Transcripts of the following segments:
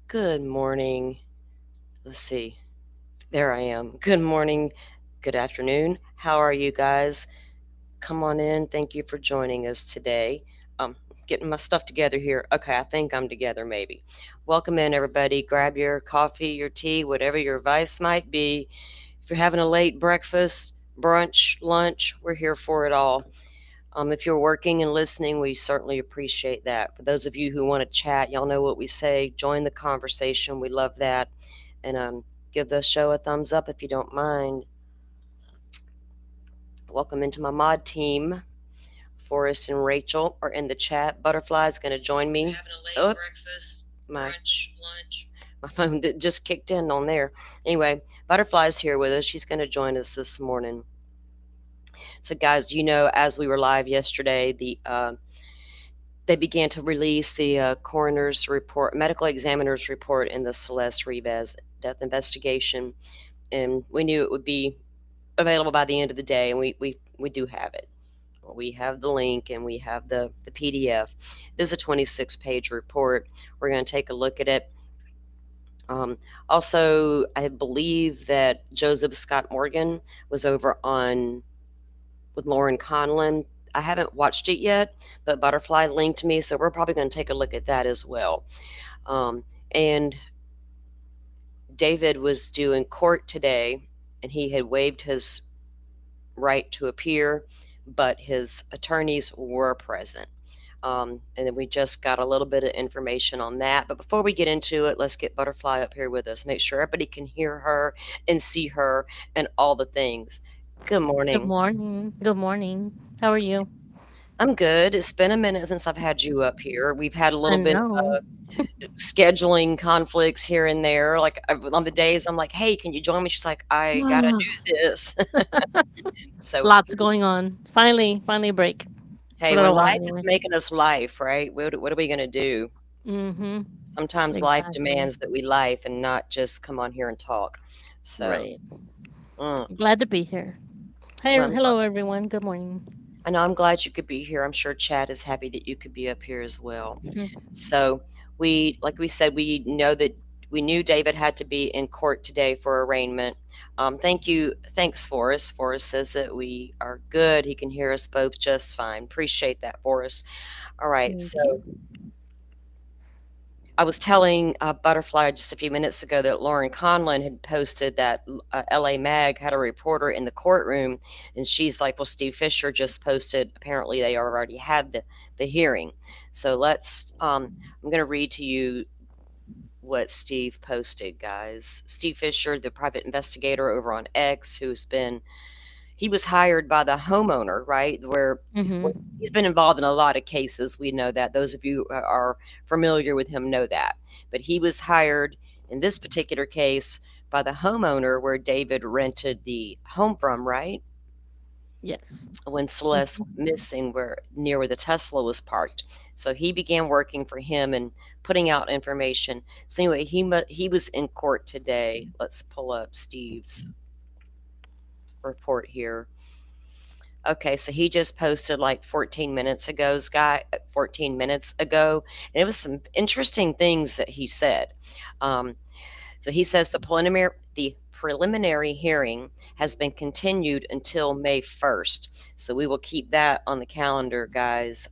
Good morning. Let's see. There I am. Good morning. Good afternoon. How are you guys? Come on in. Thank you for joining us today. Um, Getting my stuff together here. Okay, I think I'm together maybe. Welcome in, everybody. Grab your coffee, your tea, whatever your vice might be. If you're having a late breakfast, brunch, lunch, we're here for it all. If you're working and listening, we certainly appreciate that. For those of you who want to chat, y'all know what we say. Join the conversation. We love that. And give the show a thumbs up if you don't mind. Welcome into my mod team. Forrest and Rachel are in the chat. Butterfly's going to join me. Having a late breakfast, brunch, lunch. My phone just kicked in on there. Anyway, Butterfly's here with us. She's going to join us this morning. So, guys, as we were live yesterday, they began to release the coroner's report, medical examiner's report in the Celeste Rivas death investigation, and we knew it would be available by the end of the day, and we do have it. We have the link and we have the PDF. It is a 26-page report. We're going to take a look at it. Also, I believe that Joseph Scott Morgan was over on with Lauren Conlon. I haven't watched it yet, but Butterfly linked me, so we're probably going to take a look at that as well. And David was due in court today, and he had waived his right to appear, but his attorneys were present. And then we just got a little bit of information on that. But before we get into it, let's get Butterfly up here with us. Make sure everybody can hear her and see her and all the things. Good morning. Good morning. Good morning. How are you? I'm good. It's been a minute since I've had you up here. We've had a I little bit know. of scheduling conflicts here and there. Like on the days I'm like, "Hey, can you join me?" She's like, "I gotta do this." So, Lots going on. Finally a break for hey, a when little while life is anyway. making us life, right? What are we gonna do? Mm-hmm. Sometimes life Exactly. demands that we life and not just come on here and talk. So, Right. mm, Glad to be here. Hey, well, hello everyone. Good morning. I know I'm glad you could be here. I'm sure Chad is happy that you could be up here as well. Mhm. So like we said, we know that we knew David had to be in court today for arraignment. Thanks, Forrest. Forrest says that we are good. He can hear us both just fine. Appreciate that, Forrest. All right, Thank you. so I was telling Butterfly just a few minutes ago that Lauren Conlon had posted that LA Mag had a reporter in the courtroom, and she's like, "Well, Steve Fisher just posted. Apparently, they already had the hearing." So I'm going to read to you what Steve posted, guys. Steve Fisher, the private investigator over on X, he was hired by the homeowner, right? Where Mm-hmm. he's been involved in a lot of cases. We know that. Those of you who are familiar with him know that. But he was hired in this particular case by the homeowner where David rented the home from, right? Yes. When Celeste went missing, where near where the Tesla was parked. So he began working for him and putting out information. So anyway, he was in court today. Let's pull up Steve's report here. Okay, so he just posted like 14 minutes ago, and it was some interesting things that he said. Um, so he says the preliminary hearing has been continued until May 1st. So we will keep that on the calendar, guys.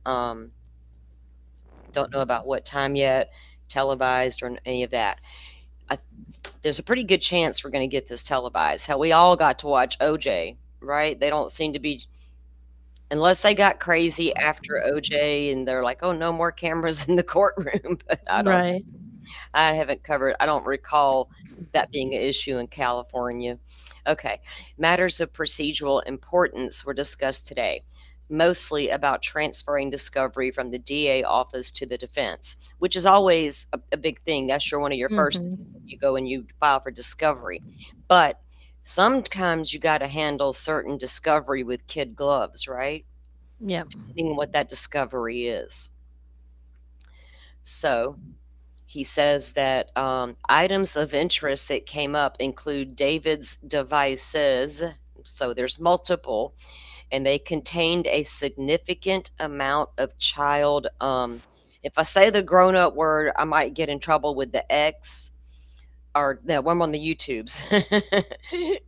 Don't know about what time yet, televised or any of that. I, there's a pretty good chance we're going to get this televised. How we all got to watch OJ, right? They don't seem to be, unless they got crazy after OJ and they're like, oh, no more cameras in the courtroom. But Right. I haven't covered, I don't recall that being an issue in California. Okay. Matters of procedural importance were discussed today, mostly about transferring discovery from the DA office to the defense, which is always a big thing. That's one of your first things Mm-hmm. when you go and you file for discovery. But sometimes you got to handle certain discovery with kid gloves, right? Yeah. Depending on what that discovery is. So he says that items of interest that came up include David's devices. So there's multiple, and they contained a significant amount of child If I say the grown up word, I might get in trouble with the X or the one on the YouTubes.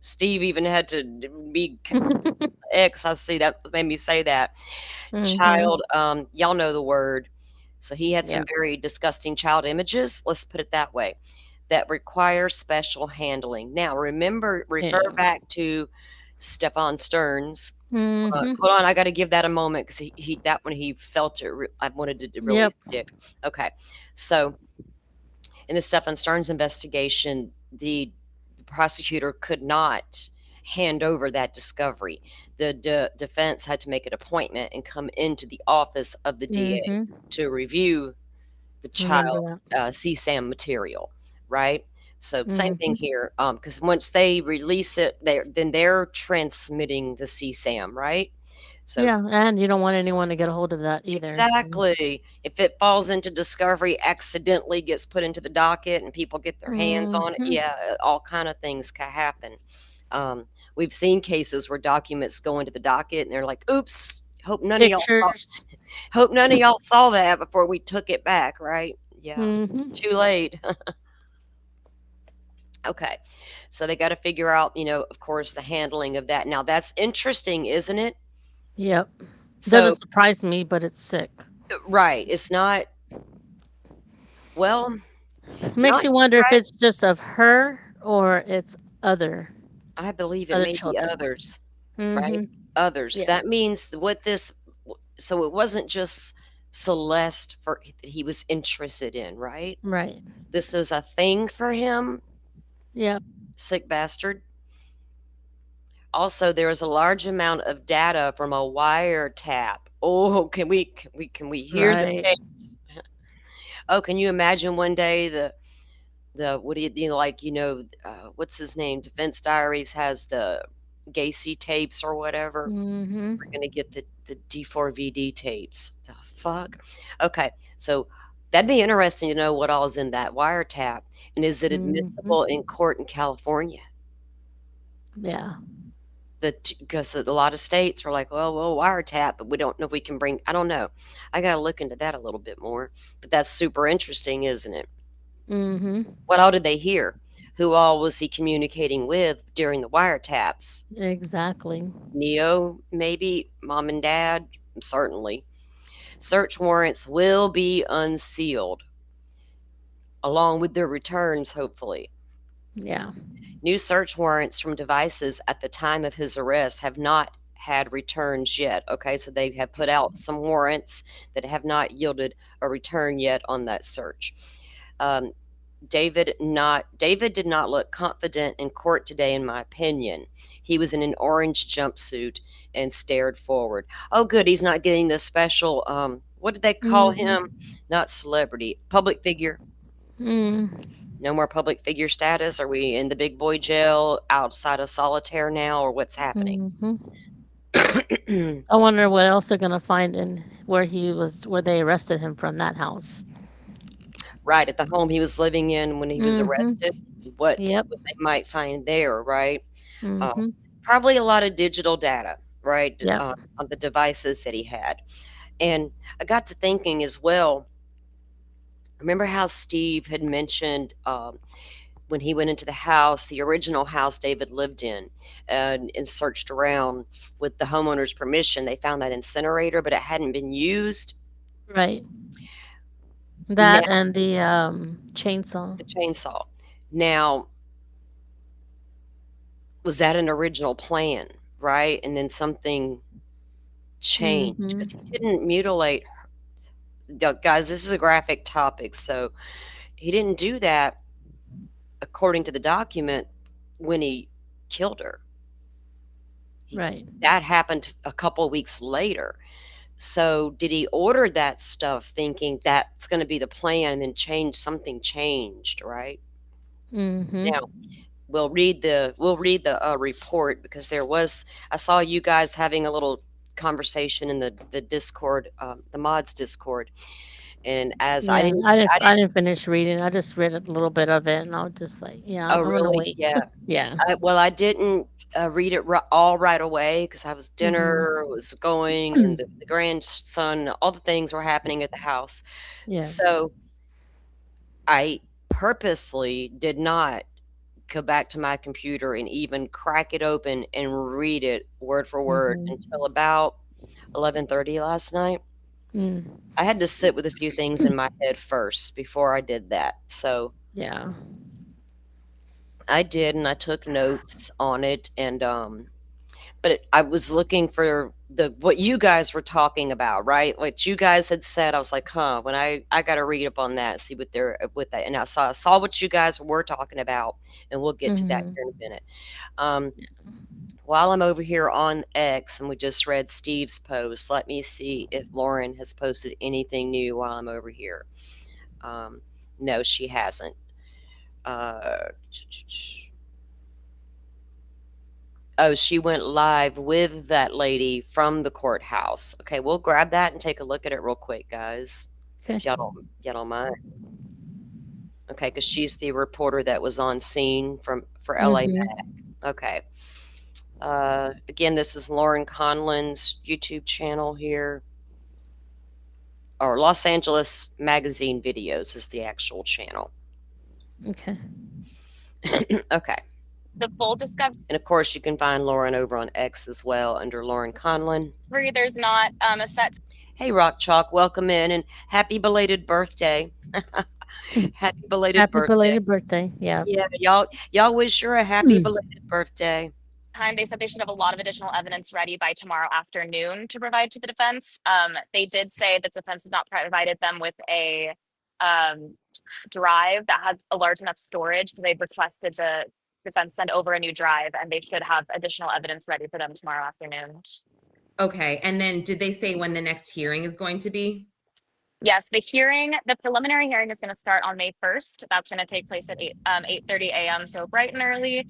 Steve even had to be X. I see that made me say that. Mhm. Child, y'all know the word. So he had some Yeah. very disgusting child images, let's put it that way, that require special handling. Now, remember, refer Yeah. back to Stefan Stearns. Mhm. Hold on, I got to give that a moment because he that one he felt it. I wanted it to really Yep. stick. Okay, so in the Stefan Stearns investigation, the prosecutor could not hand over that discovery. The defense had to make an appointment and come into the office of the DA Mhm. to review the Remember child that. CSAM material, right? So same thing Mhm. here, because once they release it, they're transmitting the CSAM, right? So Yeah, and you don't want anyone to get a hold of that either. So. exactly. If it falls into discovery, accidentally gets put into the docket and people get their hands on it, Mhm. yeah, all kind of things can happen. We've seen cases where documents go into the docket and they're like, "Oops, Pictures. hope none of y'all saw that before we took it back," right? Yeah. Mhm. Too late. Okay. So they got to figure out, of course, the handling of that. Now that's interesting, isn't it? Yep. So, Doesn't surprise me, but it's sick. right, it's not well, Makes not you wonder if surprising. it's just of her or it's other I believe it other may be children. others, right? Mhm. Others. Yeah. That means what this so it wasn't just Celeste that he was interested in, right? Right. This is a thing for him, Yep. sick bastard. Also, there is a large amount of data from a wiretap. Oh, can we hear the Right. tapes? Oh, can you imagine one day the what do like what's his name? Defense Diaries has the Gacy tapes or whatever. Mhm. We're gonna get the D4VD tapes. The fuck? Okay, so that'd be interesting to know what all is in that wiretap, and is it admissible Mhm. in court in California? Yeah. Because a lot of states are like, well, we'll wiretap, but we don't know if we can bring. I don't know. I got to look into that a little bit more. But that's super interesting, isn't it? Mhm. What all did they hear? Who all was he communicating with during the wiretaps? Exactly. Neo, maybe mom and dad, certainly. Search warrants will be unsealed, along with their returns, hopefully. Yeah. New search warrants from devices at the time of his arrest have not had returns yet. Okay, so they have put out some warrants that have not yielded a return yet on that search. Um, David did not look confident in court today, in my opinion. He was in an orange jumpsuit and stared forward. Oh, good, he's not getting the special. What did they call Mhm. him? Not celebrity, public figure. Mm. No more public figure status. Are we in the big boy jail outside of solitaire now, or what's happening? Mhm. I wonder what else they're gonna find in where they arrested him from that house. Right at the home he was living in when he was Mhm. arrested. What Yep. what they might find there, right? Uh, Mhm. Probably a lot of digital data, right, Yep. on the devices that he had. And I got to thinking as well. Remember how Steve had mentioned when he went into the house, the original house David lived in, and searched around with the homeowner's permission? They found that incinerator, but it hadn't been used. Right. Now, That and the chainsaw. the chainsaw. Now, was that an original plan, right? And then something changed Mhm. because he didn't mutilate guys, this is a graphic topic, so he didn't do that according to the document when he killed her. He, Right. that happened a couple weeks later. So did he order that stuff thinking that's going to be the plan and change something changed, right? Mhm. Now, we'll read the report because there was I saw you guys having a little conversation in the Discord, the mods Discord, and as I Yeah. didn't I I didn't. I didn't didn't finish reading. I just read a little bit of it, and I was just like, yeah, oh, I'm gonna really? wait. Yeah. Yeah. Well, I didn't. read it all right away because I was dinner Mhm. was going and the grandson, all the things were happening at the house. Yeah. So I purposely did not go back to my computer and even crack it open and read it word for word Mhm. until about 11:30 last night. Mm. I had to sit with a few things in my head first before I did that. So Yeah. I did, and I took notes on it, and but I was looking for the what you guys were talking about, right? What you guys had said. I was like, huh. When I got to read up on that, see what they're with that, and I saw what you guys were talking about, and we'll get to that Mhm. here in a minute. Um, while I'm over here on X, and we just read Steve's post, let me see if Lauren has posted anything new while I'm over here. Um, no, she hasn't. Uh, Oh, she went live with that lady from the courthouse. Okay, we'll grab that and take a look at it real quick, guys, Okay. if y'all don't mind. Okay, because she's the reporter that was on scene for LA. Mhm. Okay. Again, this is Lauren Conlon's YouTube channel here, or Los Angeles Magazine Videos is the actual channel. Okay. Okay. The full discovery, And of course, you can find Lauren over on X as well under Lauren Conlon. there's not a set Hey, Rock Chalk, welcome in and happy belated birthday. Happy belated Happy birthday. belated birthday. Yeah. Yeah, y'all wish her a happy belated birthday. time. They said they should have a lot of additional evidence ready by tomorrow afternoon to provide to the defense. They did say that the defense has not provided them with a um, drive that has a large enough storage. So they've requested the defense send over a new drive, and they should have additional evidence ready for them tomorrow afternoon. Okay. And then did they say when the next hearing is going to be? Yes, the preliminary hearing is going to start on May 1st. That's going to take place at 8:30 a.m. So bright and early.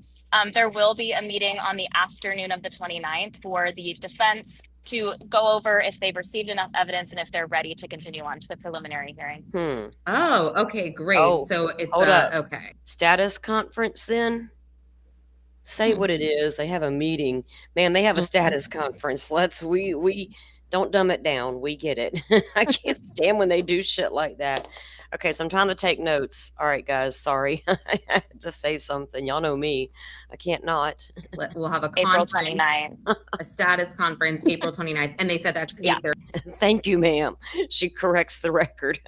There will be a meeting on the afternoon of the 29th for the defense to go over if they've received enough evidence and if they're ready to continue on to the preliminary hearing. Oh, okay, great. Oh, So it's hold up. okay. Status conference then? Say what it is. They have a meeting. Man, they have a status conference. We don't dumb it down. We get it. I can't stand when they do shit like that. Okay, so I'm trying to take notes. All right, guys, sorry. I had to say something. Y'all know me. I can't not. We'll have a April conference, 29th. a status conference, April 29th. And they said that's Yeah. 8:30. Thank you, ma'am. She corrects the record.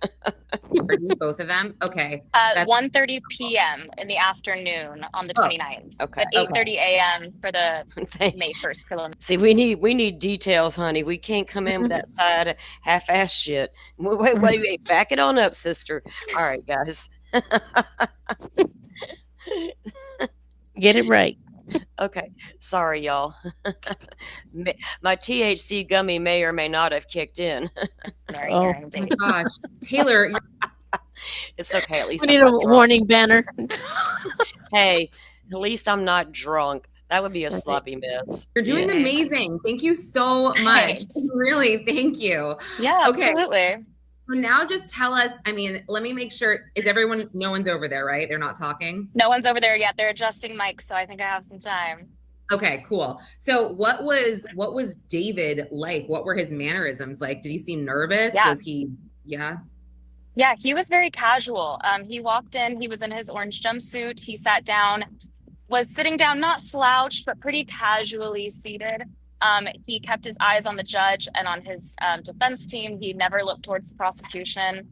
Both of them? Okay. 1:30 p.m. in the afternoon on the 29th. Okay. But 8:30 a.m. for the Thank- May 1st preliminary. See, we need details, honey. We can't come in with that side half-ass shit. Wait. Back it on up, sister. All right, guys. Get it right. Okay, sorry, y'all. My THC gummy may or may not have kicked in. Oh. hearing Oh my date. gosh. Taylor, It's okay. At least We I'm need a not drunk. warning banner. Hey, at least I'm not drunk. That would be a Right. sloppy mess. you're doing Yeah. amazing. Thank you so much. Thanks. Really, thank you. Yeah, Okay. absolutely. So now just tell us, I mean, let me make sure, no one's over there, right? They're not talking? No one's over there yet. They're adjusting mics, so I think I have some time. Okay, cool. So what was David like? What were his mannerisms like? Did he seem nervous? Yeah. Was he, yeah? Yeah, he was very casual. He walked in, he was in his orange jumpsuit. He sat down, was sitting down, not slouched, but pretty casually seated. He kept his eyes on the judge and on his defense team. He never looked towards the prosecution.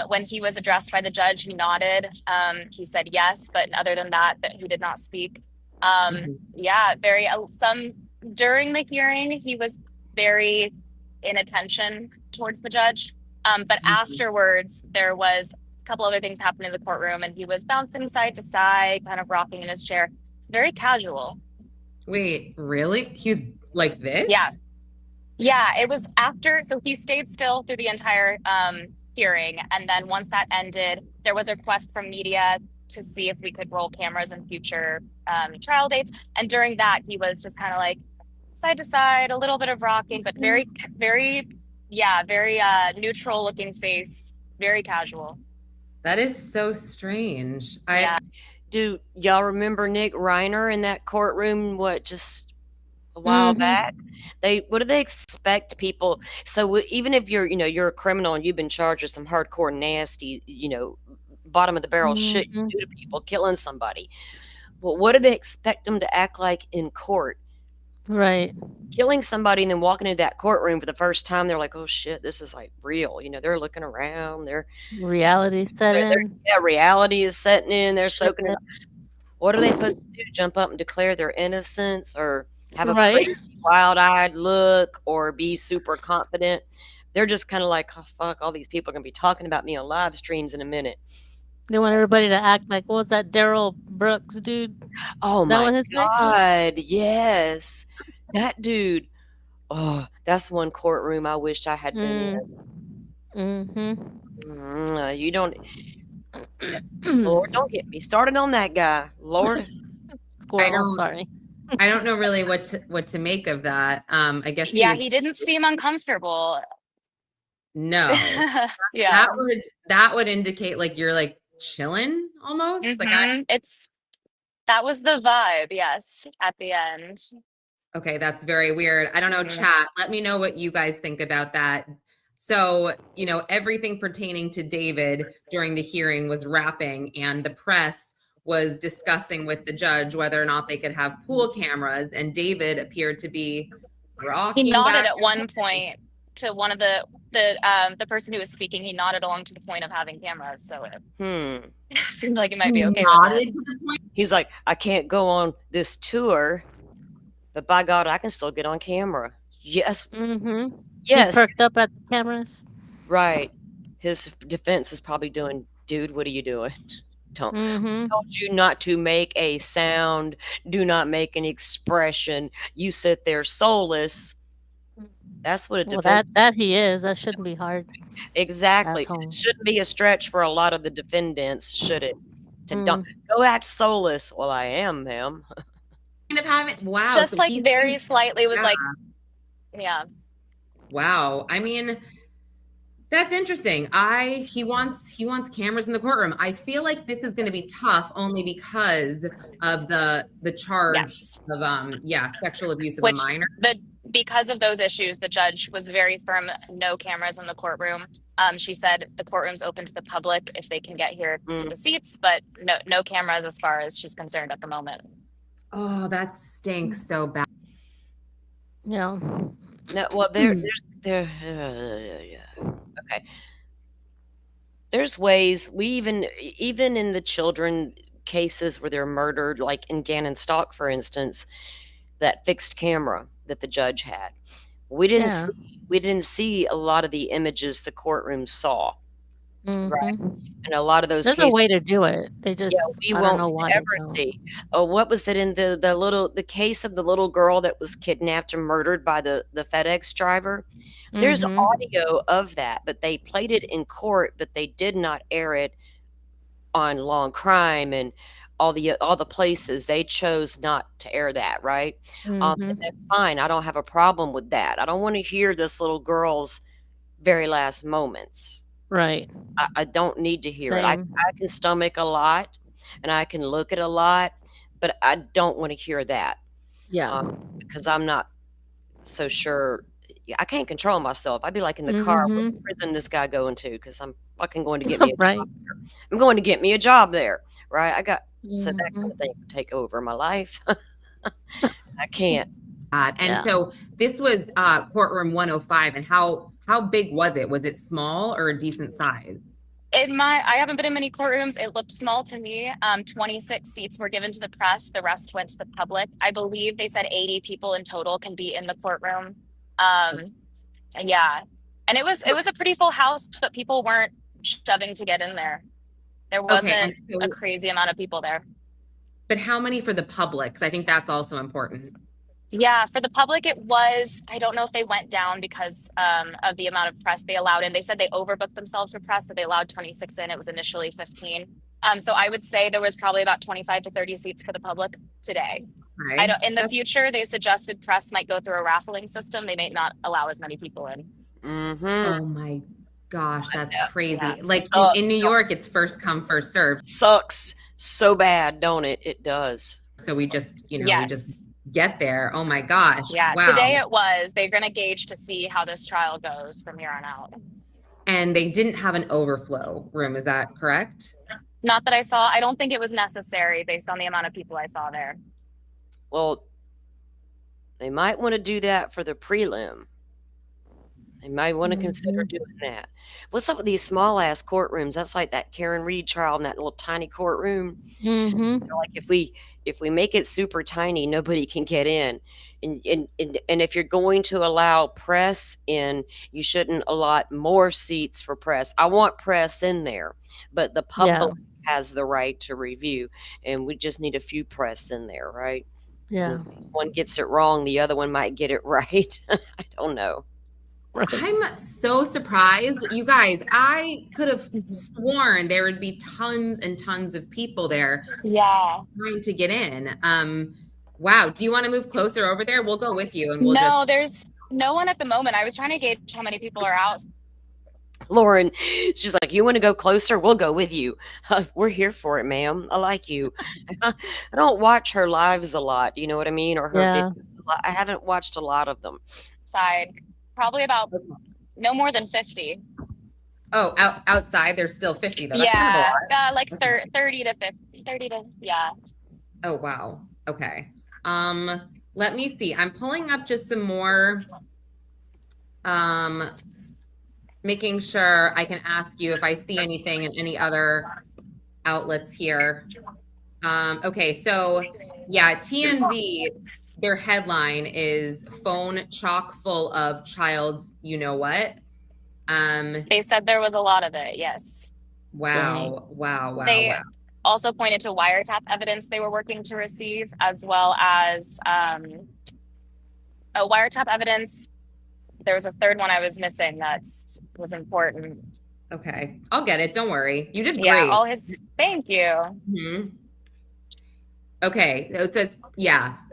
When he was addressed by the judge, he nodded. He said yes, but other than that he did not speak. Yeah, during the hearing, he was very in attention towards the judge. But afterwards, there was a couple other things happening in the courtroom, and he was bouncing side to side, kind of rocking in his chair. Very casual. Wait, really? He was like this? Yeah, it was after. So he stayed still through the entire hearing. And then once that ended, there was a request from media to see if we could roll cameras in future trial dates. And during that, he was just kind of like side to side, a little bit of rocking, but very neutral looking face, very casual. That is so strange. Yeah. Do y'all remember Nick Reiner in that courtroom? Just a while back? What do they expect people? So even if you're a criminal and you've been charged with some hardcore nasty, bottom of the barrel shit you do to people, killing somebody. Well, what do they expect them to act like in court? Right. Killing somebody and then walking into that courtroom for the first time, they're like, "Oh shit, this is like real." They're looking around. Reality set in. Yeah, reality is setting in. They're Shit soaking it in. up. What are they supposed to do? Jump up and declare their innocence, or have a Right. crazy, wild-eyed look, or be super confident? They're just kind of like, "Oh fuck, all these people are gonna be talking about me on live streams in a minute." They want everybody to act like, what was that Daryl Brooks dude? Oh Is that my what his name was? god, yes, that dude. Oh, that's one courtroom I wish I had been in. You don't, Lord, don't get me started on that guy, Lord. Squirrel, sorry. I don't know really what to make of that. I guess he didn't seem uncomfortable. No. Yeah. That would indicate like you're like chilling almost. Like that was the vibe, yes, at the end. Okay, that's very weird. I don't know, chat. Let me know what you guys think about that. So, everything pertaining to David during the hearing was wrapping, and the press was discussing with the judge whether or not they could have pool cameras, and David appeared to be rocking. He nodded at one point to one of the person who was speaking. He nodded along to the point of having cameras, so it seemed like it might be okay with it. To the point. He's like, I can't go on this tour, but by God, I can still get on camera. Yes. Yes. He perked up at the cameras. Right. His defense is probably doing, dude, what are you doing? Told you not to make a sound. Do not make an expression. You sit there soulless. That's what a defense. That he is. That shouldn't be hard. Exactly. It shouldn't be a stretch for a lot of the defendants, should it? Don't go act soulless. Well, I am, ma'am. Wow. Just so like very slightly was like, yeah. Wow. I mean, that's interesting. He wants cameras in the courtroom. I feel like this is going to be tough only because of the charge of sexual abuse of a minor. Because of those issues, the judge was very firm. No cameras in the courtroom. She said the courtroom's open to the public if they can get here to the seats, but no cameras as far as she's concerned at the moment. Oh, that stinks so bad. Yeah. No, well, okay. There's ways we even in the children cases where they're murdered, like in Gannon Stock, for instance, that fixed camera that the judge had. We didn't see a lot of the images the courtroom saw. Right. And a lot of those There's cases, a way to do it. They just we won't ever see. Oh, what was it in the case of the little girl that was kidnapped and murdered by the FedEx driver? There's audio of that, but they played it in court, but they did not air it on Long Crime and all the places. They chose not to air that, right? And that's fine. I don't have a problem with that. I don't want to hear this little girl's very last moments. Right. I don't need to hear it. I can stomach a lot and I can look at a lot, but I don't want to hear that. Yeah. Because I'm not so sure. I can't control myself. I'd be like in the car, what prison this guy going to? Because I'm fucking going to get me a job there. I'm going to get me a job there, right? So that kind of thing would take over my life. I can't. So this was courtroom 105, and how big was it? Was it small or a decent size? I haven't been in many courtrooms. It looked small to me. 26 seats were given to the press. The rest went to the public. I believe they said 80 people in total can be in the courtroom. And it was a pretty full house, but people weren't shoving to get in there. There wasn't a crazy amount of people there. But how many for the public? Because I think that's also important. Yeah, for the public, it was, I don't know if they went down because of the amount of press they allowed in. They said they overbooked themselves for press, so they allowed 26 in. It was initially 15. So I would say there was probably about 25 to 30 seats for the public today. Right. In the future, they suggested press might go through a raffling system. They may not allow as many people in. Oh my gosh, that's crazy. Yeah. Like in New York, it's first come, first served. Sucks. so bad, don't it? It does. So we just, we just Yes. get there. Oh my gosh. Yeah. Wow. Today it was. They're going to gauge to see how this trial goes from here on out. And they didn't have an overflow room. Is that correct? Not that I saw. I don't think it was necessary based on the amount of people I saw there. Well, they might want to do that for the prelim. They might want to consider doing that. What's up with these small ass courtrooms? That's like that Karen Reed trial in that little tiny courtroom. Like if we make it super tiny, nobody can get in. And if you're going to allow press in, you shouldn't allot more seats for press. I want press in there, but the public has the right to review, and we just need a few press in there, right? Yeah. If one gets it wrong, the other one might get it right. I don't know. Right. I'm so surprised. You guys, I could have sworn there would be tons and tons of people there trying to get in. Wow. Do you want to move closer over there? We'll go with you and we'll No, there's no one at the moment. I was trying to gauge how many people are out. Lauren, she's like, you want to go closer? We'll go with you. We're here for it, ma'am. I like you. I don't watch her lives a lot. You know what I mean? Or her videos a lot. I haven't watched a lot of them. Side. Probably about no more than 50. Oh, outside there's still 50 though. That's Yeah, kind of a lot. like 30 to 50, 30 to, yeah. Oh, wow. Okay. Let me see. I'm pulling up just some more, making sure I can ask you if I see anything in any other outlets here. Okay. So yeah, TMZ, their headline is phone chock full of child's you know what. They said there was a lot of it. Yes. Wow. They also pointed to wiretap evidence they were working to receive, as well as a wiretap evidence. There was a third one I was missing that was important. Okay, I'll get it. Don't worry. You did great. Yeah, thank you. Mm-hmm. Okay, so it says,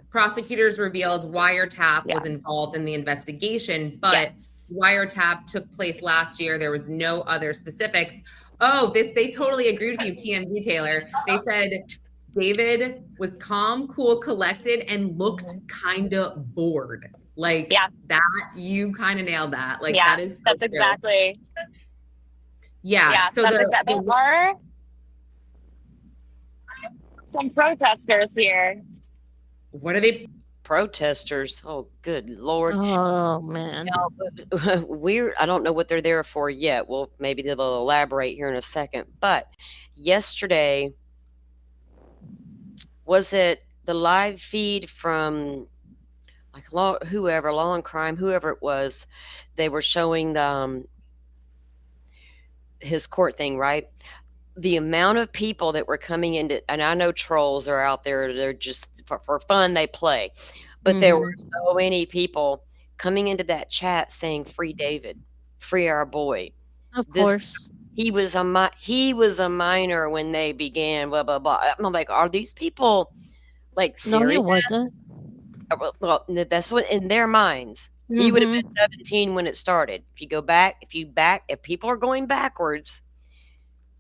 prosecutors revealed wiretap was involved in the investigation, but wiretap took place last year. There was no other specifics. Oh, they totally agreed with you, TMZ Taylor. They said David was calm, cool, collected, and looked kind of bored. Like that, you kind of nailed that. Like that is that's exactly. Yeah. So there are some protesters here. What are they? Protesters? Oh, good Lord. Oh, man. Weird. I don't know what they're there for yet. Well, maybe they'll elaborate here in a second. But yesterday, was it the live feed from like Law and Crime, whoever it was, they were showing the his court thing, right? The amount of people that were coming into, and I know trolls are out there, they're just for fun, they play, but there were so many people coming into that chat saying, "Free David, free our boy." Of course. He was a minor when they began, blah, blah, blah. I'm like, are these people like serious? No, he wasn't. Well, that's what in their minds. He would have been 17 when it started. If people are going backwards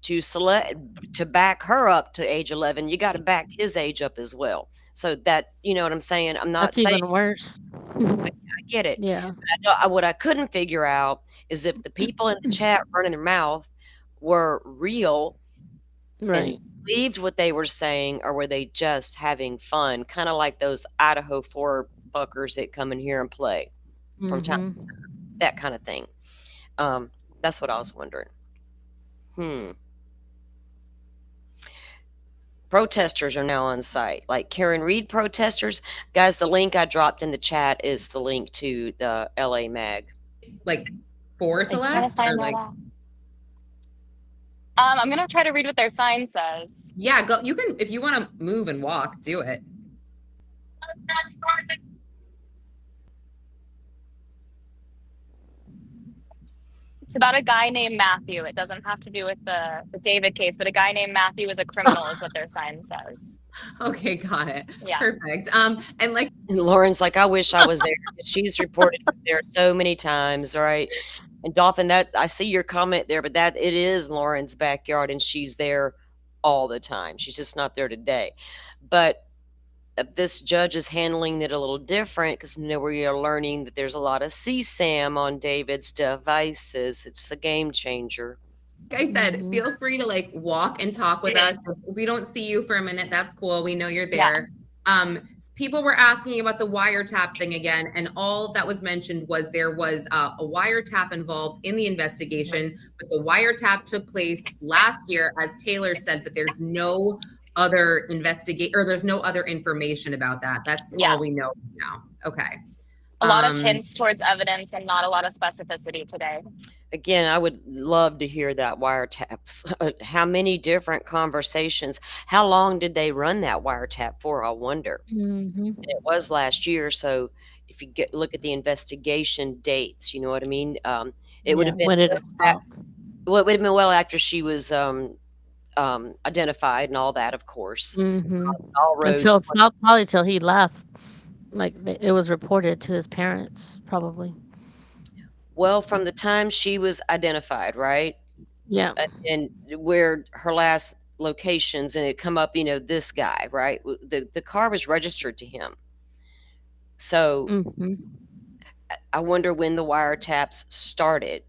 to back her up to age 11, you got to back his age up as well. So that, you know what I'm saying? I'm not saying even worse. I get it. Yeah. What I couldn't figure out is if the people in the chat running their mouth were real, right, and believed what they were saying, or were they just having fun, kind of like those Idaho 4 fuckers that come in here and play from time to time, that kind of thing. That's what I was wondering. Protesters are now on site, like Karen Reed protesters. Guys, the link I dropped in the chat is the link to the LA Mag. Like for Celeste? Or like... I'm gonna try to read what their sign says. Yeah, go. You can, if you want to move and walk, do it. It's about a guy named Matthew. It doesn't have to do with the David case, but a guy named Matthew is a criminal is what their sign says. Okay, got it. Yeah. Perfect. And like Lauren's like, I wish I was there. She's reported there so many times, right? And Dolphin, that I see your comment there, but that it is Lauren's backyard and she's there all the time. She's just not there today. But this judge is handling it a little different because we are learning that there's a lot of CSAM on David's devices. It's a game changer. Like I said, Mhm. feel free to like walk and talk with us. If we don't see you for a minute, that's cool. We know you're Yeah. there. People were asking about the wiretap thing again, and all that was mentioned was there was a wiretap involved in the investigation, but the wiretap took place last year, as Taylor said, but there's no other there's no other information about that. That's Yeah. all we know now. Okay. A lot of hints towards evidence and not a lot of specificity today. Again, I would love to hear that wiretaps. How many different conversations? How long did they run that wiretap for? I wonder. Mhm. And it was last year, so if you look at the investigation dates, you know what I mean. It would Yeah. have been When did it stop? well, it would have been well after she was identified and all that, of course. Mhm. All roads. Until probably till he left. Like it was reported to his parents, probably. Well, from the time she was identified, right? Yeah. And where her last locations, and it come up, this guy, right? The car was registered to him. So Mhm. I wonder when the wiretaps started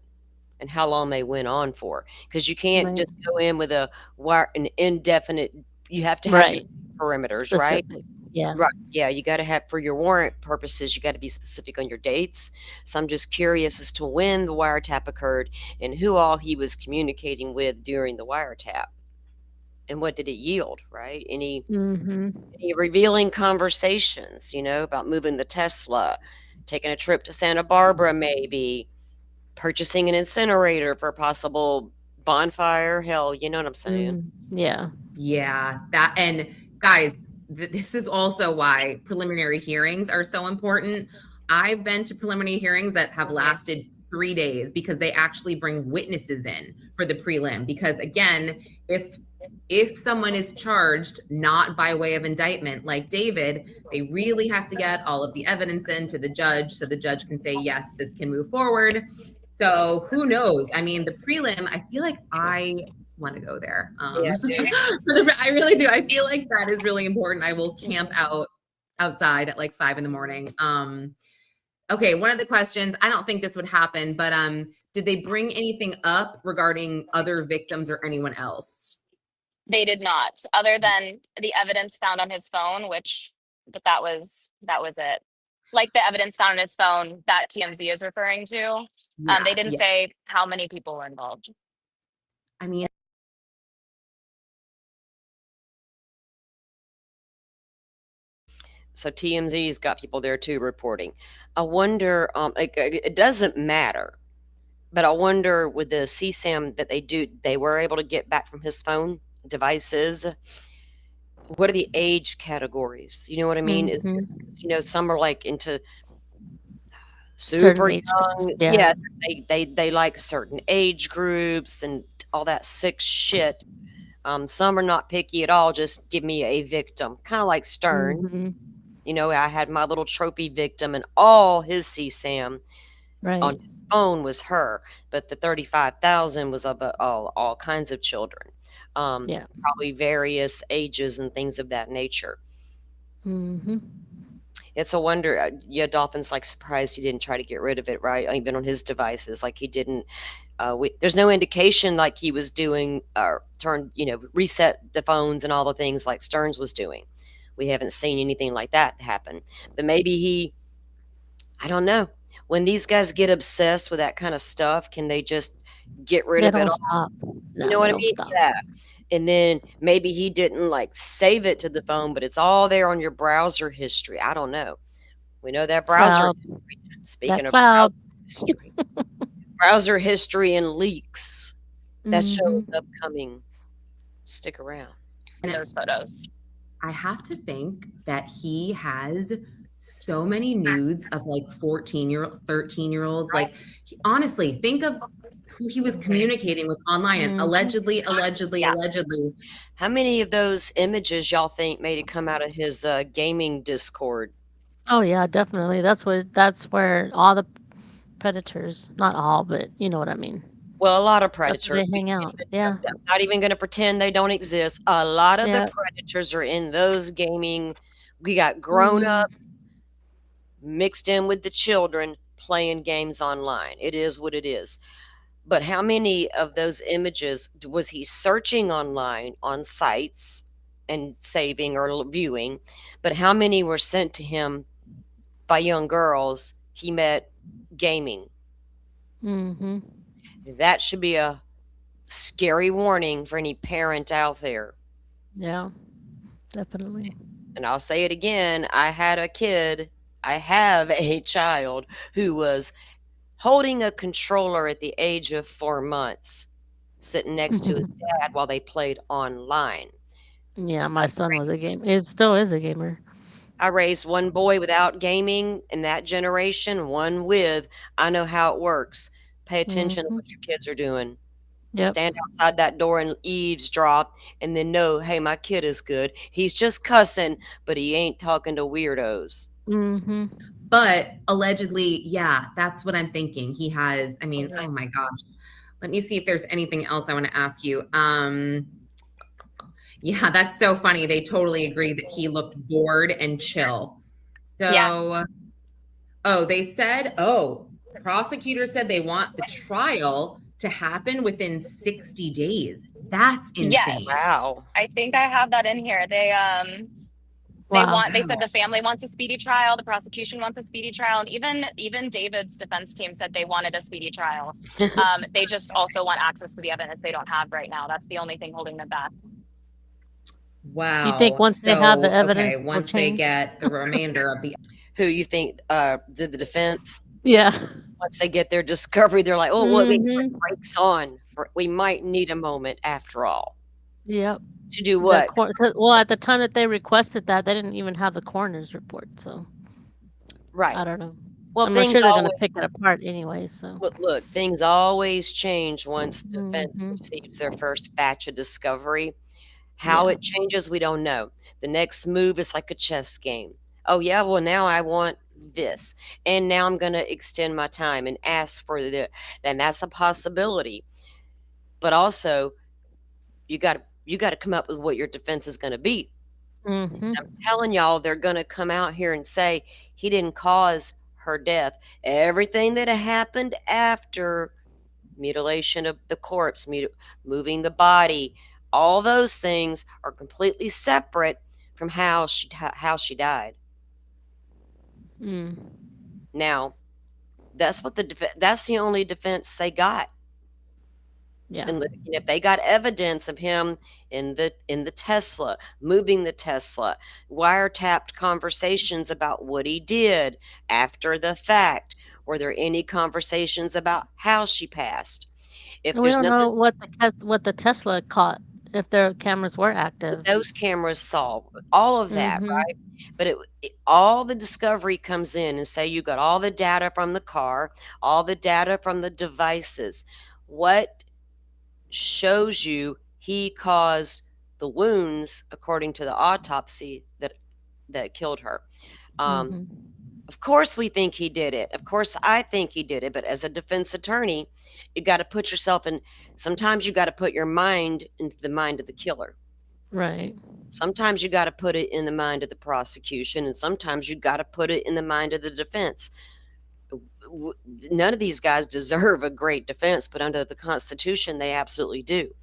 and how long they went on for, because you can't Right. just go in with an indefinite. You have to have your Right. perimeters, right? Specific. Yeah. Right. Yeah, you got to have, for your warrant purposes, you got to be specific on your dates. So I'm just curious as to when the wiretap occurred and who all he was communicating with during the wiretap, and what did it yield, right? Mhm. Any revealing conversations, about moving the Tesla, taking a trip to Santa Barbara, maybe purchasing an incinerator for a possible bonfire. Hell, you know what I'm saying? Yeah. Yeah, that, and guys, this is also why preliminary hearings are so important. I've been to preliminary hearings that have lasted 3 days because they actually bring witnesses in for the prelim. Because again, if someone is charged not by way of indictment, like David, they really have to get all of the evidence in to the judge so the judge can say, yes, this can move forward. So who knows? I mean, the prelim, I feel like I want to go there. Yeah, I really do. I feel like that is really important. I will camp out outside at like 5 a.m. Okay, one of the questions, I don't think this would happen, but did they bring anything up regarding other victims or anyone else? They did not, other than the evidence found on his phone, but that was it. Like the evidence found on his phone that TMZ is referring to. They didn't say how many people were involved. I mean, so TMZ's got people there too reporting. I wonder, it doesn't matter, but I wonder with the CSAM that they were able to get back from his phone devices. What are the age categories? You know what I mean? Mhm. Some are like into Certain super age groups. young. Yeah. Yeah, they like certain age groups and all that sick shit. Some are not picky at all. Just give me a victim, kind of like Stern. Mhm. I had my little trophy victim, and all his CSAM on Right. his phone was her, but the 35,000 was of all kinds of children, Yeah. probably various ages and things of that nature. Mhm. It's a wonder. Yeah, Dolphin's like surprised he didn't try to get rid of it, right? Even on his devices, like he didn't. There's no indication like he was doing reset the phones and all the things like Stearns was doing. We haven't seen anything like that happen. But maybe I don't know. When these guys get obsessed with that kind of stuff, can they just get rid They of it don't all? stop. You No, know they what I don't mean? stop. Yeah. And then maybe he didn't like save it to the phone, but it's all there on your browser history. I don't know. We know that browser Cloud. history. That Speaking of cloud. browser history and leaks, that show Mhm. is upcoming. Stick around. And those photos. I have to think that he has so many nudes of like 14-year-old, 13-year-olds. Like, honestly, think of who he was communicating with online and allegedly. How many of those images y'all think made it come out of his gaming Discord? Oh yeah, definitely. That's where all the predators, not all, but you know what I mean. Well, a lot of That's where predators. they hang out. Yeah. I'm not even going to pretend they don't exist. A lot of the Yeah. predators are in those gaming. We got Mm, grown-ups mixed in with the children playing games online. It is what it is. But how many of those images was he searching online on sites and saving or viewing? But how many were sent to him by young girls he met gaming? mhm. That should be a scary warning for any parent out there. Yeah. Definitely. And I'll say it again, I had a kid, I have a child who was holding a controller at the age of 4 months, sitting next to his dad while they played online. Yeah, my son was a game. It still is a gamer. I raised one boy without gaming in that generation, one with. I know how it works. Pay attention to Mhm. what your kids are doing. Yep. Stand outside that door and eavesdrop, and then know, hey, my kid is good. He's just cussing, but he ain't talking to weirdos. Mhm. But allegedly, yeah, that's what I'm thinking. He has, I mean, Mhm. oh my gosh. Let me see if there's anything else I want to ask you. Yeah, that's so funny. They totally agree that he looked bored and chill. Yeah. So, prosecutors said they want the trial to happen within 60 days. That's insane. Yes. Wow. I think I have that in here. Wow. They said the family wants a speedy trial, the prosecution wants a speedy trial, and even David's defense team said they wanted a speedy trial. They just also want access to the evidence they don't have right now. That's the only thing holding them back. You think Wow. once they have the So, evidence, okay, will once they change? get the remainder of the Who you think did the defense? Yeah. Once they get their discovery, they're like, oh, what we put Mhm. brakes on. We might need a moment after all. Yep. To do The what? well, at the time that they requested that, they didn't even have the coroner's report, so Right. I don't know. Well, I'm things sure they're gonna always pick it apart anyway, so. look, things always change once defense Mhm. receives their first batch of discovery. How Yeah. it changes, we don't know. The next move is like a chess game. Oh yeah, well now I want this, and now I'm going to extend my time and ask for the, and that's a possibility. But also, you got to come up with what your defense is going to be. Mhm. I'm telling y'all, they're going to come out here and say he didn't cause her death. Everything that happened after mutilation of the corpse, moving the body, all those things are completely separate from how she died. Mm. Now, that's the only defense they got. Yeah. And if they got evidence of him in the Tesla, moving the Tesla, wiretapped conversations about what he did after the fact, were there any conversations about how she passed? If And we there's don't nothing know what the Tesla caught, if their cameras were active. those cameras saw, all of that, Mhm. right? But all the discovery comes in and say you got all the data from the car, all the data from the devices. What shows you he caused the wounds according to the autopsy that killed her? Um, Mhm. of course we think he did it. Of course I think he did it. But as a defense attorney, you got to put yourself in. Sometimes you got to put your mind into the mind of the killer. Right. Sometimes you got to put it in the mind of the prosecution, and sometimes you got to put it in the mind of the defense. None of these guys deserve a great defense, but under the Constitution, they absolutely do.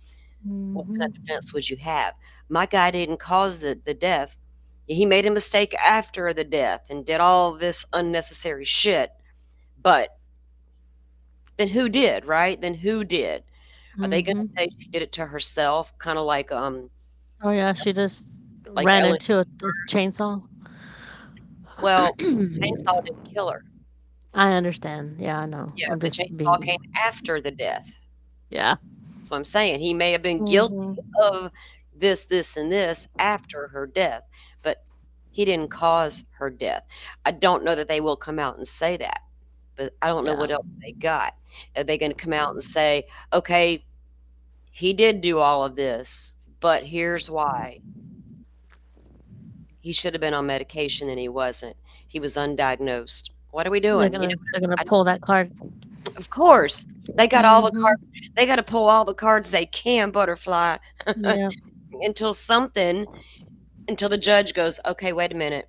What kind of Mhm. defense would you have? My guy didn't cause the death. He made a mistake after the death and did all this unnecessary shit. But then who did, right? Then who did? Are they going to Mhm. say she did it to herself? Kind of Oh, yeah, she just like ran Ellen. into a this chainsaw. Well, chainsaw didn't kill her. I understand. Yeah, I know. Yeah, I'm the just chainsaw came being after the death. yeah. That's what I'm saying. He may have been guilty Mhm. of this, and this after her death, but he didn't cause her death. I don't know that they will come out and say that, but I don't know Yeah. what else they got. Are they going to come out and say, okay, he did do all of this, but here's why? He should have been on medication and he wasn't. He was undiagnosed. What are we doing? You know, They're gonna I, pull that card. Of course, they got all the Mhm. cards. They got to pull all the cards they can, Butterfly, Yeah. until something, until the judge goes, okay, wait a minute.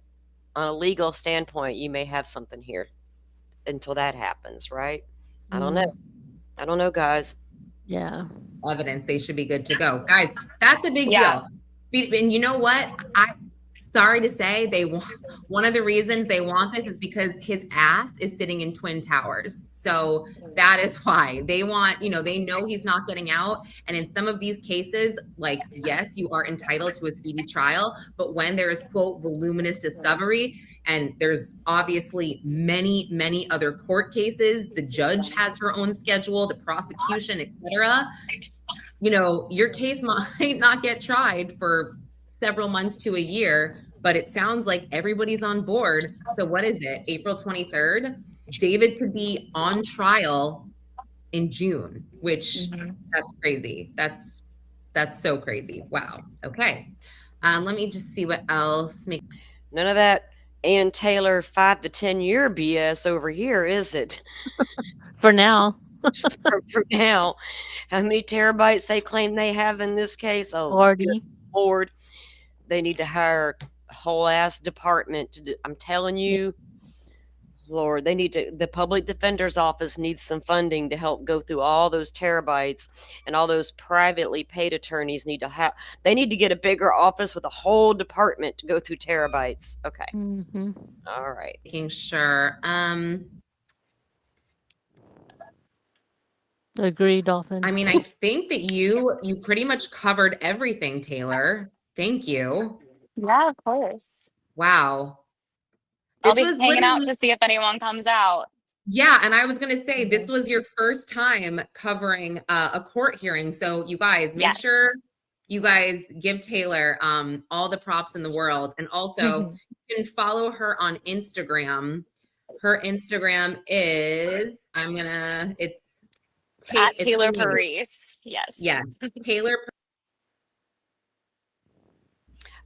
On a legal standpoint, you may have something here. Until that happens, right? I don't know. Mm. I don't know, guys. Yeah. Evidence, they should be good to go. Guys, that's a big Yeah. deal. And you know what? Sorry to say, they want one of the reasons they want this is because his ass is sitting in Twin Towers. So that is why they want, they know he's not getting out. And in some of these cases, like, yes, you are entitled to a speedy trial, but when there is, quote, voluminous discovery, and there's obviously many, many other court cases, the judge has her own schedule, the prosecution, etc. Your case might not get tried for several months to a year, but it sounds like everybody's on board. So what is it? April 23rd? David could be on trial in June, which that's crazy. That's so crazy. Wow. Okay. Let me just see what else. None of that Ann Taylor 5 to 10 year BS over here, is it? For now. For now, how many terabytes they claim they have in this case? Oh, good 40. Lord. They need to hire a whole ass department to do, I'm telling you, Lord, the public defender's office needs some funding to help go through all those terabytes, and all those privately paid attorneys they need to get a bigger office with a whole department to go through terabytes. Okay. Mhm. All right. Making sure. Agree, Dolphin. I mean, I think that you pretty much covered everything, Taylor. Thank you. Yeah, of course. Wow. I'll This be was hanging out literally, to see if anyone comes out. yeah, and I was going to say this was your first time covering a court hearing. So you guys make sure Yes. you guys give Taylor all the props in the world, and also you can follow her on Instagram. Her Instagram is it's At it's her Taylor name. Parise. Yes. Yes, Taylor.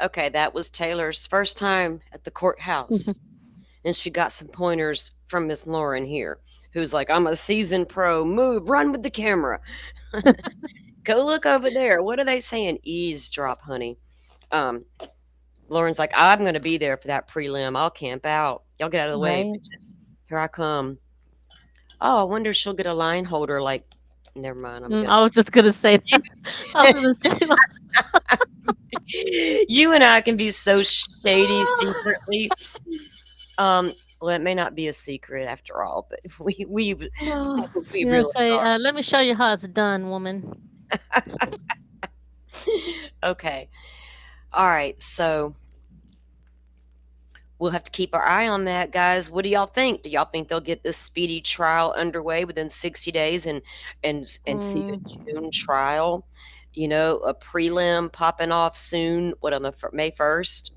Okay, that was Taylor's first time at the courthouse. And she got some pointers from Miss Lauren here, who's like, I'm a seasoned pro. Move, run with the camera. Go look over there. What are they saying? Eavesdrop, honey. Lauren's like, I'm going to be there for that prelim. I'll camp out. Y'all get out of the way, Right. bitches. Here I come. Oh, I wonder if she'll get a line holder. Like, never mind. I was just gonna say that. I was gonna say You and I can be so shady secretly. Well, it may not be a secret after all, but we you know, really say, are. let me show you how it's done, woman. Okay. All right. So we'll have to keep our eye on that, guys. What do y'all think? Do y'all think they'll get this speedy trial underway within 60 days and see a June trial? A prelim popping off soon. What, on the May 1st,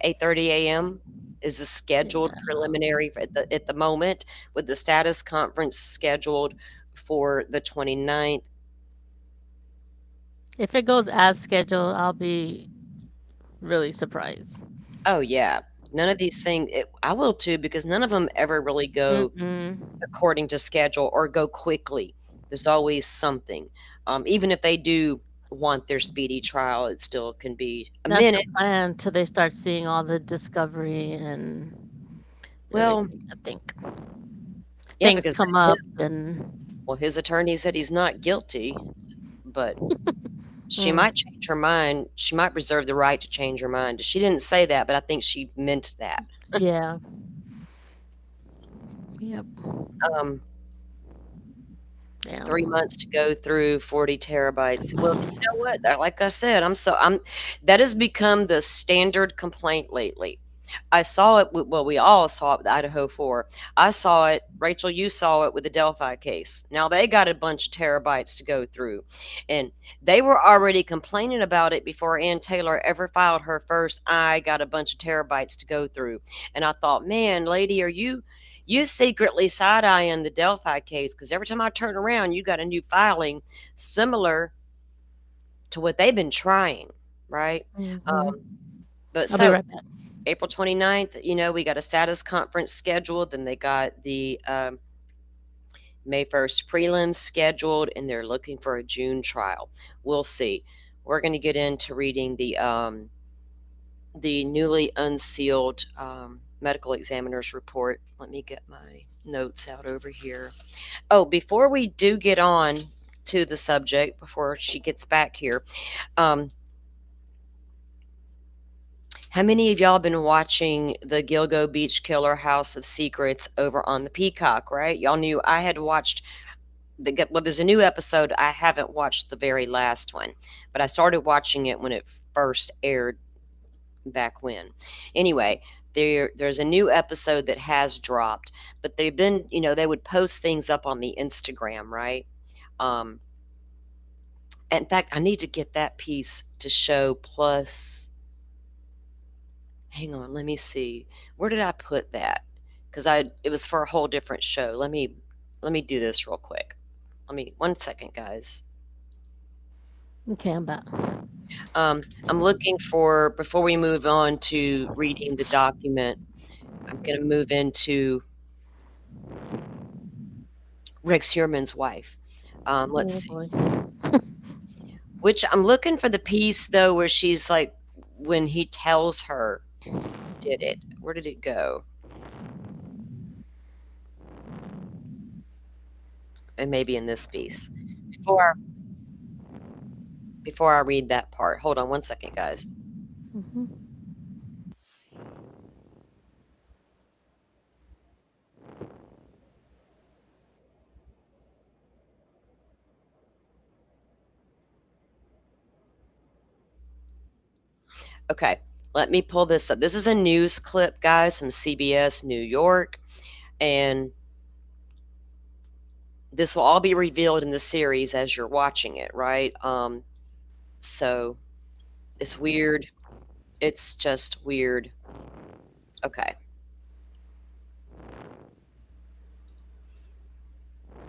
8:30 a.m. is the scheduled preliminary at the moment, with the status conference scheduled for the 29th. If it goes as scheduled, I'll be really surprised. Oh yeah. None of these things, I will too, because none of them ever really go according to schedule or go quickly. There's always something. Even if they do want their speedy trial, it still can be a That's minute. the plan till they start seeing all the discovery and Well, I think yeah, things because come up and his attorney said he's not guilty, but she might change her mind. She might reserve the right to change her mind. She didn't say that, but I think she meant that. yeah. Yep. Yeah. 3 months to go through 40 terabytes. Well, you know what? Like I said, that has become the standard complaint lately. I saw it. Well, we all saw it with Idaho 4. I saw it. Rachel, you saw it with the Delphi case. Now they got a bunch of terabytes to go through, and they were already complaining about it before Ann Taylor ever filed her first. I got a bunch of terabytes to go through, and I thought, man, lady, are you secretly side-eyeing the Delphi case? Because every time I turn around, you got a new filing similar to what they've been trying, right? But I'll be right back. April 29th, we got a status conference scheduled. Then they got the May 1st prelims scheduled, and they're looking for a June trial. We'll see. We're going to get into reading the newly unsealed medical examiner's report. Let me get my notes out over here. Oh, before we do get on to the subject, before she gets back here, how many of y'all been watching the Gilgo Beach Killer House of Secrets over on the Peacock, right? Y'all knew I had watched there's a new episode. I haven't watched the very last one, but I started watching it when it first aired back when. Anyway, there's a new episode that has dropped, but they've been, they would post things up on the Instagram, right? In fact, I need to get that piece to show plus. Hang on, let me see. Where did I put that? Because it was for a whole different show. Let me do this real quick. 1 second, guys. Okay, I'm back. I'm looking for, before we move on to reading the document, I'm going to move into Rex Heuermann's wife. Let's see. Boy. Which I'm looking for the piece, though, where she's like, when he tells her did it. Where did it go? And maybe in this piece. Before I read that part. Hold on 1 second, guys. Mm-hmm. Okay, let me pull this up. This is a news clip, guys, from CBS New York, and this will all be revealed in the series as you're watching it, right? So it's weird. It's just weird. Okay.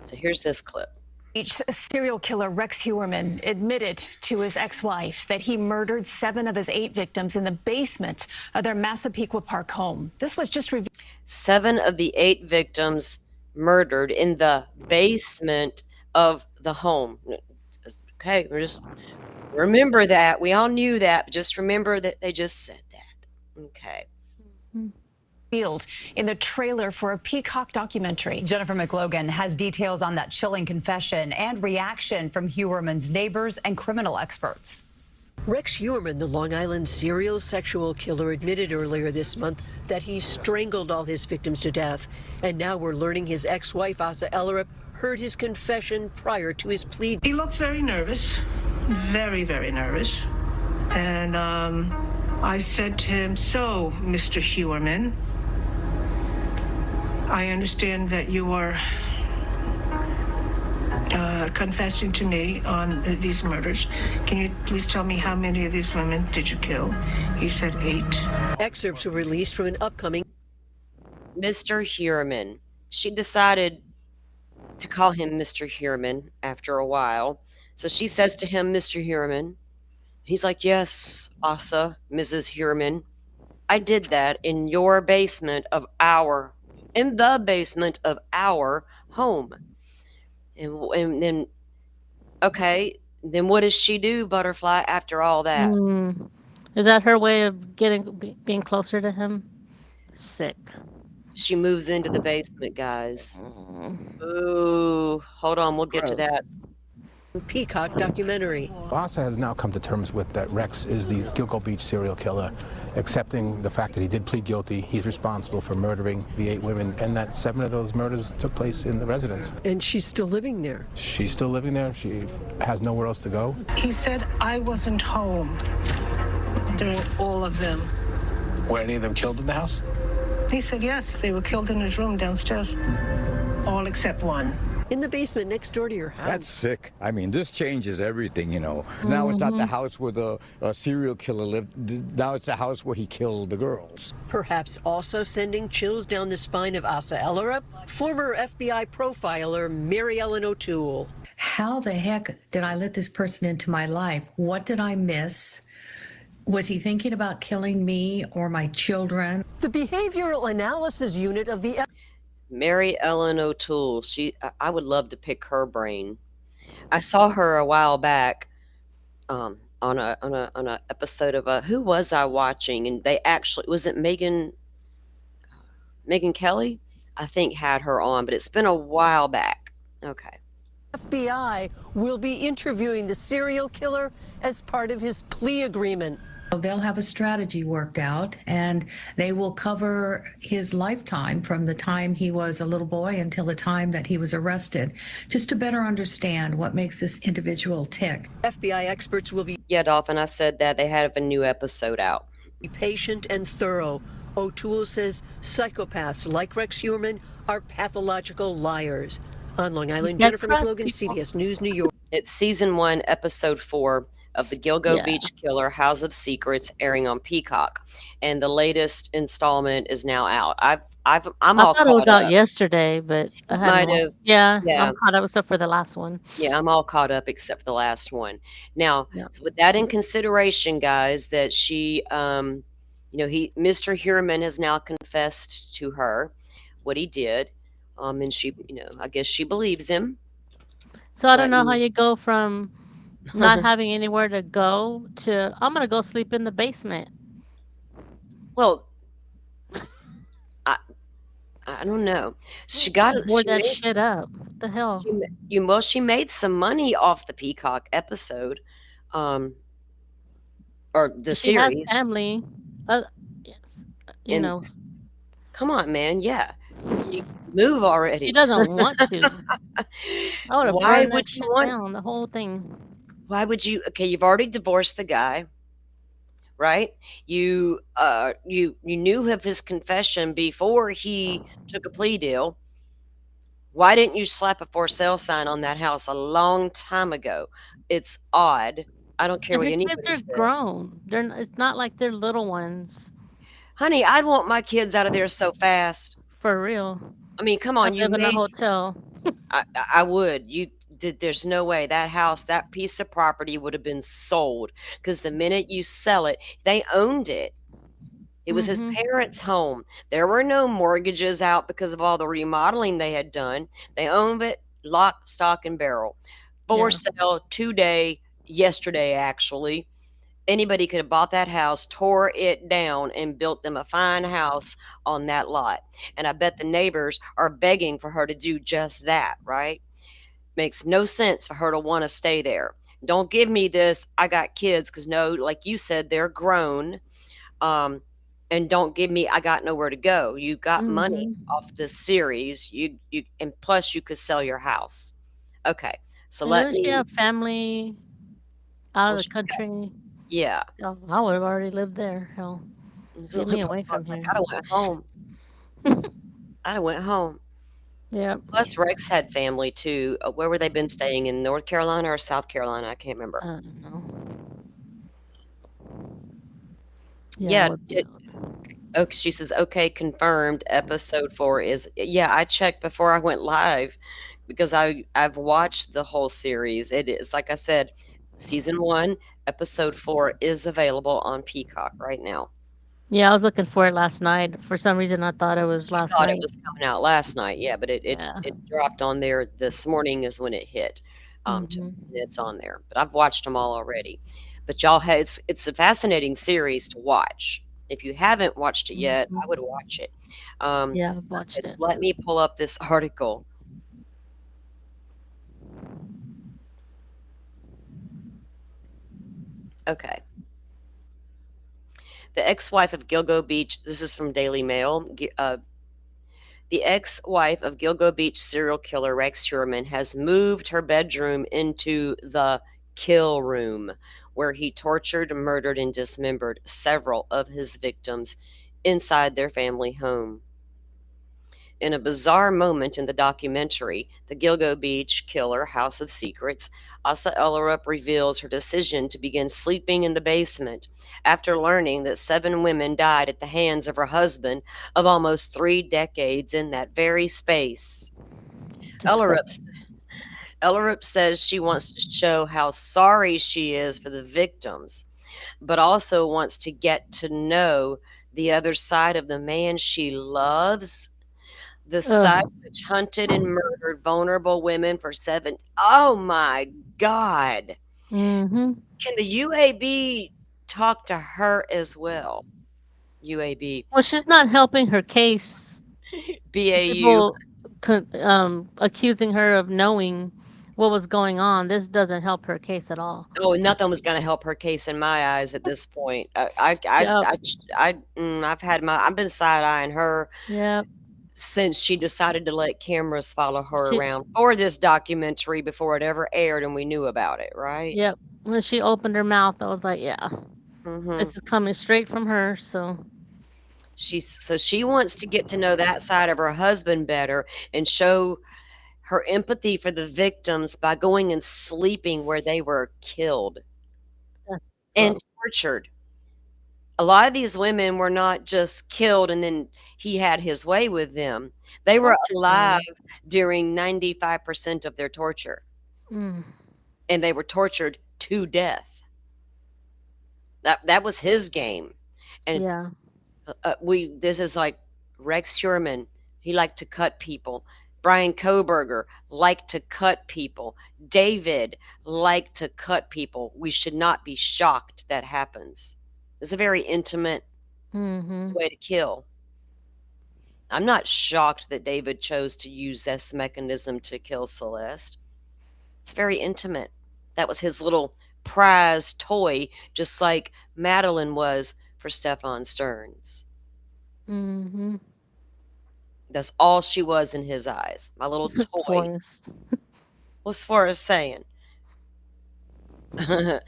So here's this clip. Serial killer Rex Heuermann admitted to his ex-wife that he murdered 7 of his 8 victims in the basement of their Massapequa Park home. This was just revealed. 7 of the 8 victims murdered in the basement of the home. Okay, remember that. We all knew that, but just remember that they just said that. Okay. In the trailer for a Peacock documentary. Jennifer McLogan has details on that chilling confession and reaction from Heuermann's neighbors and criminal experts. Rex Heuermann, the Long Island serial sexual killer, admitted earlier this month that he strangled all his victims to death. And now we're learning his ex-wife, Asa Ellerup, heard his confession prior to his plea. He looked very nervous, very, very nervous. And I said to him, "So, Mr. Heuermann, I understand that you are confessing to me on these murders. Can you please tell me how many of these women did you kill?" He said 8. Excerpts were released from an upcoming. Mr. Heuermann. She decided to call him Mr. Heuermann after a while. So she says to him, "Mr. Heuermann." He's like, "Yes, Asa, Mrs. Heuermann. I did that in the basement of our home." And then, okay, then what does she do, Butterfly, after all that? Is that her way of being closer to him? Sick. She moves into the basement, guys. Ooh, hold on, we'll get to that. Peacock documentary. Asa has now come to terms with that Rex is the Gilgo Beach serial killer, accepting the fact that he did plead guilty. He's responsible for murdering the 8 women, and that 7 of those murders took place in the residence. And she's still living there. She's still living there. She has nowhere else to go. He said I wasn't home during all of them. Were any of them killed in the house? He said yes, they were killed in his room downstairs. All except 1. In the basement next door to your house. That's sick. I mean, this changes everything, you know. Now it's not the house where the serial killer lived. Now it's the house where he killed the girls. Perhaps also sending chills down the spine of Asa Ellerup, former FBI profiler Mary Ellen O'Toole. How the heck did I let this person into my life? What did I miss? Was he thinking about killing me or my children? The behavioral analysis unit of the Mary Ellen O'Toole. I would love to pick her brain. I saw her a while back on a episode of who was I watching? And they actually was it Megan Kelly? I think had her on, but it's been a while back. Okay. FBI will be interviewing the serial killer as part of his plea agreement. They'll have a strategy worked out, and they will cover his lifetime from the time he was a little boy until the time that he was arrested, just to better understand what makes this individual tick. FBI experts will be Dolphin, I said that they have a new episode out. patient and thorough. O'Toole says psychopaths like Rex Heuermann are pathological liars. On Long Island, Get Jennifer trust McLogan, people. CBS News, New York. It's season 1, episode 4 of the Gilgo Yeah. Beach Killer House of Secrets, airing on Peacock, and the latest installment is now out. I'm I all thought it was caught out up. yesterday, but I Might hadn't. have. Yeah, Yeah. I'm caught up except for the last one. Yeah, I'm all caught up except for the last one. Now, Yeah. with that in consideration, guys, that she, Mr. Heuermann has now confessed to her what he did, and she, I guess she believes him. So I don't But know how you go from not having anywhere to go to I'm gonna go sleep in the basement. Well, I don't know. She got Board she that made shit up. What the hell? she made some money off the Peacock episode, um, or the She has series. family. Yes. You And know, come on, man, yeah, you move already. she doesn't want to. I would have Why burned that would you shit want? down, the whole thing. Why would you? Okay, you've already divorced the guy, right? You knew of his confession before he took a plea deal. Why didn't you slap a for sale sign on that house a long time ago? It's odd. I don't care And what her anybody kids are says. grown. It's not like they're little ones. Honey, I'd want my kids out of there so fast. For real. I mean, come I on, you live in a made. hotel. I would. You did. There's no way that house, that piece of property would have been sold because the minute you sell it, they owned it. It was his Mhm. parents' home. There were no mortgages out because of all the remodeling they had done. They owned it, lock, stock, and barrel. For Yeah. sale today, yesterday, actually. Anybody could have bought that house, tore it down, and built them a fine house on that lot. And I bet the neighbors are begging for her to do just that, right? Makes no sense for her to want to stay there. Don't give me this, I got kids, because no, like you said, they're grown. And don't give me, I got nowhere to go. You got money Mhm. off this series. And plus you could sell your house. Okay. So And let doesn't she me, have family out well, of the she's got, country? yeah. Oh, I would have already lived there. Hell, get me away from here. I'd have went home. I'd have went home. Yeah. Plus Rex had family too. Where were they been staying, in North Carolina or South Carolina? I can't remember. I don't know. Yeah, I would be oh, she says, okay, confirmed. Episode 4 is, yeah, I checked before I went live because I've watched the whole series. It is, like I said, season 1, episode 4 is available on Peacock right now. Yeah, I was looking for it last night. For some reason, I thought it was I last thought night. it was coming out last night, yeah, but it Yeah. dropped on there this morning is when it hit. Mhm. It's on there, but I've watched them all already. But y'all, it's a fascinating series to watch. If you haven't watched it yet, I would watch it. Yeah, I've watched it. Let me pull up this article. Okay. The ex-wife of Gilgo Beach, this is from Daily Mail. The ex-wife of Gilgo Beach serial killer Rex Heuermann has moved her bedroom into the kill room, where he tortured, murdered, and dismembered several of his victims inside their family home. In a bizarre moment in the documentary, The Gilgo Beach Killer House of Secrets, Asa Ellerup reveals her decision to begin sleeping in the basement after learning that 7 women died at the hands of her husband of almost 3 decades in that very space. Ellerup says she wants to show how sorry she is for the victims, but also wants to get to know the other side of the man she loves. The Ugh. savage hunted and murdered vulnerable women for 7. Oh my God. Mm-hmm. Can the UAB talk to her as well? UAB. Well, she's not helping her case. BAU. People accusing her of knowing what was going on. This doesn't help her case at all. Oh, nothing was gonna help her case in my eyes at this point. Yep. I've been side-eyeing her Yep. since she decided to let cameras follow her She. around for this documentary before it ever aired and we knew about it, right? Yep. When she opened her mouth, I was like, yeah, Mhm. this is coming straight from her. So She wants to get to know that side of her husband better and show her empathy for the victims by going and sleeping where they were killed that's and gross. tortured. A lot of these women were not just killed and then he had his way with them. They were Tortured alive them. during 95% of their torture, Mm. and they were tortured to death. That was his game. And Yeah. this is like Rex Sherman. He liked to cut people. Brian Koberger liked to cut people. David liked to cut people. We should not be shocked that happens. It's a very intimate Mm-hmm. way to kill. I'm not shocked that David chose to use this mechanism to kill Celeste. It's very intimate. That was his little prize toy, just like Madeline was for Stefan Stearns. Mm-hmm. That's all she was in his eyes. My little toy. Forest. What's Forrest saying? It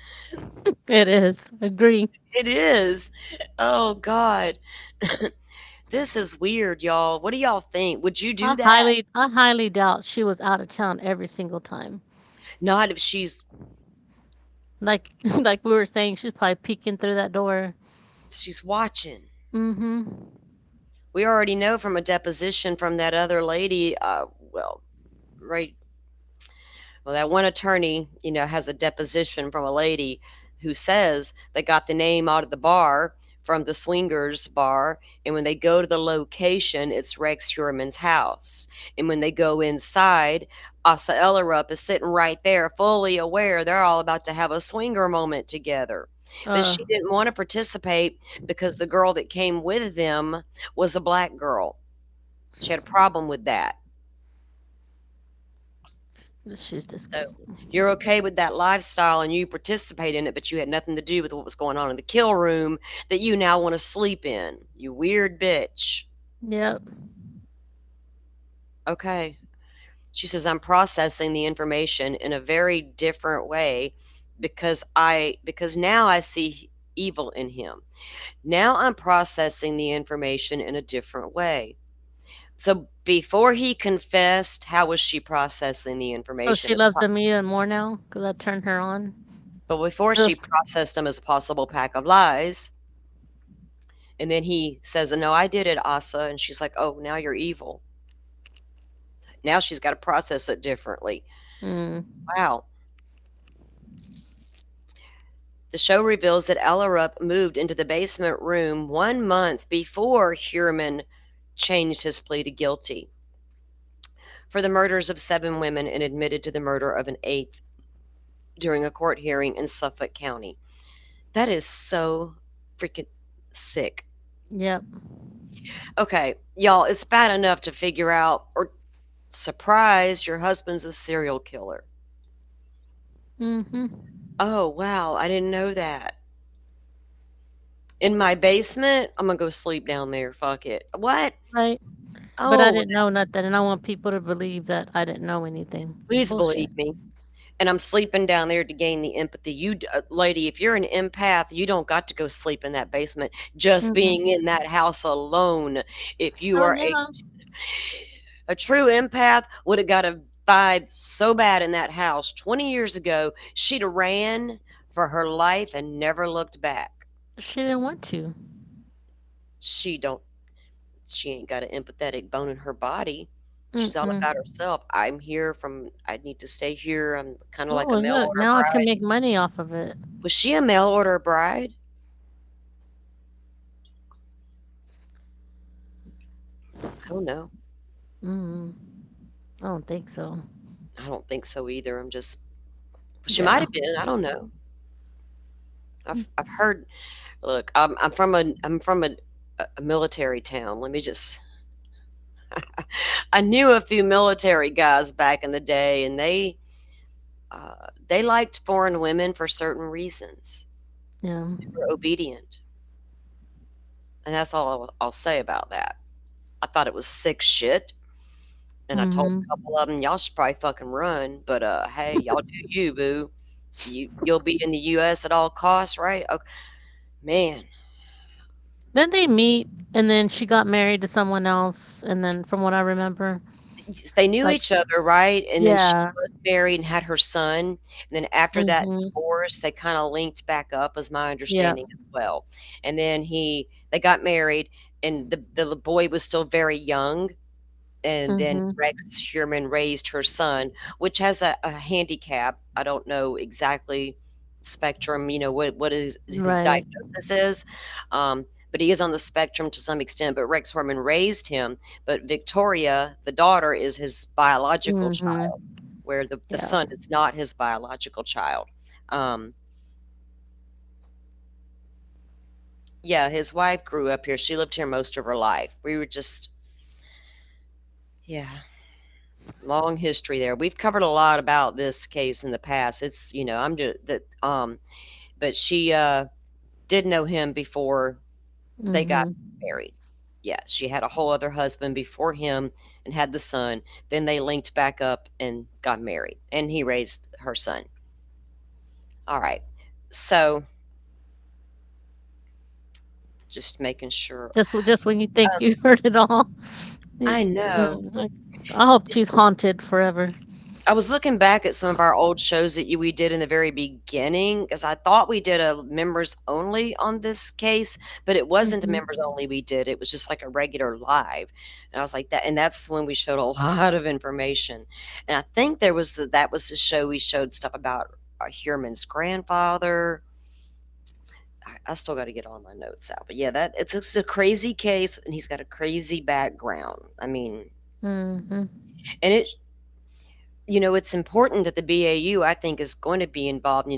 It is. Agree. is. Oh God. This is weird, y'all. What do y'all think? Would you do that? I highly doubt she was out of town every single time. Not if she's Like like we were saying, she's probably peeking through that door. watching. Mm-hmm. We already know from a deposition from that other lady, right, well, that one attorney, has a deposition from a lady who says they got the name out of the bar from the swingers bar, and when they go to the location, it's Rex Heuermann's house. And when they go inside, Asa Ellerup is sitting right there, fully aware they're all about to have a swinger moment together. But she didn't want to participate because the girl that came with them was a black girl. She had a problem with that. She's disgusting. You're okay with that lifestyle and you participate in it, but you had nothing to do with what was going on in the kill room that you now want to sleep in. You weird bitch. Yep. Okay. She says, I'm processing the information in a very different way because now I see evil in him. Now I'm processing the information in a different way. So before he confessed, how was she processing the So information? she loves him even more now because I turned her on. But before she processed him as a possible pack of lies, and then he says, no, I did it, Asa. And she's like, oh, now you're evil. Now she's got to process it differently. Wow. The show reveals that Ellerup moved into the basement room 1 month before Heuermann changed his plea to guilty for the murders of 7 women and admitted to the murder of an 8th during a court hearing in Suffolk County. That is so freaking sick. Yep. Okay, y'all, it's bad enough to figure out or surprise your husband's a serial killer. Mm-hmm. Oh, wow, I didn't know that. In my basement, I'm gonna go sleep down there. Fuck it. What? Right. Oh, But I didn't know nothing, and I want people to believe that I didn't know anything. please Bullshit. believe me. And I'm sleeping down there to gain the empathy. Lady, if you're an empath, you don't got to go sleep in that basement. Just being in that house alone, if you Oh are yeah. a true empath, would have got a vibe so bad in that house 20 years ago, she'd have ran for her life and never looked back. She didn't want to. She ain't got an empathetic bone in her body. She's all about herself. I need to stay here. I'm kind of like a Oh mail look, order now I can bride. make money off of it. Was she a mail order bride? I don't know. Mm. I don't think so. I don't think so either. She might Yeah. have been. I don't know. I've heard. Look, I'm from a military town. Let me just. I knew a few military guys back in the day, and they liked foreign women for certain reasons. Yeah. They were obedient, and that's all I'll say about that. I thought it was sick shit, and I told a Mhm. couple of them, y'all should probably fucking run. But hey, y'all do you, boo. You'll be in the U.S. at all costs, right? Okay. Man, Then they meet, and then she got married to someone else, and then from what I remember, they knew like, each other, right? And then she yeah. was married and had her son. And then after that Mhm. divorce, they kind of linked back up, is my Yeah. understanding as well. And then they got married, and the boy was still very young. And then Mhm. Rex Sherman raised her son, which has a handicap. I don't know exactly spectrum, what is his Right. diagnosis is. But he is on the spectrum to some extent. But Rex Sherman raised him. But Victoria, the daughter, is his biological Mhm. child, where the Yeah. son is not his biological child. Um, yeah, his wife grew up here. She lived here most of her life. We were just, yeah. Long history there. We've covered a lot about this case in the past. It's, I'm just that but she did know him before they got Mhm. married. Yeah, she had a whole other husband before him and had the son. Then they linked back up and got married, and he raised her son. All right. So, just making sure. Just when you think you heard it all. I know. I hope she's haunted forever. I was looking back at some of our old shows that we did in the very beginning because I thought we did a members only on this case, but it wasn't a Mhm. members only we did. It was just like a regular live. And I was like that, and that's when we showed a lot of information. And I think that was the show we showed stuff about Hurman's grandfather. I still got to get all my notes out, but yeah, it's a crazy case, and he's got a crazy background. I mean, Mhm. and it's important that the BAU, I think, is going to be involved.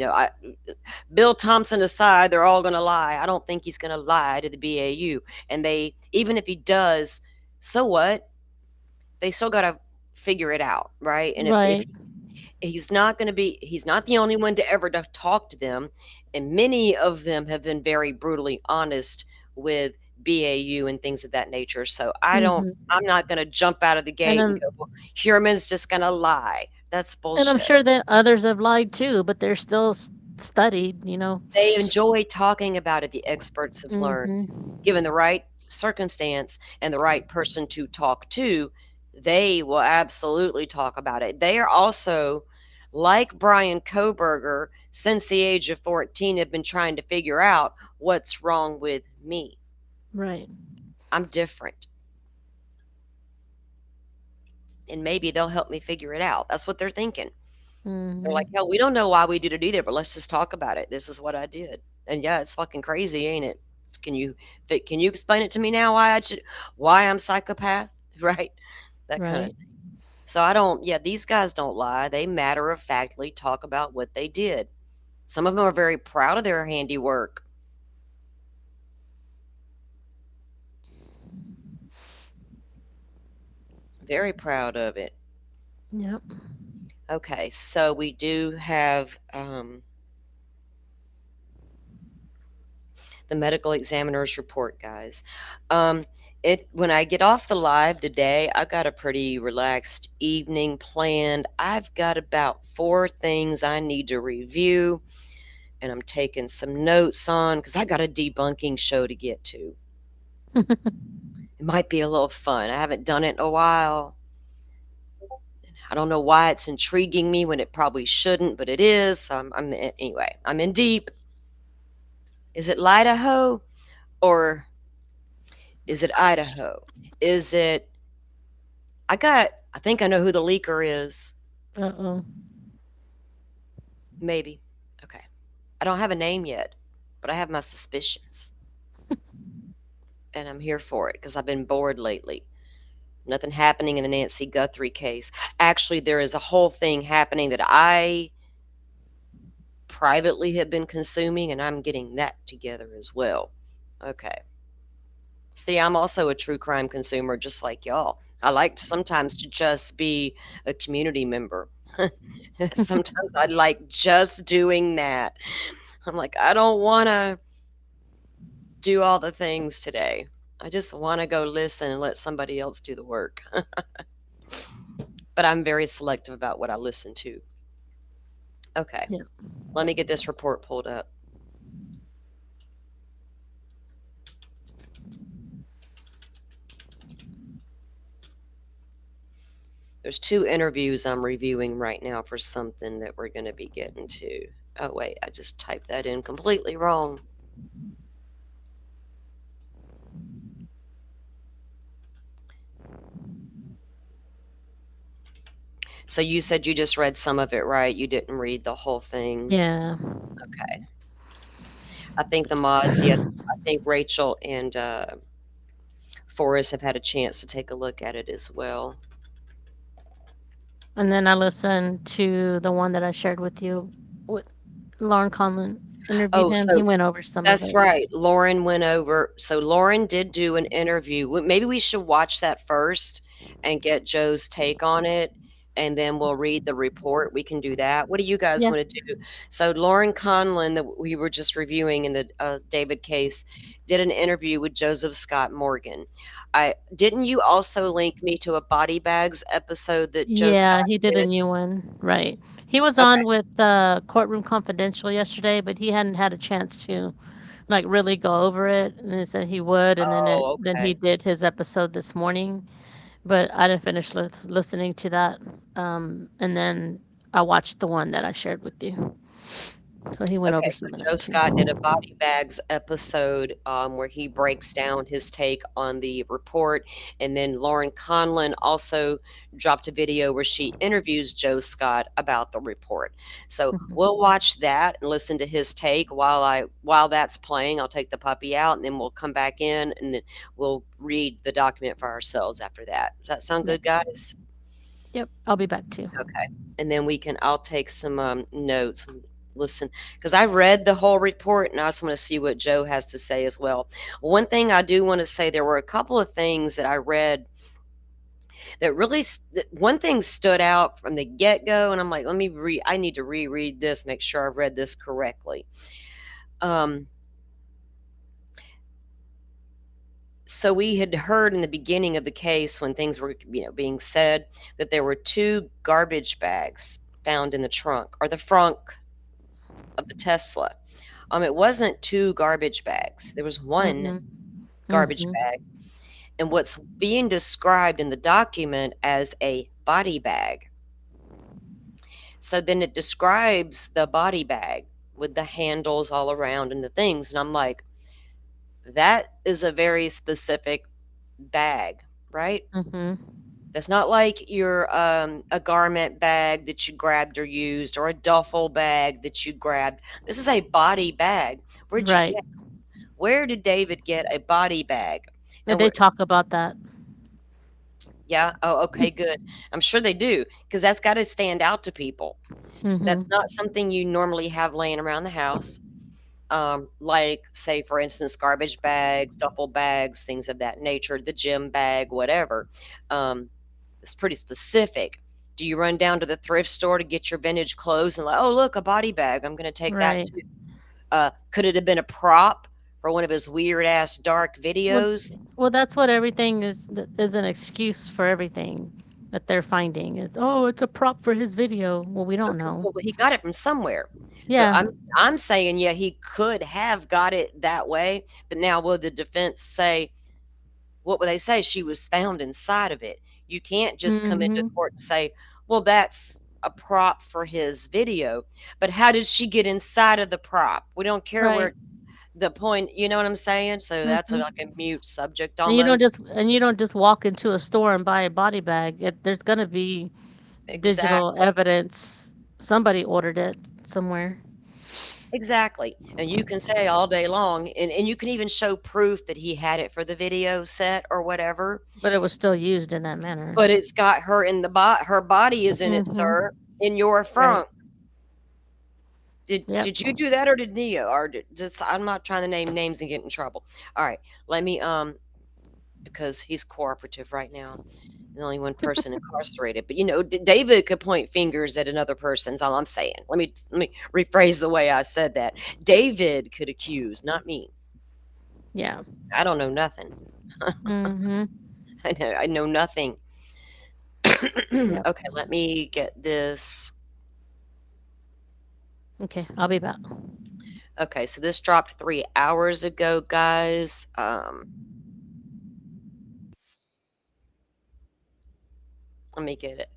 Bill Thompson aside, they're all going to lie. I don't think he's going to lie to the BAU. And even if he does, so what? They still got to figure it out, right? And if Right. he's not the only one to ever to talk to them. And many of them have been very brutally honest with BAU and things of that nature. So Mhm. I'm not going to jump out of the And gate and I'm go, well, Hurman's just going to lie. That's and I'm bullshit. sure that others have lied too, but they're still studied. They enjoy talking about it, the experts have learned. Mhm. Given the right circumstance and the right person to talk to, they will absolutely talk about it. They are also, like Brian Koberger, since the age of 14, have been trying to figure out what's wrong with me. Right. I'm different. And maybe they'll help me figure it out. That's what they're thinking. They're like, Mhm. hell, we don't know why we did it either, but let's just talk about it. This is what I did. And yeah, it's fucking crazy, ain't it? Can you explain it to me now why I'm psychopath? Right? That kind of Right. thing. So I don't, yeah, these guys don't lie. They matter of factly talk about what they did. Some of them are very proud of their handiwork. Very proud of it. Yep. Okay, so we do have the medical examiner's report, guys. When I get off the live today, I've got a pretty relaxed evening planned. I've got about 4 things I need to review, and I'm taking some notes on because I got a debunking show to get to. It might be a little fun. I haven't done it in a while. I don't know why it's intriguing me when it probably shouldn't, but it is. So anyway, I'm in deep. Is it Idaho or is it Idaho? Is it I think I know who the leaker is. Uh-oh. Maybe. Okay. I don't have a name yet, but I have my suspicions. And I'm here for it because I've been bored lately. Nothing happening in the Nancy Guthrie case. Actually, there is a whole thing happening that I privately have been consuming, and I'm getting that together as well. Okay. See, I'm also a true crime consumer just like y'all. I like to sometimes to just be a community member. Sometimes I like just doing that. I'm like, I don't want to do all the things today. I just want to go listen and let somebody else do the work. But I'm very selective about what I listen to. Okay. Yeah. Let me get this report pulled up. There's 2 interviews I'm reviewing right now for something that we're going to be getting to. Oh, wait, I just typed that in completely wrong. So you said you just read some of it, right? You didn't read the whole thing? Yeah. Okay. I think I think Rachel and Forrest have had a chance to take a look at it as well. And then I listened to the one that I shared with you with Lauren Conlon interviewed Oh, him. so He went over some of that's it. right. Lauren went over. So Lauren did do an interview. Maybe we should watch that first and get Joe's take on it, and then we'll read the report. We can do that. What do you guys Yeah. want to do? So Lauren Conlon, that we were just reviewing in the David case, did an interview with Joseph Scott Morgan. Didn't you also link me to a body bags episode that Joe Yeah, Scott he did a did? new one. Right. He was Okay. on with Courtroom Confidential yesterday, but he hadn't had a chance to like really go over it. And he said he would, and Oh, then he okay. did his episode this morning. But I didn't finish listening to that. And then I watched the one that I shared with you. So he went over Okay, so some of Joe that too. Scott did a body bags episode where he breaks down his take on the report, and then Lauren Conlon also dropped a video where she interviews Joe Scott about the report. So Mhm. we'll watch that and listen to his take while that's playing. I'll take the puppy out, and then we'll come back in, and then we'll read the document for ourselves after that. Does that sound Yep. good, guys? Yep. I'll be back too. Okay. And then I'll take some notes, listen, because I read the whole report and I just want to see what Joe has to say as well. One thing I do want to say, there were a couple of things that I read that really, one thing stood out from the get go. And I'm like, I need to reread this, make sure I've read this correctly. So we had heard in the beginning of the case when things were, being said, that there were 2 garbage bags found in the trunk or the frunk of the Tesla. It wasn't 2 garbage bags. There was 1 Mhm. garbage Mhm. bag. And what's being described in the document as a body bag. So then it describes the body bag with the handles all around and the things. And I'm like, that is a very specific bag, right? Mhm. That's not like your a garment bag that you grabbed or used, or a duffel bag that you grabbed. This is a body bag. Right. Where did David get a body bag? Did And they talk about that? yeah, oh, okay, good. I'm sure they do, because that's got to stand out to people. That's Mhm. not something you normally have laying around the house. Like, say, for instance, garbage bags, duffel bags, things of that nature, the gym bag, whatever. It's pretty specific. Do you run down to the thrift store to get your vintage clothes and like, oh, look, a body bag, I'm going to take that Right. too? Could it have been a prop for one of his weird ass dark Well, videos? well, that's what everything is an excuse for everything that they're finding. It's a prop for his video. Well, we don't Okay, know. well, he got it from somewhere. But Yeah. I'm saying, yeah, he could have got it that way. But now, will the defense say, what would they say? She was found inside of it. You can't just come into Mhm. court and say, well, that's a prop for his video. But how did she get inside of the prop? We don't care Right. where the point, you know what I'm saying? So that's Mhm. like a mute subject And almost. you don't just walk into a store and buy a body bag. There's gonna be digital Exactly. evidence. Somebody ordered it somewhere. Exactly. And you can say all day long, and you can even show proof that he had it for the video set or whatever. But it was still used in that manner. But it's got her in the her body is in it, sir, in your front. Did you do that, or did Neo, or just, I'm not trying to name names and get in trouble. All right, let me because he's cooperative right now. And only one person incarcerated, but you know, David could point fingers at another person's. All I'm saying. Let me rephrase the way I said that. David could accuse, not me. Yeah. I don't know nothing. I know nothing. Okay, let me get this. Okay, I'll be back. Okay, so this dropped 3 hours ago, guys. Let me get it.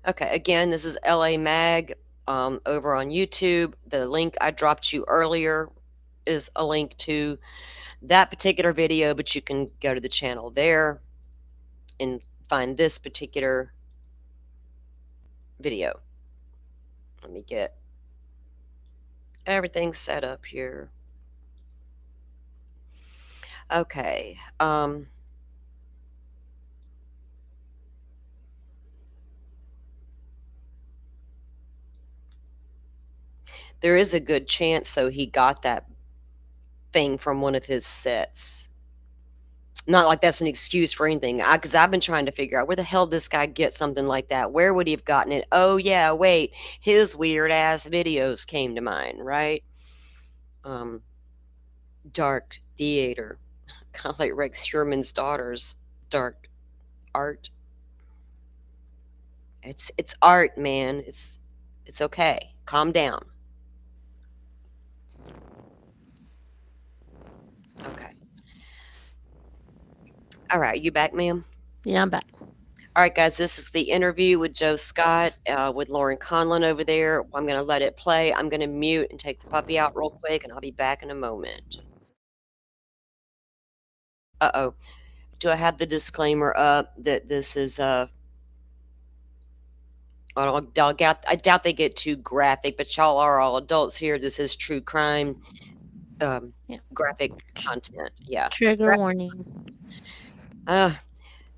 Okay, again, this is LA Mag over on YouTube. The link I dropped you earlier is a link to that particular video, but you can go to the channel there and find this particular video. Let me get everything set up here. Okay. There is a good chance, though, he got that thing from one of his sets. Not like that's an excuse for anything, because I've been trying to figure out where the hell this guy get something like that. Where would he have gotten it? Oh, yeah, wait. His weird-ass videos came to mind, right? Dark theater. Kind of like Rex Sherman's daughter's dark art. It's art, man. It's okay. Calm down. Okay. All right, you back, ma'am? Yeah, I'm back. All right, guys, this is the interview with Joe Scott with Lauren Conlon over there. I'm going to let it play. I'm going to mute and take the puppy out real quick, and I'll be back in a moment. Uh-oh. Do I have the disclaimer up that this is I doubt they get too graphic, but y'all are all adults here. This is true crime, graphic content. Yeah. Trigger warning. I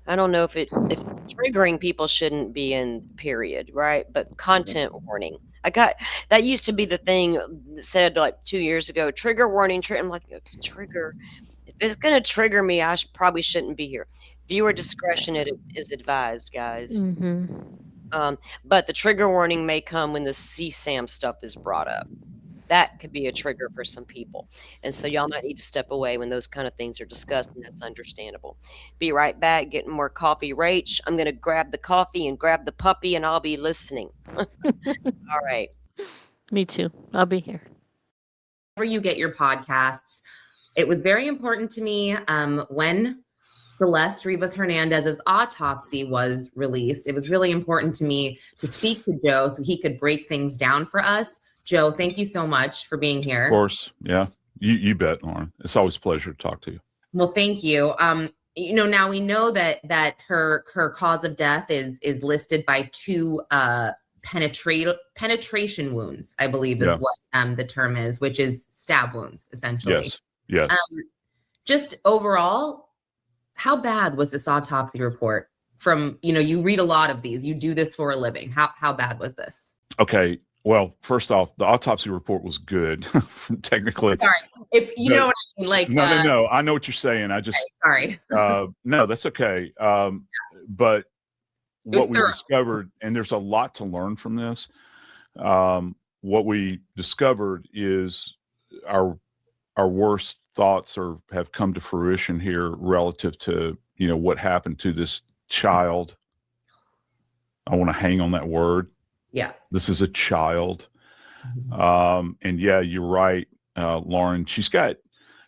don't know if triggering people shouldn't be in period, right? But content warning. That used to be the thing that said like 2 years ago, trigger warning. I'm like, trigger. If it's going to trigger me, I probably shouldn't be here. Viewer discretion is advised, guys. But the trigger warning may come when the CSAM stuff is brought up. That could be a trigger for some people. And so y'all might need to step away when those kind of things are discussed, and that's understandable. Be right back, getting more coffee. Rach, I'm going to grab the coffee and grab the puppy, and I'll be listening. All right. Me too. I'll be here. Wherever you get your podcasts, it was very important to me when Celeste Rivas Hernandez's Autopsy was released. It was really important to me to speak to Joe so he could break things down for us. Joe, thank you so much for being here. Of course. Yeah. You bet, Lauren. It's always a pleasure to talk to you. Well, thank you. You know, now we know that her cause of death is listed by 2 penetration wounds, I believe is what the term is, which is stab wounds, essentially. Yes. Just overall, how bad was this autopsy report? From, you know, you read a lot of these, you do this for a living. How bad was this? Okay. Well, first off, the autopsy report was good, technically. Sorry, if you know what I mean. Like, no. I know what you're saying. I just sorry. No, that's okay. But what we discovered, and there's a lot to learn from this. What we discovered is our worst thoughts have come to fruition here relative to, you know, what happened to this child. I want to hang on that word. Yeah. This is a child. And yeah, you're right, Lauren. She's got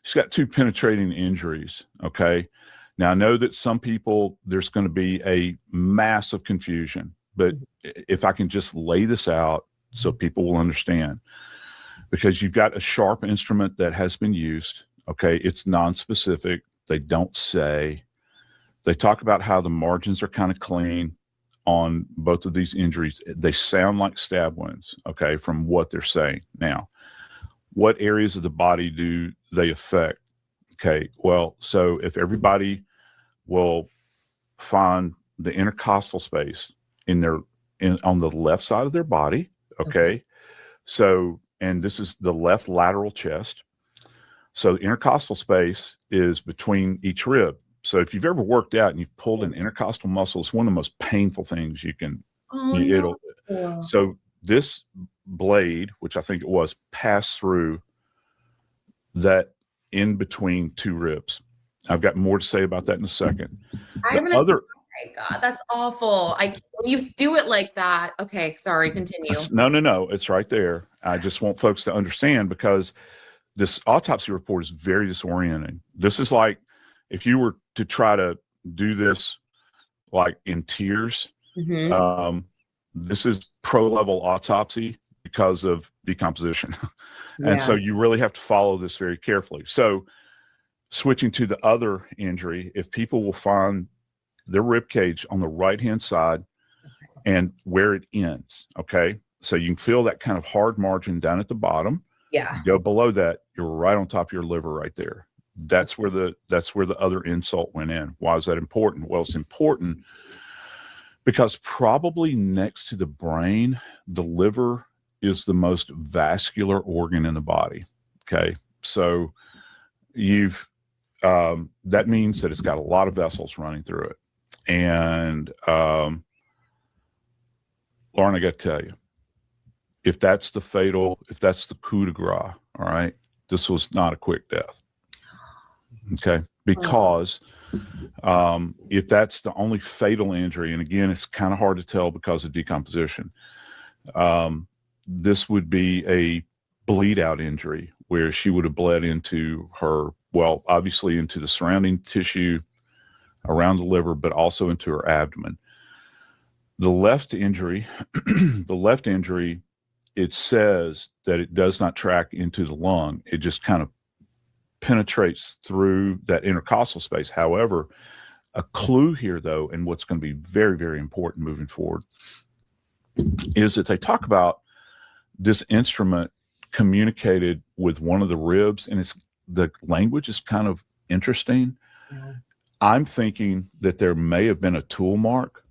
2 penetrating injuries. Okay. Now I know that some people, there's going to be a massive confusion, but if I can just lay this out so people will understand, because you've got a sharp instrument that has been used. Okay. It's non-specific. They don't say. They talk about how the margins are kind of clean. on both of these injuries. They sound like stab wounds, okay, from what they're saying. Now, what areas of the body do they affect? Okay, well, so if everybody will find the intercostal space on the left side of their body, okay? So, and this is the left lateral chest. So the intercostal space is between each rib. So if you've ever worked out and you've pulled an intercostal muscle, it's one of the most painful things you can. So this blade, which I think it was, passed through that in between two ribs. I've got more to say about that in a second. Oh my God, that's awful. When you do it like that. Okay, sorry, continue. No, it's right there. I just want folks to understand, because this autopsy report is very disorienting. This is like if you were to try to do this like in tears. This is pro-level autopsy because of decomposition. And so you really have to follow this very carefully. So switching to the other injury, if people will find their rib cage on the right-hand side and where it ends, okay? So you can feel that kind of hard margin down at the bottom. Yeah. You go below that, you're right on top of your liver right there. That's where the other insult went in. Why is that important? Well, it's important because probably next to the brain, the liver is the most vascular organ in the body. Okay. So that means that it's got a lot of vessels running through it. And, Lauren, I got to tell you, if that's the coup de grace, all right, this was not a quick death. Okay. Because if that's the only fatal injury, and again, it's kind of hard to tell because of decomposition, this would be a bleed out injury where she would have bled into obviously into the surrounding tissue around the liver, but also into her abdomen. The left injury, it says that it does not track into the lung. It just kind of penetrates through that intercostal space. However, a clue here, though, and what's going to be very, very important moving forward, is that they talk about this instrument communicated with one of the ribs, and the language is kind of interesting. Yeah. I'm thinking that there may have been a tool mark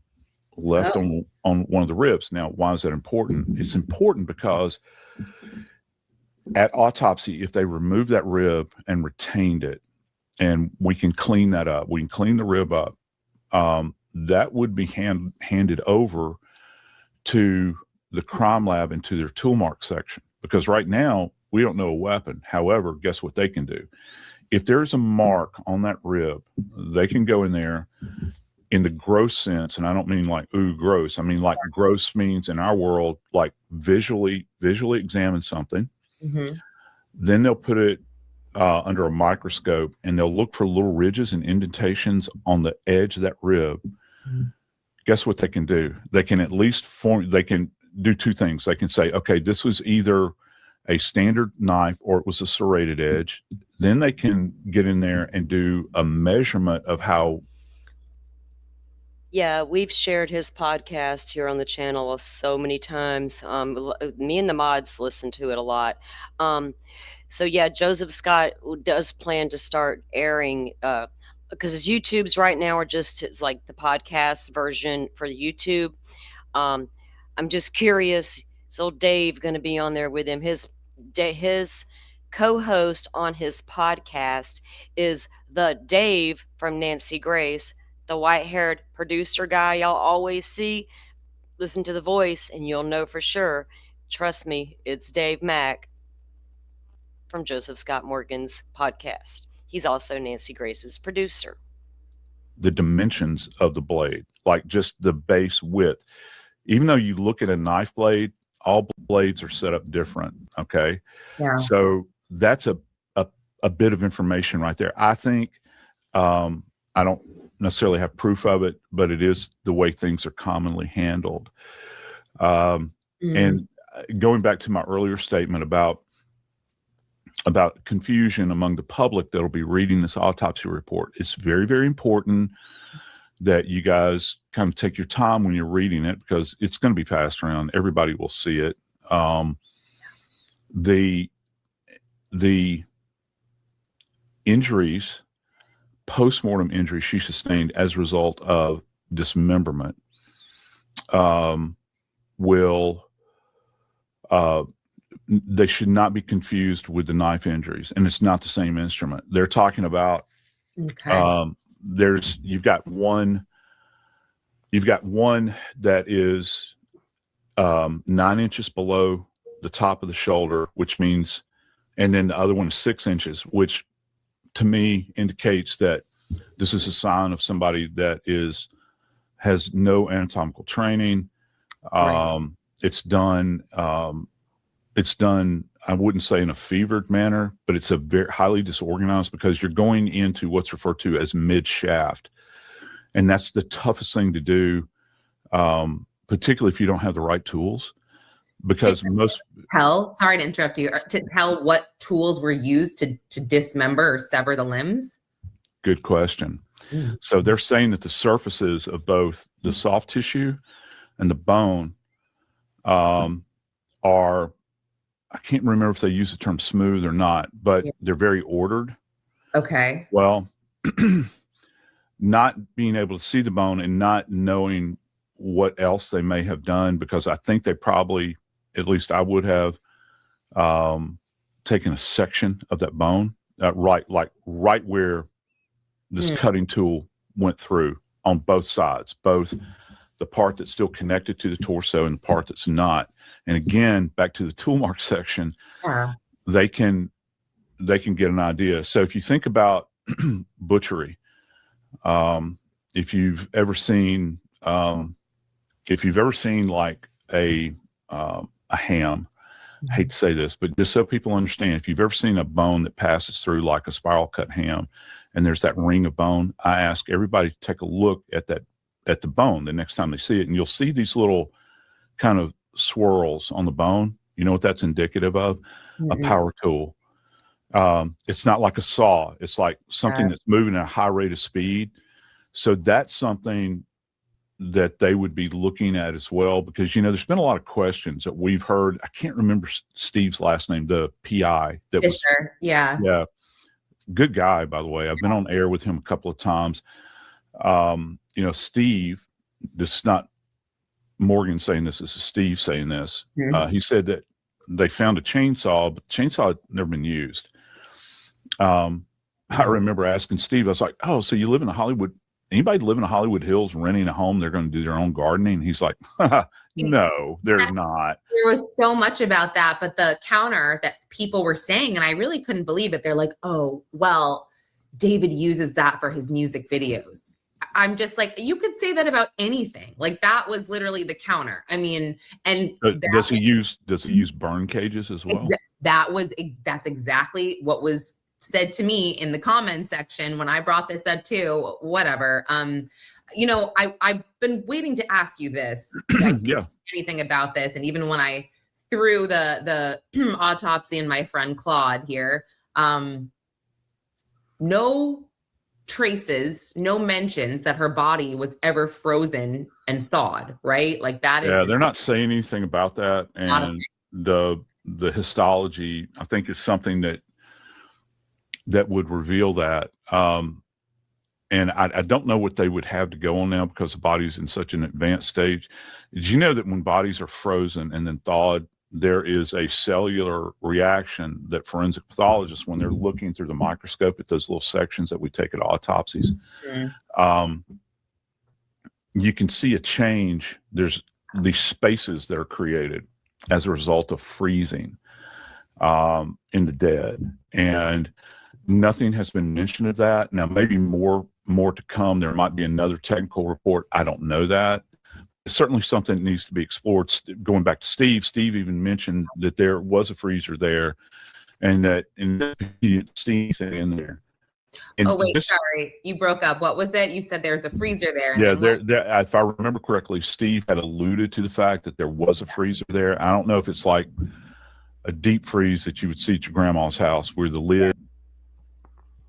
left on one of the ribs. Now, why is that important? It's important because at autopsy, if they remove that rib and retained it, and we can clean that up, we can clean the rib up, that would be handed over to the crime lab and to their tool mark section. Because right now, we don't know a weapon. However, guess what they can do? If there's a mark on that rib, they can go in there in the gross sense, and I don't mean like, ooh, gross. I mean like gross means in our world, like visually examine something. Mm-hmm. Then they'll put it under a microscope, and they'll look for little ridges and indentations on the edge of that rib. Mm-hmm. Guess what they can do? They can at least they can do two things. They can say, okay, this was either a standard knife or it was a serrated edge. Then they can get in there and do a measurement of how. Yeah, we've shared his podcast here on the channel so many times. Me and the mods listen to it a lot. So yeah, Joseph Scott does plan to start airing, because his YouTubes right now it's like the podcast version for YouTube. I'm just curious, is old Dave going to be on there with him? His co-host on his podcast is the Dave from Nancy Grace, the white-haired producer guy y'all always see. Listen to the voice and you'll know for sure. Trust me, it's Dave Mack from Joseph Scott Morgan's podcast. He's also Nancy Grace's producer. The dimensions of the blade, like just the base width. Even though you look at a knife blade, all blades are set up different, okay? Yeah. So that's a bit of information right there. I think, I don't necessarily have proof of it, but it is the way things are commonly handled. And going back to my earlier statement about confusion among the public that'll be reading this autopsy report, it's very, very important that you guys kind of take your time when you're reading it, because it's going to be passed around. Everybody will see it. The injuries, post-mortem injuries she sustained as a result of dismemberment they should not be confused with the knife injuries, and it's not the same instrument. They're talking about you've got one that is 9 inches below the top of the shoulder, which means, and then the other one is 6 inches, which to me indicates that this is a sign of somebody that has no anatomical training. It's done, I wouldn't say in a fevered manner, but it's a very highly disorganized, because you're going into what's referred to as mid shaft. And that's the toughest thing to do, particularly if you don't have the right tools, because sorry to interrupt you, to tell what tools were used to dismember or sever the limbs. Good question. So they're saying that the surfaces of both the soft tissue and the bone are, I can't remember if they use the term smooth or not, but they're very ordered. Okay. Well, not being able to see the bone and not knowing what else they may have done, because I think they probably, at least I would have, taken a section of that bone, right where this cutting tool went through, on both sides, both the part that's still connected to the torso and the part that's not. And again, back to the tool mark section, they can get an idea. So if you think about butchery, if you've ever seen like a ham, I hate to say this, but just so people understand, if you've ever seen a bone that passes through like a spiral cut ham, and there's that ring of bone, I ask everybody to take a look at the bone the next time they see it, and you'll see these little kind of swirls on the bone. You know what that's indicative of? A power tool. It's not like a saw. It's like something that's moving at a high rate of speed. So that's something that they would be looking at as well, because, you know, there's been a lot of questions that we've heard. I can't remember Steve's last name, the PI that Fisher. Yeah. Good guy, by the way. I've been on air with him a couple of times. You know, Steve, this is not Morgan saying this, this is Steve saying this. He said that they found a chainsaw, but the chainsaw had never been used. I remember asking Steve, I was like, oh, so you live in Hollywood? Anybody live in Hollywood Hills renting a home, they're going to do their own gardening? He's like, no, they're not. There was so much about that, but the counter that people were saying, and I really couldn't believe it. They're like, oh, well, David uses that for his music videos. I'm just like, you could say that about anything. Like, that was literally the counter. I mean, and does he use burn cages as well? That's exactly what was said to me in the comment section when I brought this up too. Whatever. You know, I've been waiting to ask you this. Anything about this, and even when I threw the autopsy and my friend Claude here, no traces, no mentions that her body was ever frozen and thawed, right? Like that is. Yeah, they're not saying anything about that, and the histology, I think, is something that would reveal that. And I don't know what they would have to go on now, because the body's in such an advanced stage. Did you know that when bodies are frozen and then thawed, there is a cellular reaction that forensic pathologists, when they're looking through the microscope at those little sections that we take at autopsies, you can see a change. There's these spaces that are created as a result of freezing in the dead. And nothing has been mentioned of that. Now, maybe more to come. There might be another technical report. I don't know that. It's certainly something that needs to be explored. Going back to Steve even mentioned that there was a freezer there, and that he didn't see anything in there. And sorry, you broke up. What was that? You said there's a freezer there. Yeah, if I remember correctly, Steve had alluded to the fact that there was a freezer there. I don't know if it's like a deep freeze that you would see at your grandma's house, where the lid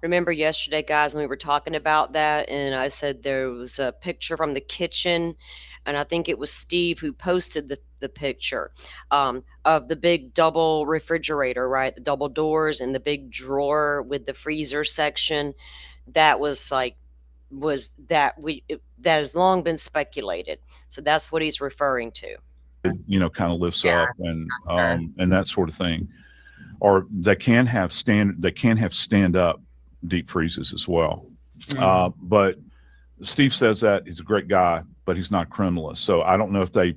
Remember yesterday, guys, when we were talking about that, and I said there was a picture from the kitchen, and I think it was Steve who posted the picture of the big double refrigerator, right? The double doors and the big drawer with the freezer section. That was like, that has long been speculated. So that's what he's referring to. Kind of lifts Yeah, up and sure. and that sort of thing. Or they can have stand up deep freezes as well. But Steve says that he's a great guy, but he's not a criminalist. So I don't know if they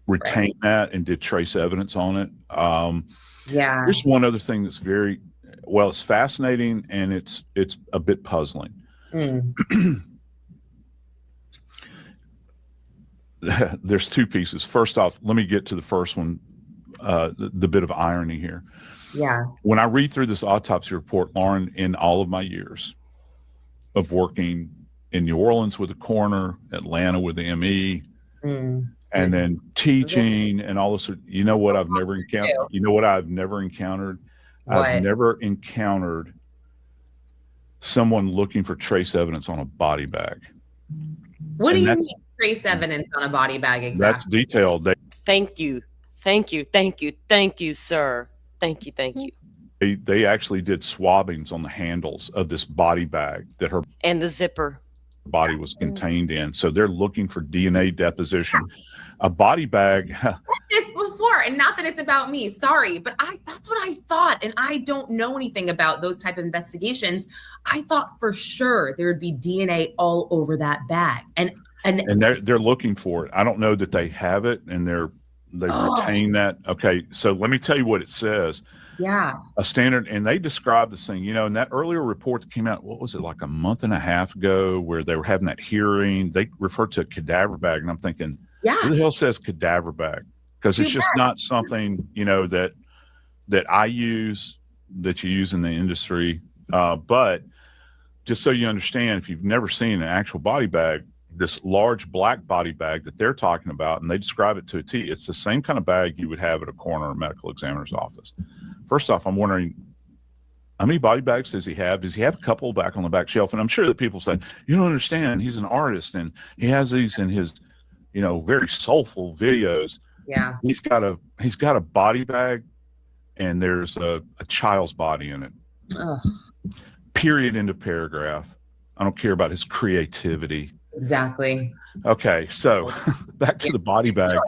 retained that and did trace evidence on it. Yeah. Here's one other thing that's it's fascinating and it's a bit puzzling. There's two pieces. First off, let me get to the first one, the bit of irony here. Yeah. When I read through this autopsy report, Lauren, in all of my years of working in New Orleans with the coroner, Atlanta with the ME, and then teaching and all this, you know what I've never encountered? You know what I've never encountered? What? I've never encountered someone looking for trace evidence on a body bag. What do you mean trace evidence on a body bag exactly? That's detailed. Thank you, sir. Thank you. They actually did swabbings on the handles of this body bag that her and the zipper body was contained in. So they're looking for DNA deposition. A body bag. This before, and not that it's about me, sorry, but that's what I thought, and I don't know anything about those type of investigations. I thought for sure there would be DNA all over that bag, and they're looking for it. I don't know that they have it, and they retain that. Okay, so let me tell you what it says. Yeah. A standard, and they described this thing, in that earlier report that came out, what was it, like a month and a half ago, where they were having that hearing, they referred to a cadaver bag, and I'm thinking, who the hell says cadaver bag? Because it's just not something, that I use, that you use in the industry. But just so you understand, if you've never seen an actual body bag, this large black body bag that they're talking about, and they describe it to a T, it's the same kind of bag you would have at a coroner or medical examiner's office. First off, I'm wondering, how many body bags does he have? Does he have a couple back on the back shelf? And I'm sure that people say, you don't understand, he's an artist and he has these in his, very soulful videos. Yeah. He's got a body bag and there's a child's body in it. Ugh. Period, end of paragraph. I don't care about his creativity. Exactly. Okay, so back to the body bag.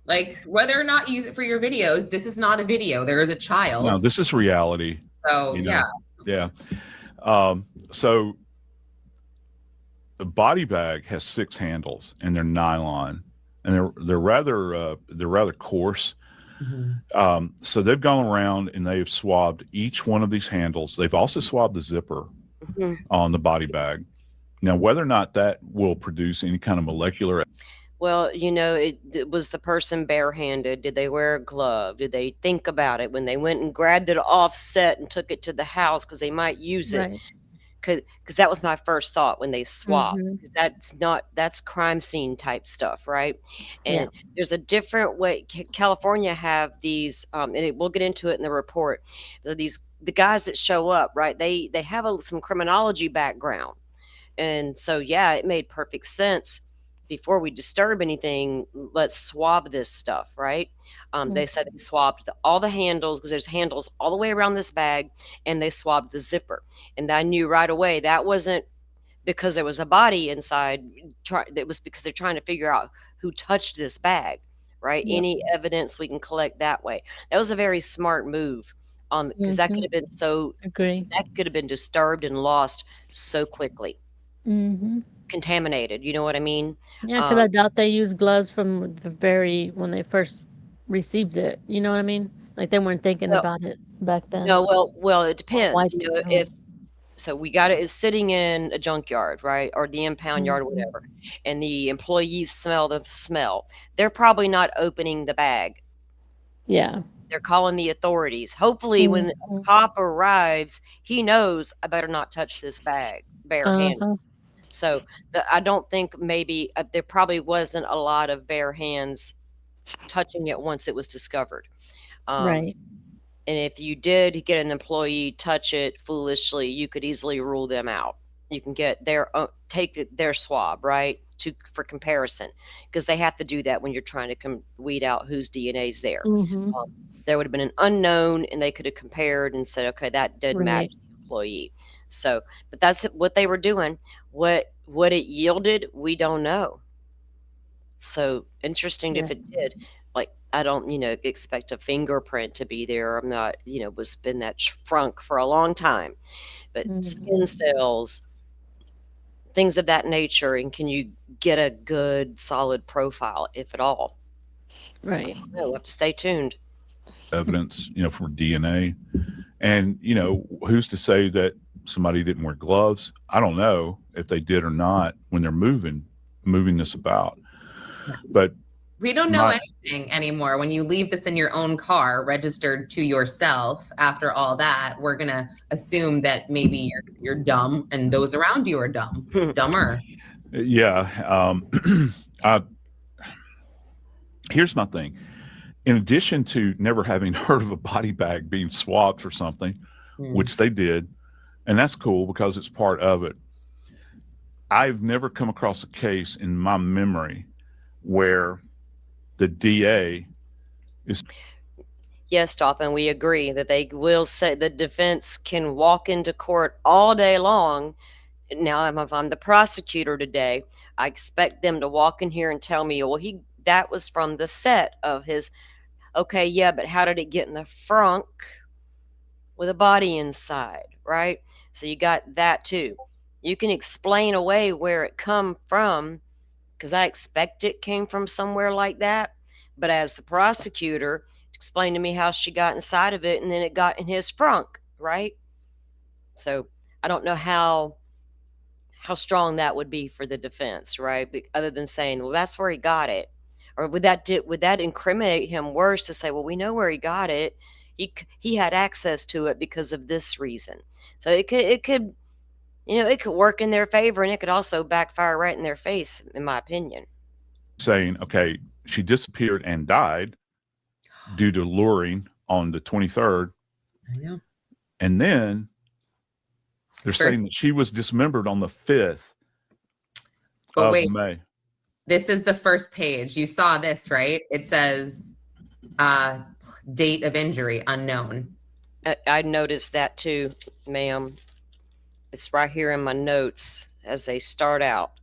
Like, whether or not you use it for your videos, this is not a video. There is a child. No, this is reality. So Yeah. So the body bag has 6 handles, and they're nylon, and they're rather coarse. So they've gone around and they've swabbed each one of these handles. They've also swabbed the zipper on the body bag. Now, whether or not that will produce any kind of molecular. Well, it was the person barehanded. Did they wear a glove? Did they think about it when they went and grabbed it offset and took it to the house because they might use it? Because that was my first thought when they swapped. That's crime scene type stuff, right? And there's a different way. California have these, and we'll get into it in the report. So the guys that show up, right? They have some criminology background. And so, it made perfect sense. Before we disturb anything, let's swab this stuff, right? They said they swabbed all the handles, because there's handles all the way around this bag, and they swabbed the zipper. And I knew right away that wasn't because there was a body inside. It was because they're trying to figure out who touched this bag, right? Any evidence we can collect that way. That was a very smart move. Because that could have been that could have been disturbed and lost so quickly. Contaminated, you know what I mean? Yeah, because I doubt they used gloves from when they first received it. You know what I mean? Like they weren't thinking about it back then. No, well, it depends. So we got it is sitting in a junkyard, right, or the impound yard, or whatever, and the employees smell the smell. They're probably not opening the bag. Yeah. They're calling the authorities. Hopefully, when a cop arrives, he knows I better not touch this bag barehanded. So I don't think maybe there probably wasn't a lot of bare hands touching it once it was discovered. Right. And if you did get an employee touch it foolishly, you could easily rule them out. You can get their swab, right, for comparison, because they have to do that when you're trying to weed out whose DNA is there. Mm-hmm. There would have been an unknown, and they could have compared and said, okay, that did match Right. the employee. So, but that's what they were doing. What it yielded, we don't know. So interesting if it did. Like, I don't, expect a fingerprint to be there. I'm not, was been that shrunk for a long time. But skin cells, things of that nature, and can you get a good, solid profile, if at all? So, Right. we'll have to stay tuned. Evidence, for DNA. And, who's to say that somebody didn't wear gloves? I don't know if they did or not when they're moving this about. But we don't know anything anymore. When you leave this in your own car, registered to yourself, after all that, we're going to assume that maybe you're dumb and those around you are dumber. Yeah. Here's my thing. In addition to never having heard of a body bag being swapped for something, which they did, and that's cool because it's part of it, I've never come across a case in my memory where the DA is. Yes, Dolphin, we agree that they will say the defense can walk into court all day long. Now, if I'm the prosecutor today, I expect them to walk in here and tell me, well, that was from the set of his. Okay, yeah, but how did it get in the frunk with a body inside, right? So you got that too. You can explain away where it come from, because I expect it came from somewhere like that. But as the prosecutor, explain to me how she got inside of it and then it got in his frunk, right? So I don't know how strong that would be for the defense, right? Other than saying, well, that's where he got it. Or would that incriminate him worse to say, well, we know where he got it. He had access to it because of this reason. So it could it could work in their favor, and it could also backfire right in their face, in my opinion. Saying, okay, she disappeared and died due to luring on the 23rd. I know. And then they're saying that she was dismembered on the 5th of May. This is the first page. You saw this, right? It says date of injury unknown. I noticed that too, ma'am. It's right here in my notes as they start out.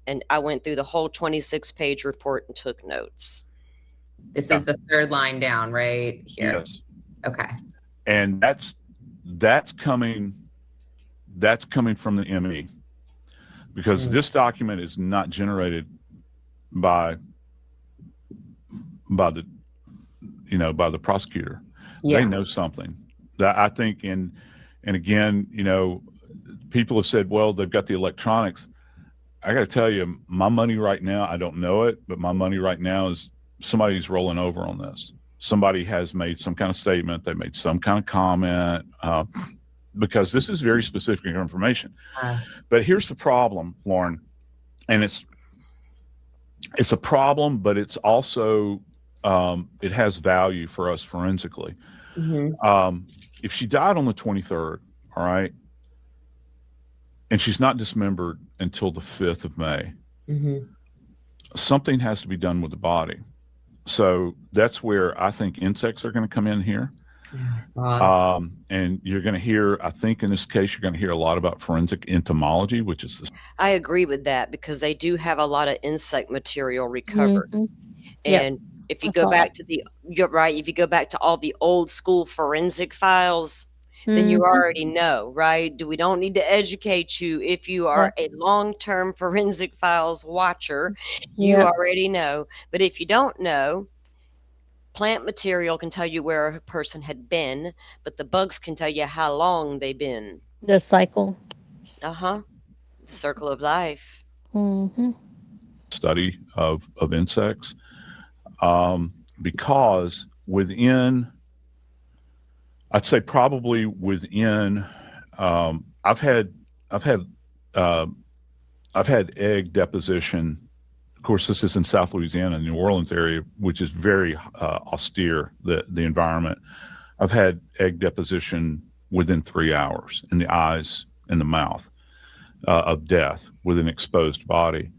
And I went through the whole 26-page report and took notes. This is the third line down right here. Yes. Okay. And that's coming from the ME, because this document is not generated by the prosecutor. Yeah. They know something that I think, and again, people have said, well, they've got the electronics. I got to tell you, my money right now, I don't know it, but my money right now is somebody's rolling over on this. Somebody has made some kind of statement. They made some kind of comment, because this is very specific information. But here's the problem, Lauren, and it's a problem, but it's also, it has value for us forensically. If she died on the 23rd, all right, and she's not dismembered until the 5th of May, something has to be done with the body. So that's where I think insects are going to come in here. And you're going to hear, I think in this case, you're going to hear a lot about forensic entomology, which is this. I agree with that, because they do have a lot of insect material recovered. And if you go back to you're right, if you go back to all the old school forensic files, then you already know, right? We don't need to educate you. If you are a long-term forensic files watcher, you already know. But if you don't know, plant material can tell you where a person had been, but the bugs can tell you how long they've been. The cycle. The circle of life. Study of insects, because within, I'd say probably within, I've had egg deposition. Of course, this is in South Louisiana, New Orleans area, which is very austere, the environment. I've had egg deposition within 3 hours in the eyes and the mouth of death with an exposed body.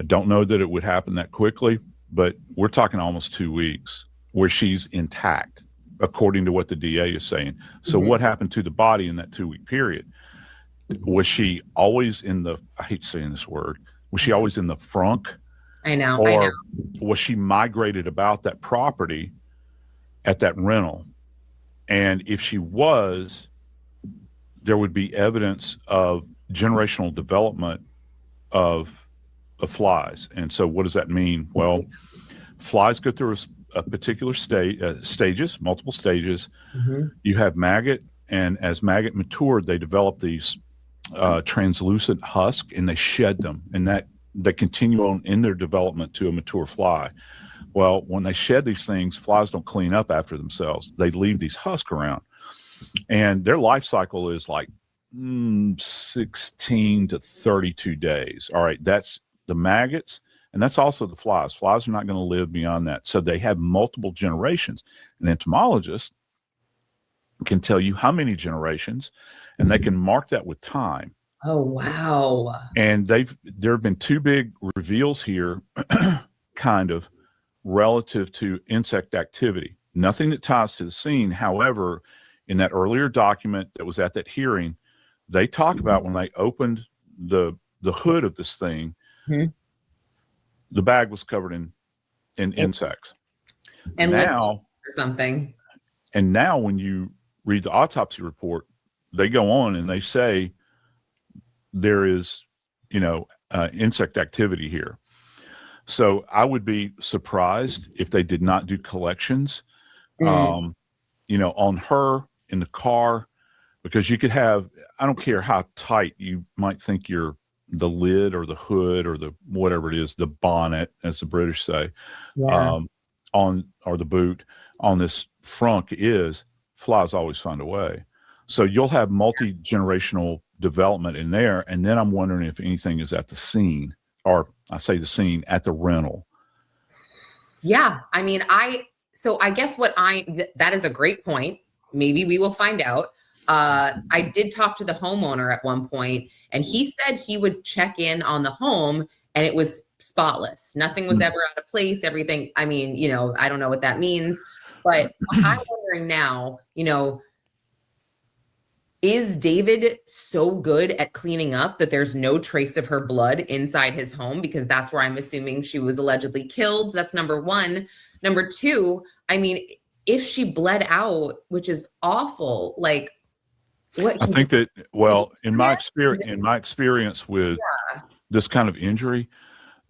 I don't know that it would happen that quickly, but we're talking almost 2 weeks where she's intact, according to what the DA is saying. So what happened to the body in that 2-week period? Was she always in the, I hate saying this word, was she always in the frunk? I know. Or was she migrated about that property at that rental? And if she was, there would be evidence of generational development of flies. And so what does that mean? Well, flies go through a particular stages, multiple stages. You have maggot, and as maggot matured, they develop these translucent husk, and they shed them, and that they continue on in their development to a mature fly. Well, when they shed these things, flies don't clean up after themselves. They leave these husks around, and their life cycle is like 16 to 32 days. All right, that's the maggots, and that's also the flies. Flies are not going to live beyond that. So they have multiple generations. An entomologist can tell you how many generations, and they can mark that with time. Oh, wow. And there have been 2 big reveals here, kind of relative to insect activity. Nothing that ties to the scene. However, in that earlier document that was at that hearing, they talk about when they opened the hood of this thing, the bag was covered in insects. And now, or something. And now when you read the autopsy report, they go on and they say there is, insect activity here. So I would be surprised if they did not do collections, on her in the car, because you could have, I don't care how tight you might think the lid or the hood or the whatever it is, the bonnet, as the British say, or the boot on this frunk is, flies always find a way. So you'll have multi-generational development in there. And then I'm wondering if anything is at the scene, or I say the scene, at the rental. Yeah. I mean, so I guess that is a great point. Maybe we will find out. I did talk to the homeowner at one point, and he said he would check in on the home and it was spotless. Nothing was ever out of place. Everything. I mean, I don't know what that means, but I'm wondering now, is David so good at cleaning up that there's no trace of her blood inside his home? Because that's where I'm assuming she was allegedly killed. That's number one. Number two, I mean, if she bled out, which is awful, like what? I think that, well, in my experience with this kind of injury,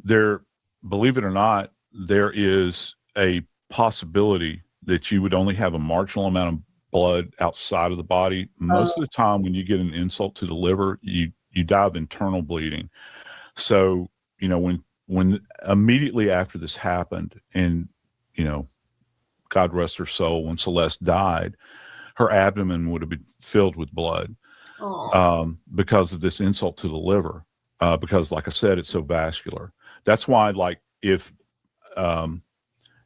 believe it or not, there is a possibility that you would only have a marginal amount of blood outside of the body. Most of the time when you get an insult to the liver, you die of internal bleeding. So, when immediately after this happened, and, God rest her soul, when Celeste died, her abdomen would have been filled with blood because of this insult to the liver. Because like I said, it's so vascular. That's why, like,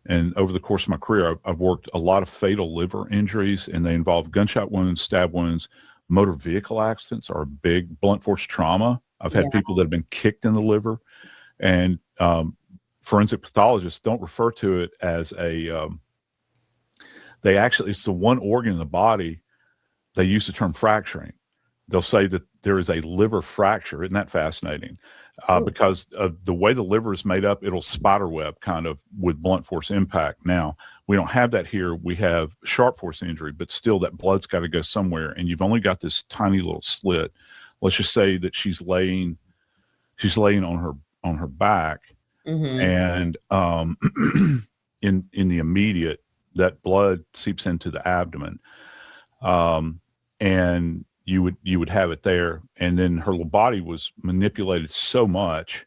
and over the course of my career, I've worked a lot of fatal liver injuries, and they involve gunshot wounds, stab wounds, motor vehicle accidents, or big blunt force trauma. I've had people that have been kicked in the liver, and forensic pathologists don't refer to it as it's the one organ in the body. They use the term fracturing. They'll say that there is a liver fracture. Isn't that fascinating? Because of the way the liver is made up, it'll spiderweb kind of with blunt force impact. Now, we don't have that here. We have sharp force injury, but still that blood's got to go somewhere, and you've only got this tiny little slit. Let's just say that she's laying on her back, and in the immediate, that blood seeps into the abdomen, and you would have it there, and then her little body was manipulated so much,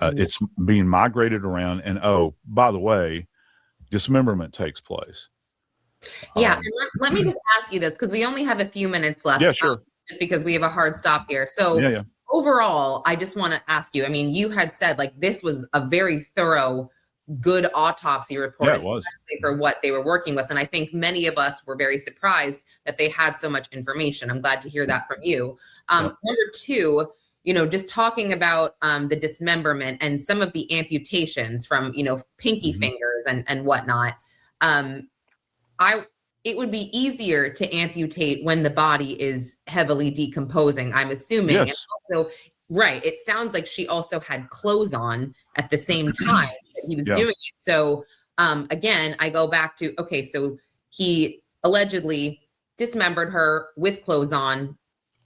it's being migrated around, and by the way, dismemberment takes place. Yeah, and let me just ask you this, because we only have a few minutes left. Yeah, sure. Just because we have a hard stop here. So overall, I just want to ask you, I mean, you had said like this was a very thorough good autopsy report, Yeah, it was. especially for what they were working with. And I think many of us were very surprised that they had so much information. I'm glad to hear that from you. Number two, just talking about the dismemberment and some of the amputations from, pinky fingers and whatnot. It would be easier to amputate when the body is heavily decomposing, I'm assuming. Yes. And also, right. It sounds like she also had clothes on at the same time that he was doing it. So again, I go back to, okay, so he allegedly dismembered her with clothes on.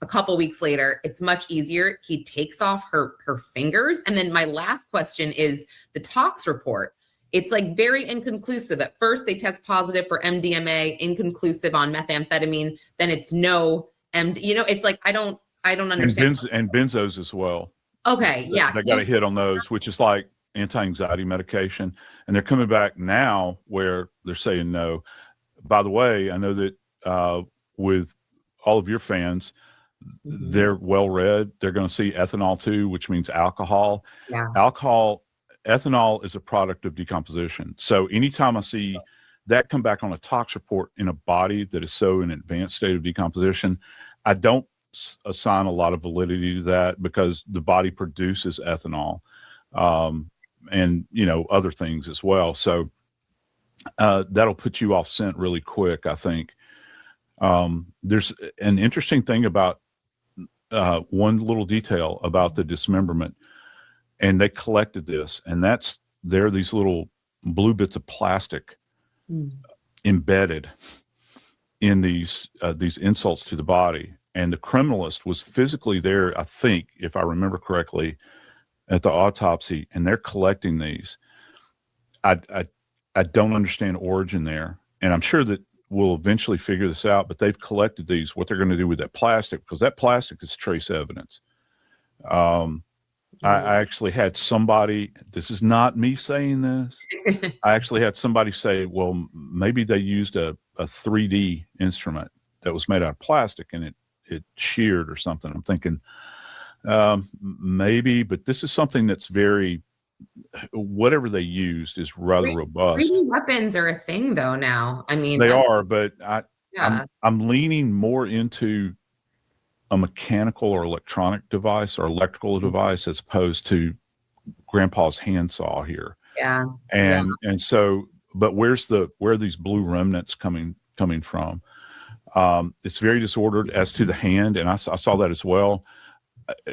A couple weeks later, it's much easier. He takes off her fingers. And then my last question is the tox report. It's like very inconclusive. At first, they test positive for MDMA, inconclusive on methamphetamine. Then it's no, it's like I don't understand. And benzos as well. Okay, yeah, they got a hit on those, which is like anti-anxiety medication, and they're coming back now where they're saying no. By the way, I know that with all of your fans, they're well read. They're going to see ethanol too, which means alcohol. Yeah. Ethanol is a product of decomposition. So anytime I see that come back on a tox report in a body that is so in an advanced state of decomposition, I don't assign a lot of validity to that because the body produces ethanol and other things as well. So that'll put you off scent really quick, I think. There's an interesting thing about one little detail about the dismemberment, and they collected this, and there are these little blue bits of plastic embedded in these insults to the body. And the criminalist was physically there, I think, if I remember correctly, at the autopsy, and they're collecting these. I don't understand origin there, and I'm sure that we'll eventually figure this out, but they've collected these, what they're going to do with that plastic, because that plastic is trace evidence. I actually had somebody, this is not me saying this, I actually had somebody say, well, maybe they used a 3D instrument that was made out of plastic and it sheared or something. I'm thinking, maybe, but this is something that's whatever they used is rather robust. 3D weapons are a thing though now. I mean, they are, but I'm leaning more into a mechanical or electronic device or electrical device as opposed to grandpa's handsaw here. Yeah. And so, but where are these blue remnants coming from? It's very disordered as to the hand, and I saw that as well.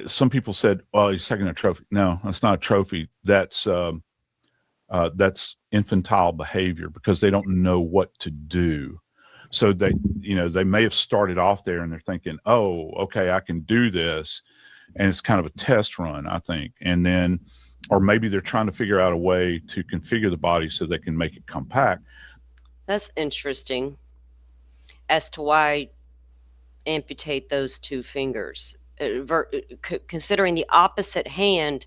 Some people said, well, he's taking a trophy. No, that's not a trophy. That's infantile behavior because they don't know what to do. So they may have started off there and they're thinking, oh, okay, I can do this. And it's kind of a test run, I think. And then, or maybe they're trying to figure out a way to configure the body so they can make it compact. That's interesting as to why amputate those two fingers. Considering the opposite hand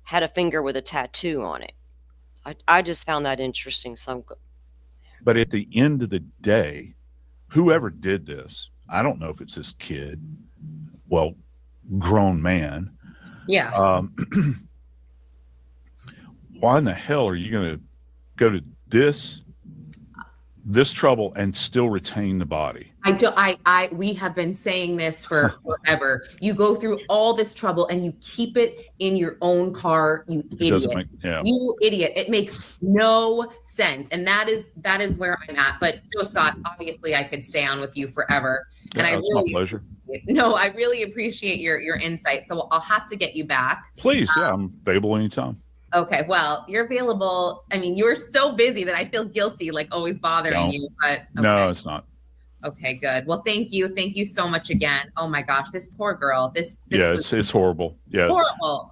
had a finger with a tattoo on it. I just found that interesting. But at the end of the day, whoever did this, I don't know if it's this kid, well, grown man. Yeah. Why in the hell are you going to go to this trouble and still retain the body? We have been saying this for forever. You go through all this trouble and you keep it in your own car, you idiot. You idiot. It makes no sense. And that is where I'm at. But Joe Scott, obviously I could stay on with you forever. Yeah, and that's my pleasure. No, I really appreciate your insight. So I'll have to get you back. Please, I'm available anytime. Okay, well, you're available. I mean, you're so busy that I feel guilty, like always bothering you. But okay. No, it's not. Okay, good. Well, thank you so much again. Oh my gosh, this poor girl. This it's horrible. Yeah,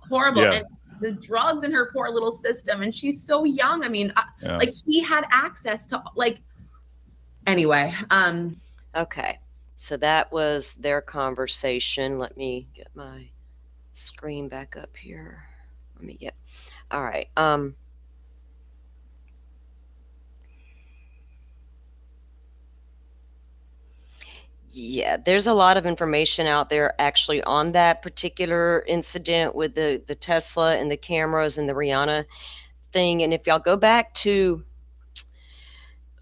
horrible. Yeah. And the drugs in her poor little system, and she's so young. I mean, like he had access to Anyway. Okay, so that was their conversation. Let me get my screen back up here. All right. Yeah, there's a lot of information out there actually on that particular incident with the Tesla and the cameras and the Rihanna thing. And if y'all go back to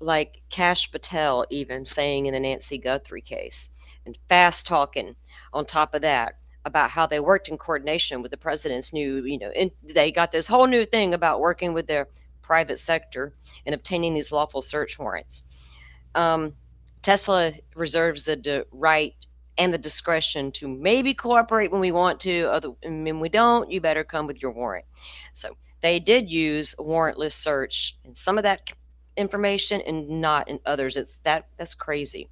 like Cash Patel even saying in the Nancy Guthrie case, and fast talking on top of that about how they worked in coordination with the president's new, and they got this whole new thing about working with their private sector and obtaining these lawful search warrants. Tesla reserves the right and the discretion to maybe cooperate when we want to, and when we don't, you better come with your warrant. So they did use warrantless search in some of that information and not in others. That's crazy.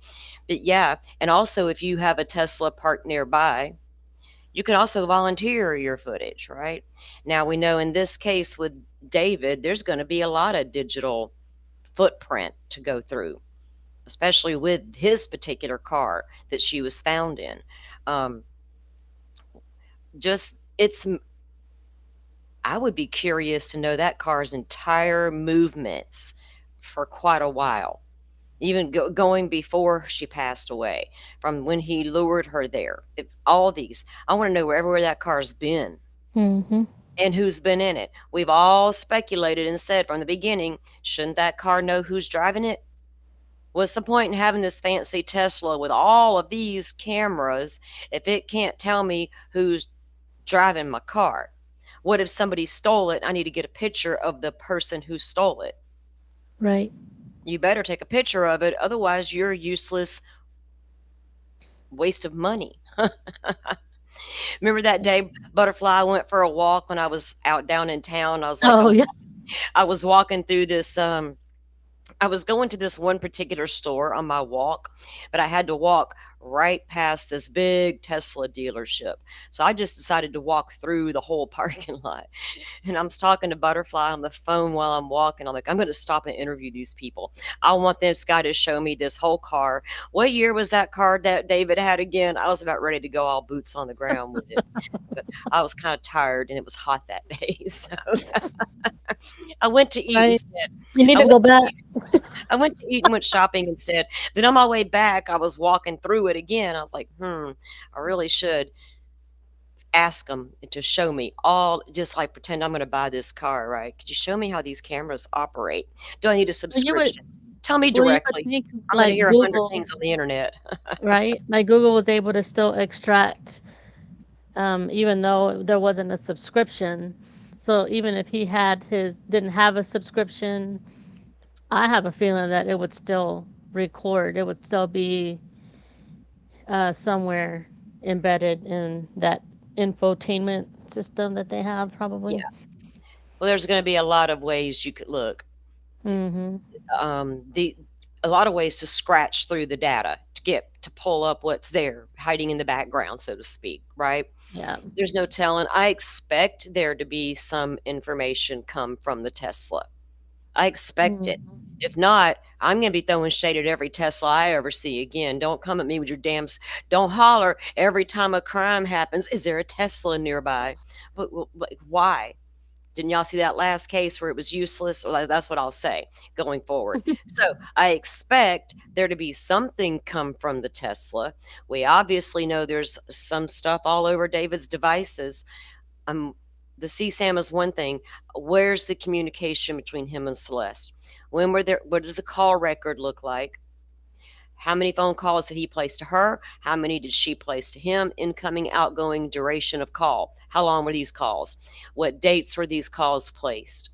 But yeah, and also if you have a Tesla parked nearby, you can also volunteer your footage, right? Now we know in this case with David, there's going to be a lot of digital footprint to go through, especially with his particular car that she was found in. Just it's I would be curious to know that car's entire movements for quite a while, even going before she passed away, from when he lured her there. If all these, I want to know everywhere that car's been Mm-hmm. and who's been in it. We've all speculated and said from the beginning, shouldn't that car know who's driving it? What's the point in having this fancy Tesla with all of these cameras if it can't tell me who's driving my car? What if somebody stole it? I need to get a picture of the person who stole it. Right. You better take a picture of it, otherwise you're a useless waste of money. Remember that day, Butterfly, I went for a walk when I was out down in town. I was like, Oh yeah. I was walking through this I was going to this one particular store on my walk, but I had to walk right past this big Tesla dealership. So I just decided to walk through the whole parking lot. And I'm talking to Butterfly on the phone while I'm walking. I'm like, I'm going to stop and interview these people. I want this guy to show me this whole car. What year was that car that David had again? I was about ready to go all boots on the ground with it. But I was kind of tired and it was hot that day. So I went to eat Right. instead. You need I to went go back. I went to eat and went shopping instead. Then on my way back, I was walking through it again. I was like, I really should ask them to show me all, just like pretend I'm going to buy this car, right? Could you show me how these cameras operate? Do I need a Well, you would subscription? Tell me well, you would directly. think I'm going to like hear 100 Google, things on the internet. right? Like Google was able to still extract, even though there wasn't a subscription. So even if he didn't have a subscription, I have a feeling that it would still record. It would still be somewhere embedded in that infotainment system that they have, probably. Yeah. Well, there's going to be a lot of ways you could look. Mm-hmm. A lot of ways to scratch through the data to pull up what's there hiding in the background, so to speak, right? Yeah. There's no telling. I expect there to be some information come from the Tesla. I expect it. Mhm. If not, I'm going to be throwing shade at every Tesla I ever see again. Don't come at me with your don't holler every time a crime happens. Is there a Tesla nearby? But why? Didn't y'all see that last case where it was useless? Well, that's what I'll say going forward. So I expect there to be something come from the Tesla. We obviously know there's some stuff all over David's devices. The CSAM is one thing. Where's the communication between him and Celeste? What does the call record look like? How many phone calls did he place to her? How many did she place to him? Incoming, outgoing, duration of call. How long were these calls? What dates were these calls placed?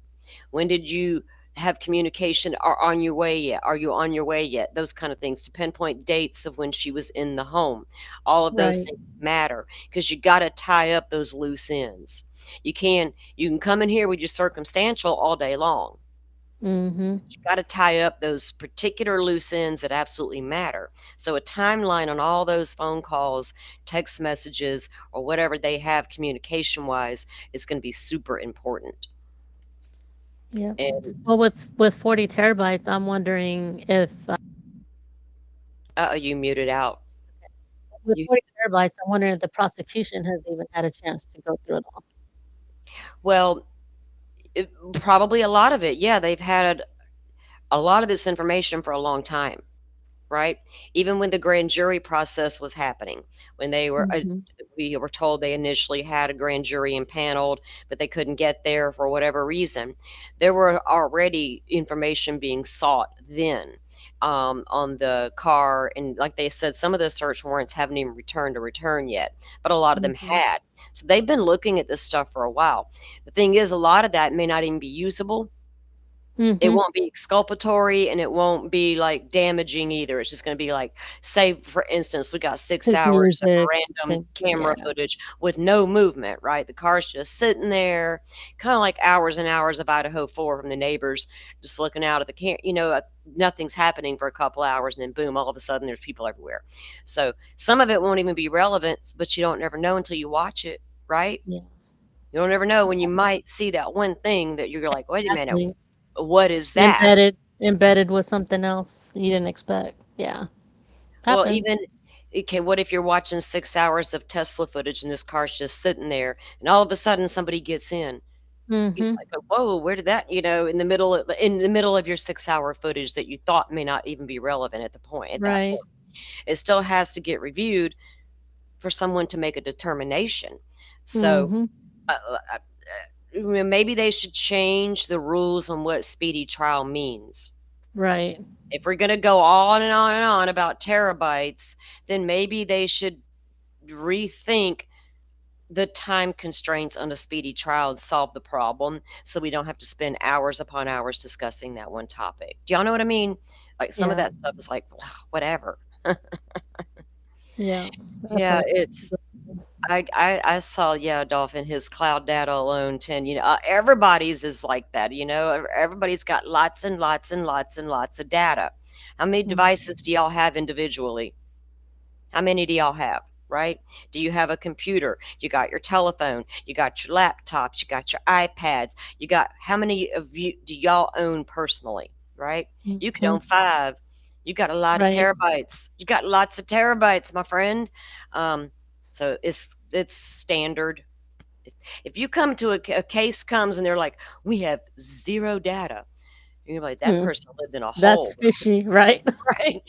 When did you have communication? Are on your way yet? Are you on your way yet? Those kind of things to pinpoint dates of when she was in the home. All of those Right. things matter because you got to tie up those loose ends. You can come in here with your circumstantial all day long. Mm-hmm. You got to tie up those particular loose ends that absolutely matter. So a timeline on all those phone calls, text messages, or whatever they have communication wise is going to be super important. Yeah. And Well, with 40 terabytes, I'm wondering if you muted out. with You 40 terabytes, I'm wondering if the prosecution has even had a chance to go through it all. Well, probably a lot of it. Yeah, they've had a lot of this information for a long time. right? Even when the grand jury process was happening, when they were Mhm. we were told they initially had a grand jury impaneled, but they couldn't get there for whatever reason. There were already information being sought then on the car, and like they said, some of the search warrants haven't even returned to return yet, but a lot of them Mhm. had. So they've been looking at this stuff for a while. The thing is, a lot of that may not even be usable. It Mhm. won't be exculpatory, and it won't be, like, damaging either. It's just gonna be like, say, for instance, we got 6 His hours of music, random think camera yeah. footage with no movement, right? The car's just sitting there, kinda like hours and hours of Idaho 4 from the neighbors just looking out at the nothing's happening for a couple hours, and then boom, all of a sudden, there's people everywhere. So, some of it won't even be relevant, but you don't never know until you watch it, right? Yeah. You don't ever know when you might see that one thing that you're like, "Wait a minute, Exactly. what is that?" Embedded with something else you didn't expect. Yeah. Well, even Happens. okay, what if you're watching 6 hours of Tesla footage and this car's just sitting there, and all of a sudden somebody gets in? You're Mhm. like, "Whoa, where did that," in the middle of your 6-hour footage that you thought may not even be relevant at that Right. point. It still has to get reviewed for someone to make a determination. So, Mhm. maybe they should change the rules on what speedy trial means. Right. If we're gonna go on and on and on about terabytes, then maybe they should rethink the time constraints on a speedy trial and solve the problem so we don't have to spend hours upon hours discussing that one topic. Do y'all know what I mean? Like some of Yeah. that stuff is like, whatever. Yeah. That's Yeah, a it's I saw, yeah, Dolphin, his cloud data alone 10, everybody's is like that, everybody's got lots and lots and lots and lots of data. How many Mhm. devices do y'all have individually? How many do y'all have, right? Do you have a computer? You got your telephone, you got your laptops, you got your iPads, you got how many of you do y'all own personally, right? You could Mhm. own 5. You got a lot of Right. terabytes. You got lots of terabytes, my friend. So it's standard. If you come to a case comes and they're like, "We have 0 data." You're like, "That Hmm. person lived in a That's hole." fishy, right? Right?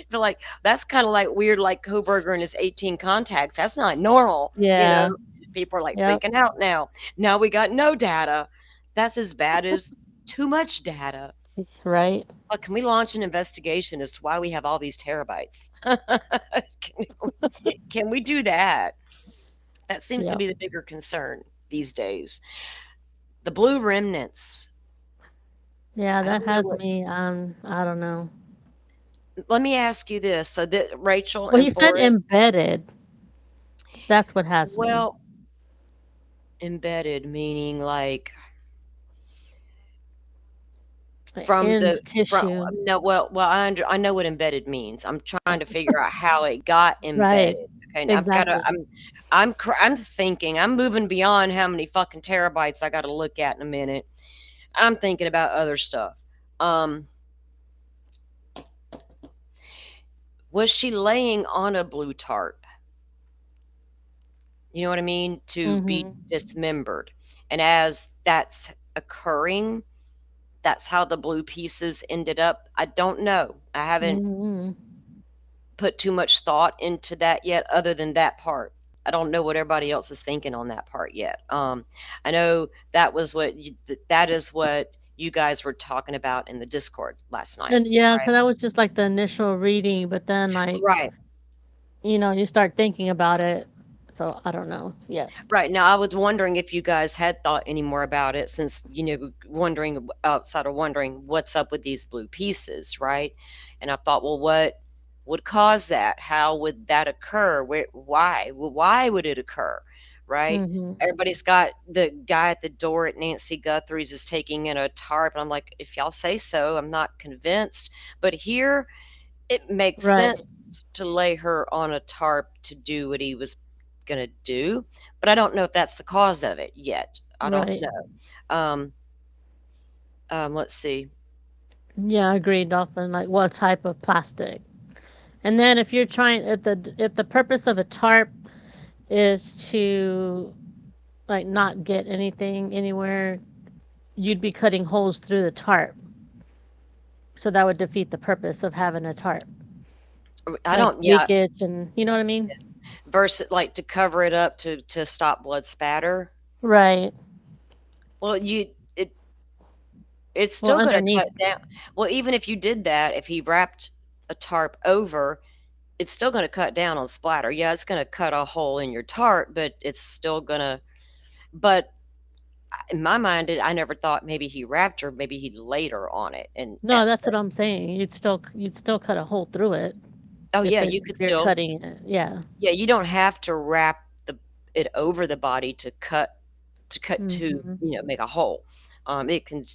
They're like, "That's kinda, like, weird, like Koberger and his 18 contacts, that's not normal," you know? Yeah. People are, like, Yep. freaking out now. Now we got no data. That's as bad as too much data. Right. Can we launch an investigation as to why we have all these terabytes? Can can we do that? That seems to Yep. be the bigger concern these days. The blue remnants. Yeah, I that don't know has what me, I don't know. let me ask you this, so that Rachel Well, and he said Forrest embedded. That's what has me. well, embedded meaning, like, from In the from tissue. no, well, I know what embedded means. I'm trying to figure out how it got Right. embedded, okay, and Exactly. I'm thinking, I'm moving beyond how many fucking terabytes I gotta look at in a minute. I'm thinking about other stuff. Um, was she laying on a blue tarp? You know what I mean? To be Mhm. dismembered, and as that's occurring, that's how the blue pieces ended up. I don't know. I haven't Mhm. put too much thought into that yet other than that part. I don't know what everybody else is thinking on that part yet. I know that is what you guys were talking about in the Discord last night, And yeah, right? because that was just like the initial reading, but then like, Right. you start thinking about it. So I don't know yet. Right. Now, I was wondering if you guys had thought any more about it since, wondering outside of wondering what's up with these blue pieces, right? And I thought, well, what would cause that? How would that occur? Why? Well, why would it occur? Right? Mhm. Everybody's got the guy at the door at Nancy Guthrie's is taking in a tarp. And I'm like, if y'all say so, I'm not convinced. But here, it makes Right. sense to lay her on a tarp to do what he was gonna do, but I don't know if that's the cause of it yet. I don't Right. know. Um, let's see. Yeah, agreed, Dolphin. Like what type of plastic? And then if the purpose of a tarp is to like not get anything anywhere, you'd be cutting holes through the tarp. So that would defeat the purpose of having a tarp. I Like don't, yeah, leakage and you know what I mean? versus like to cover it up to stop blood spatter. Right. Well, it's Well, still going to underneath. cut down. Well, even if you did that, if he wrapped a tarp over, it's still going to cut down on splatter. Yeah, it's going to cut a hole in your tarp, but it's still going to. But in my mind, I never thought maybe he wrapped her, maybe he laid her on it. And No, that's what I'm saying. You'd still cut a hole through it oh if yeah, it you if could you're still. cutting it. Yeah. Yeah, you don't have to wrap it over the body to Mhm. make a hole.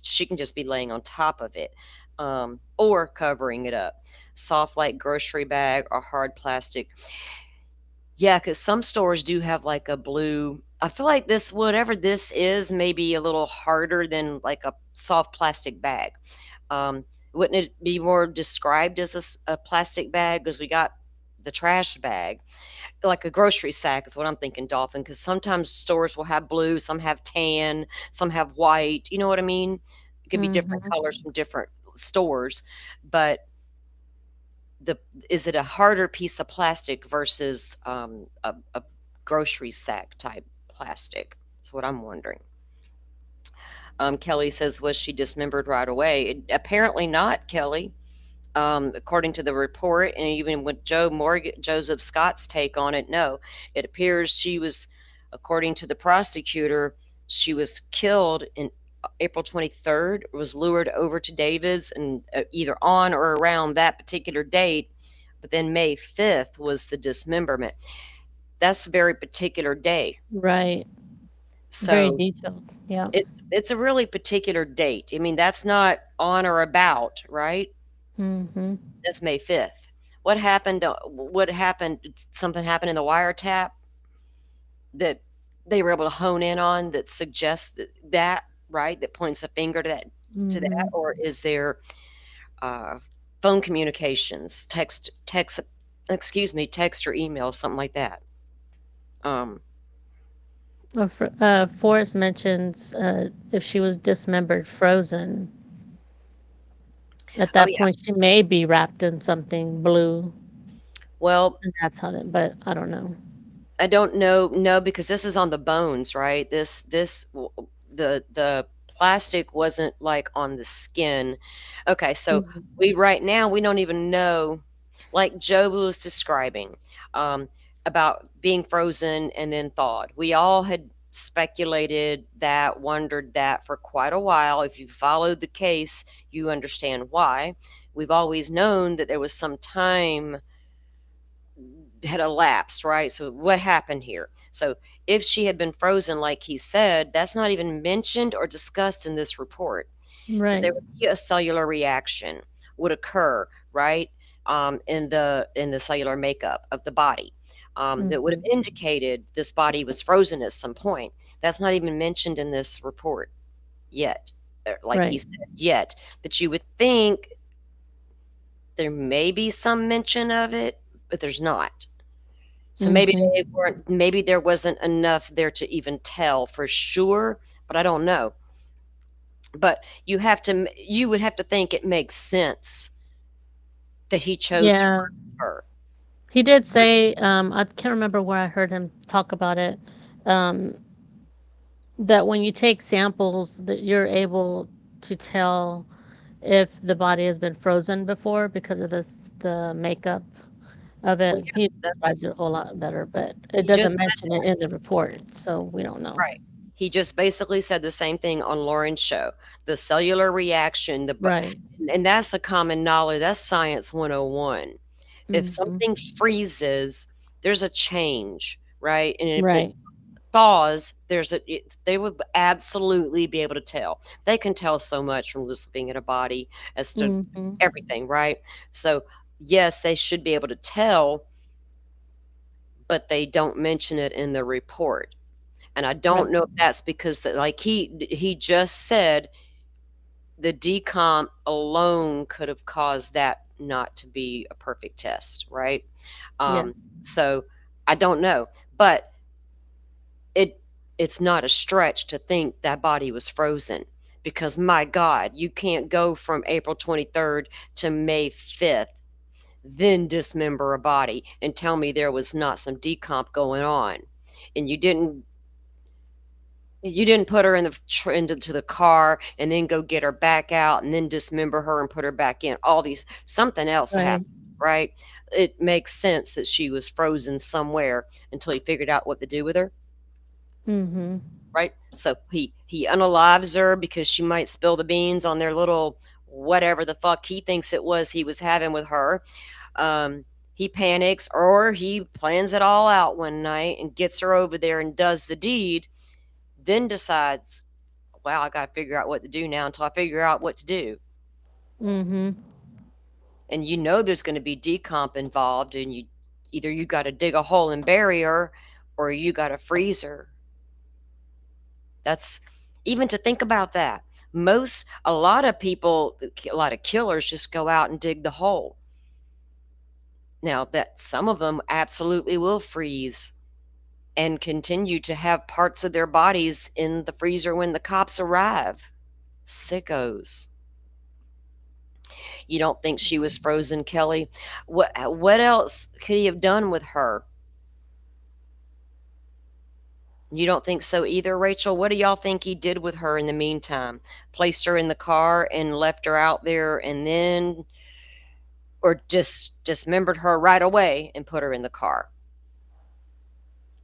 She can just be laying on top of it, or covering it up. Soft like grocery bag or hard plastic. Yeah, because some stores do have like a blue. I feel like this, whatever this is, may be a little harder than like a soft plastic bag. Um, wouldn't it be more described as a plastic bag? Because we got the trash bag, like a grocery sack is what I'm thinking, Dolphin. Because sometimes stores will have blue, some have tan, some have white. You know what I mean? It could be different Mhm. colors from different stores, but the is it a harder piece of plastic versus a grocery sack type plastic? That's what I'm wondering. Kelly says, was she dismembered right away? Apparently not, Kelly. According to the report, and even with Joseph Scott's take on it, no, it appears she was, according to the prosecutor, she was killed in April 23rd, was lured over to David's, and either on or around that particular date. But then May 5th was the dismemberment. That's a very particular day. Right. Very So detailed. Yeah. it's a really particular date. I mean, that's not on or about, right? Mhm. That's May 5th. What happened? What happened? Something happened in the wiretap that they were able to hone in on that suggests that, right? That points a finger to that, Mhm. or is there uh, phone communications, text or email, something like that? Um, Forrest mentions if she was dismembered, frozen. At oh that yeah. point, she may be wrapped in something blue, Well, and that's how that. But I don't know. I don't know. No, because this is on the bones, right? The plastic wasn't like on the skin. Okay, so Mhm. we right now we don't even know, like Joe was describing, um, about being frozen and then thawed. We all had speculated that, wondered that for quite a while. If you followed the case, you understand why. We've always known that there was some time had elapsed, right? So what happened here? So if she had been frozen, like he said, that's not even mentioned or discussed in this report. That Right. there would be a cellular reaction would occur, right? In the cellular makeup of the body. That would Mhm. have indicated this body was frozen at some point. That's not even mentioned in this report yet. Like he Right. said, yet. But you would think there may be some mention of it, but there's not. So Mhm. maybe there wasn't enough there to even tell for sure, but I don't know. But you would have to think it makes sense that he chose to Yeah. purchase her. He did say. I can't remember where I heard him talk about it. Um, that when you take samples, that you're able to tell if the body has been frozen before because of the makeup of Well, it. yeah, He that's describes it a whole lot better, but it he just doesn't mention it in the report, so we don't know. right. He just basically said the same thing on Lauren's show. The cellular reaction, Right. and that's a common knowledge. That's science 101. If Mhm. something freezes, there's a change, right? And if it Right. thaws, they would absolutely be able to tell. They can tell so much from just looking at a body as to Mhm. everything, right? So, yes, they should be able to tell, but they don't mention it in the report. And I Right. don't know if that's because like he just said the decomp alone could have caused that not to be a perfect test, right? Yeah. So I don't know, but it it's not a stretch to think that body was frozen. Because my God, you can't go from April 23rd to May 5th, then dismember a body and tell me there was not some decomp going on. And you didn't put her in into the car and then go get her back out and then dismember her and put her back in. All these, something else happened, right? It makes sense that she was frozen somewhere until he figured out what to do with her. Mm-hmm. Right? So he unalives her because she might spill the beans on their little whatever the fuck he thinks it was he was having with her. He panics, or he plans it all out one night and gets her over there and does the deed, then decides, wow, I got to figure out what to do now until I figure out what to do. Mm-hmm. And you know there's going to be decomp involved, and you got to dig a hole and bury her, or you got to freeze her. That's, even to think about that. A lot of killers just go out and dig the hole. Now, that some of them absolutely will freeze and continue to have parts of their bodies in the freezer when the cops arrive. Sickos. You don't think she was frozen, Kelly? What else could he have done with her? You don't think so either, Rachel? What do y'all think he did with her in the meantime? Placed her in the car and left her out there, and then, or just dismembered her right away and put her in the car?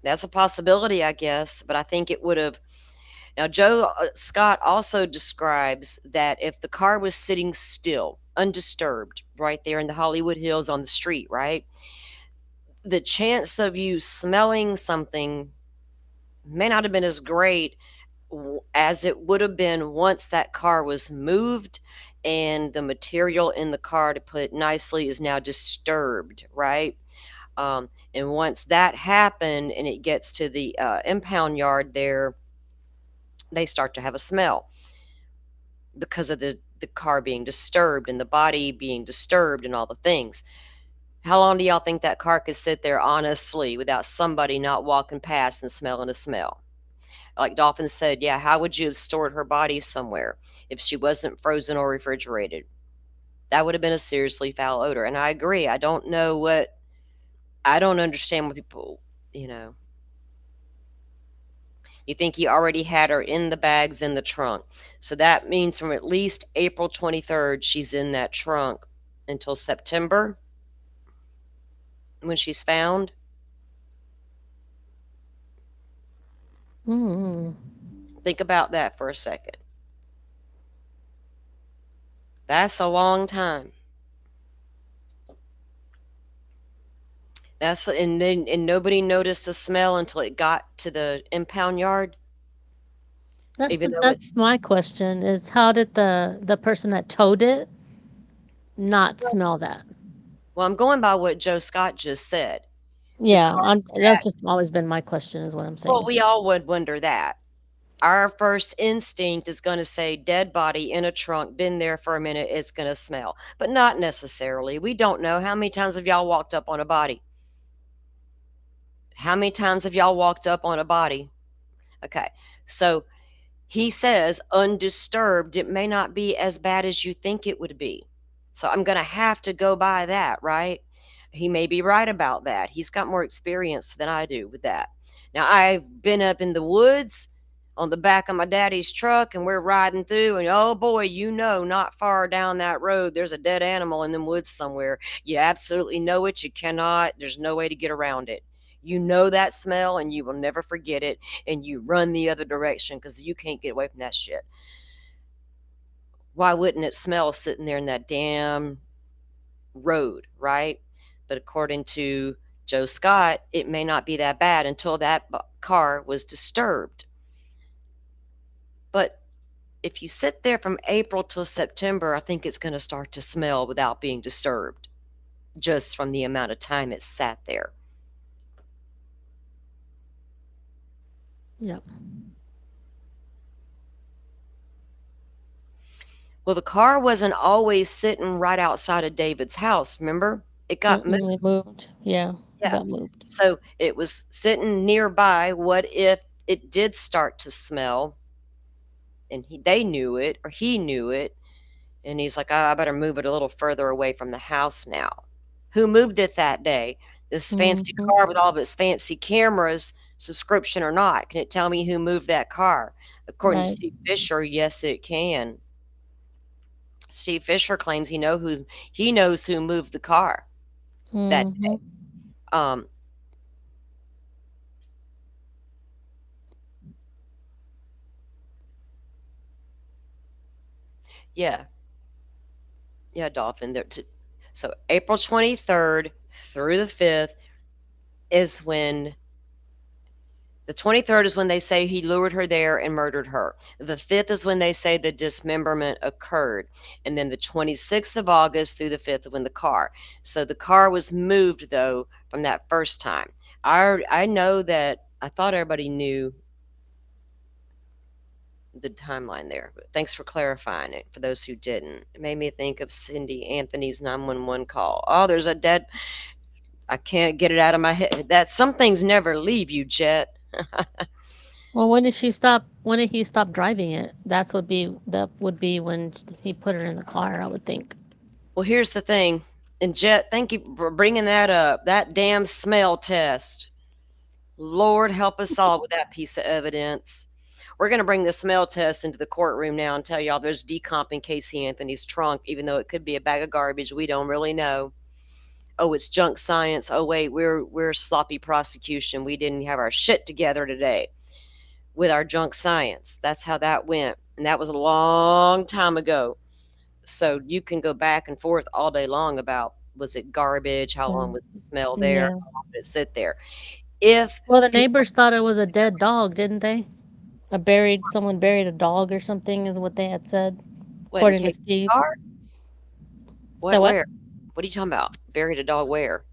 That's a possibility, I guess, but I think it would have. Now, Joe Scott also describes that if the car was sitting still, undisturbed, right there in the Hollywood Hills on the street, right, the chance of you smelling something may not have been as great as it would have been once that car was moved and the material in the car, to put it nicely, is now disturbed, right? And once that happened and it gets to the impound yard there, they start to have a smell because of the car being disturbed and the body being disturbed and all the things. How long do y'all think that car could sit there, honestly, without somebody not walking past and smelling a smell? Like Dolphin said, yeah, how would you have stored her body somewhere if she wasn't frozen or refrigerated? That would have been a seriously foul odor. And I agree. I don't understand what people, You think he already had her in the bags in the trunk. So that means from at least April 23rd, she's in that trunk until September when she's found. Mm-hmm. Think about that for a second. That's a long time. And nobody noticed a smell until it got to the impound yard. That's my question, is how did the person that towed it not smell that? Well, I'm going by what Joe Scott just said. Yeah, that's just always been my question, is what I'm saying. Well, we all would wonder that. Our first instinct is going to say dead body in a trunk, been there for a minute, it's going to smell. But not necessarily. We don't know. How many times have y'all walked up on a body? How many times have y'all walked up on a body? Okay, so he says undisturbed, it may not be as bad as you think it would be. So I'm going to have to go by that, right? He may be right about that. He's got more experience than I do with that. Now, I've been up in the woods on the back of my daddy's truck, and we're riding through, and oh boy, not far down that road, there's a dead animal in the woods somewhere. You absolutely know it. You cannot, there's no way to get around it. You know that smell, and you will never forget it, and you run the other direction because you can't get away from that shit. Why wouldn't it smell sitting there in that damn road, right? But according to Joe Scott, it may not be that bad until that car was disturbed. But if you sit there from April till September, I think it's going to start to smell without being disturbed, just from the amount of time it sat there. Yep. Well, the car wasn't always sitting right outside of David's house, remember? It got moved. Yeah, it got moved. So it was sitting nearby. What if it did start to smell and they knew it, or he knew it, and he's like, I better move it a little further away from the house now. Who moved it that day? This fancy car with all of its fancy cameras, subscription or not. Can it tell me who moved that car? According to Right. Steve Fisher, yes, it can. Steve Fisher claims he knows who moved the car that day. Um, yeah, yeah, Dolphin. So April 23rd through the 5th is when the 23rd is when they say he lured her there and murdered her. The 5th is when they say the dismemberment occurred. And then the 26th of August through the 5th when the car. So the car was moved, though, from that first time. I know that I thought everybody knew the timeline there. But thanks for clarifying it for those who didn't. It made me think of Cindy Anthony's 911 call. Oh, there's a dead. I can't get it out of my head. That some things never leave you, Jet. Well, when did he stop driving it? That would be when he put her in the car, I would think. Well, here's the thing. And Jet, thank you for bringing that up. That damn smell test. Lord help us all with that piece of evidence. We're going to bring the smell test into the courtroom now and tell y'all there's decomp in Casey Anthony's trunk, even though it could be a bag of garbage. We don't really know. Oh, it's junk science. Oh, wait, we're sloppy prosecution. We didn't have our shit together today with our junk science. That's how that went. And that was a long time ago. So you can go back and forth all day long about, was it garbage? How long was the smell there? Yeah. How long did it sit there? Well, the neighbors thought it was a dead dog, didn't they? Someone buried a dog or something, is what they had said, according to Steve. What? What? Where? What are you talking about? Buried a dog where?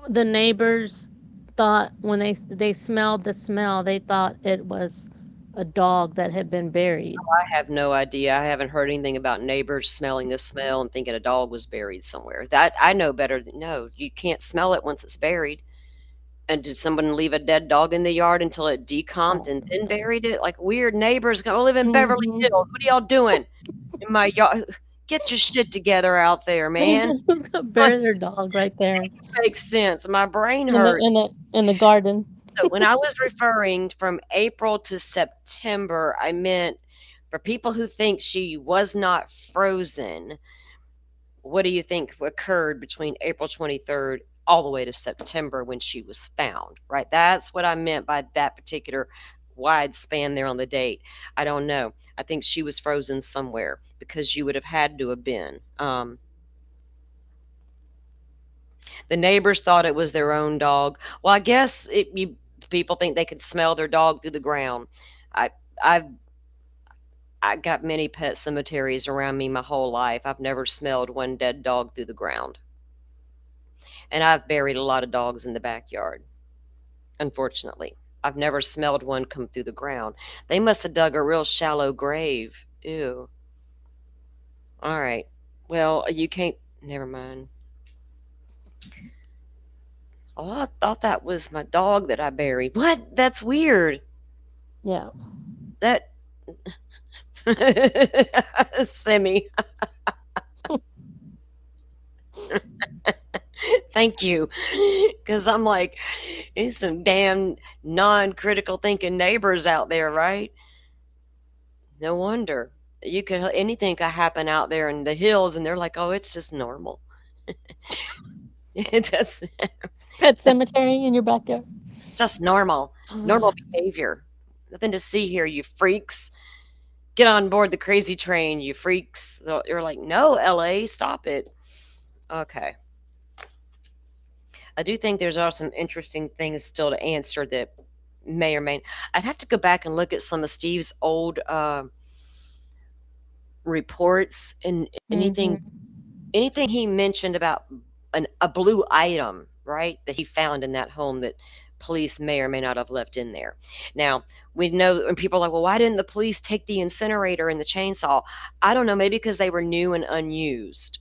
The neighbors thought when they smelled the smell, they thought it was a dog that had been buried. I have no idea. I haven't heard anything about neighbors smelling the smell and thinking a dog was buried somewhere. That I know better. No, you can't smell it once it's buried. And did someone leave a dead dog in the yard until it decomped and then buried it? Like weird neighbors gonna live in Beverly Hills. What are y'all doing in my yard? Get your shit together out there, man. Who's gonna bury their dog right there Makes sense. My brain in hurts. the garden? So when I was referring from April to September, I meant for people who think she was not frozen, what do you think occurred between April 23rd all the way to September when she was found, right? That's what I meant by that particular wide span there on the date. I don't know. I think she was frozen somewhere because you would have had to have been. The neighbors thought it was their own dog. Well, I guess people think they could smell their dog through the ground. I got many pet cemeteries around me my whole life. I've never smelled one dead dog through the ground. And I've buried a lot of dogs in the backyard, unfortunately. I've never smelled one come through the ground. They must have dug a real shallow grave. Ew. All right. Well, you can't. Never mind. Oh, I thought that was my dog that I buried. What? That's weird. Yeah. That. Semi. Thank you. Because I'm like, there's some damn non-critical thinking neighbors out there, right? No wonder. Anything could happen out there in the hills, and they're like, oh, it's just normal. It's just Pet cemetery in your backyard. just normal behavior. Nothing to see here, you freaks. Get on board the crazy train, you freaks. So you're like, no, LA, stop it. Okay. I do think there's also some interesting things still to answer that may or may. I'd have to go back and look at some of Steve's old reports and anything he mentioned about a blue item, right, that he found in that home that police may or may not have left in there. Now, we know, and people are like, well, why didn't the police take the incinerator and the chainsaw? I don't know, maybe because they were new and unused.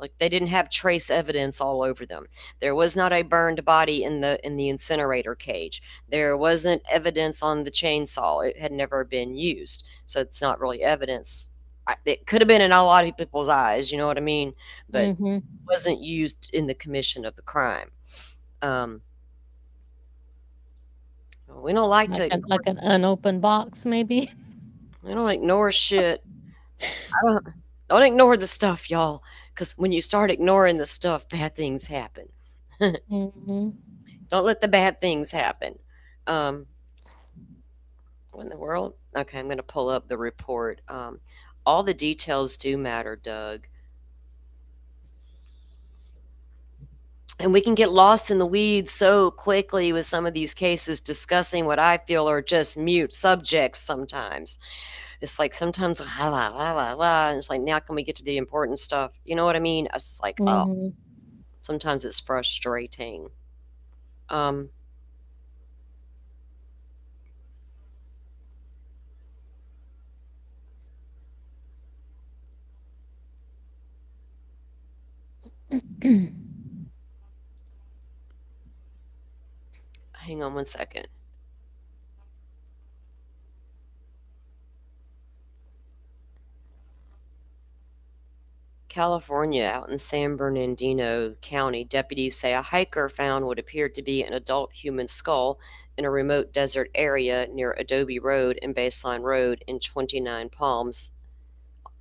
Like they didn't have trace evidence all over them. There was not a burned body in the incinerator cage. There wasn't evidence on the chainsaw. It had never been used, so it's not really evidence. It could have been in a lot of people's eyes, you know what I mean? But Mm-hmm. wasn't used in the commission of the crime. We don't like to Like an unopened box, maybe. we don't ignore shit. Don't ignore the stuff, y'all, because when you start ignoring the stuff, bad things happen. Mm-hmm. Don't let the bad things happen. What in the world? Okay, I'm going to pull up the report. All the details do matter, Doug. And we can get lost in the weeds so quickly with some of these cases discussing what I feel are just mute subjects sometimes. It's like sometimes, la, la, la, la, la, and it's like, now can we get to the important stuff? You know what I mean? It's like, oh, Mm-hmm. sometimes it's frustrating. Um, Hang on one second. California, out in San Bernardino County, deputies say a hiker found what appeared to be an adult human skull in a remote desert area near Adobe Road and Baseline Road in 29 Palms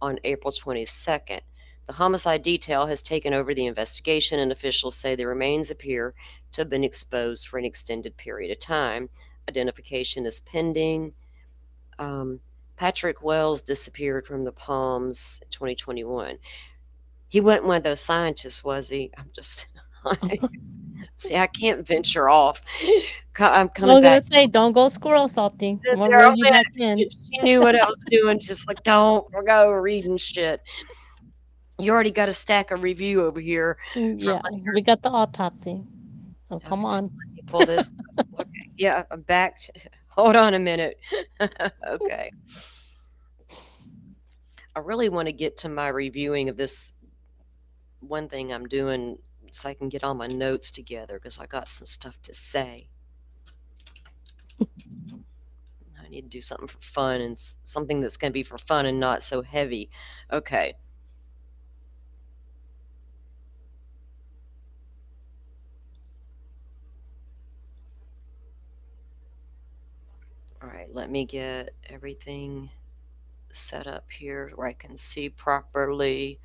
on April 22nd. The homicide detail has taken over the investigation, and officials say the remains appear to have been exposed for an extended period of time. Identification is pending. Patrick Wells disappeared from the Palms in 2021. He wasn't one of those scientists, was he? I'm just see. I can't venture off. I'm I coming was gonna back. say, don't go squirrel salting. Sit I'm gonna there, reel oh you man, back in. she knew what I was doing. Just like, don't go reading shit. You already got a stack of review over here. Yeah, we got the autopsy. Oh, come on. Let me pull this. Okay, yeah, I'm back. Hold on a minute. Okay. I really want to get to my reviewing of this one thing I'm doing so I can get all my notes together because I got some stuff to say. I need to do something for fun and something that's going to be for fun and not so heavy. Okay. All right, let me get everything set up here where I can see properly.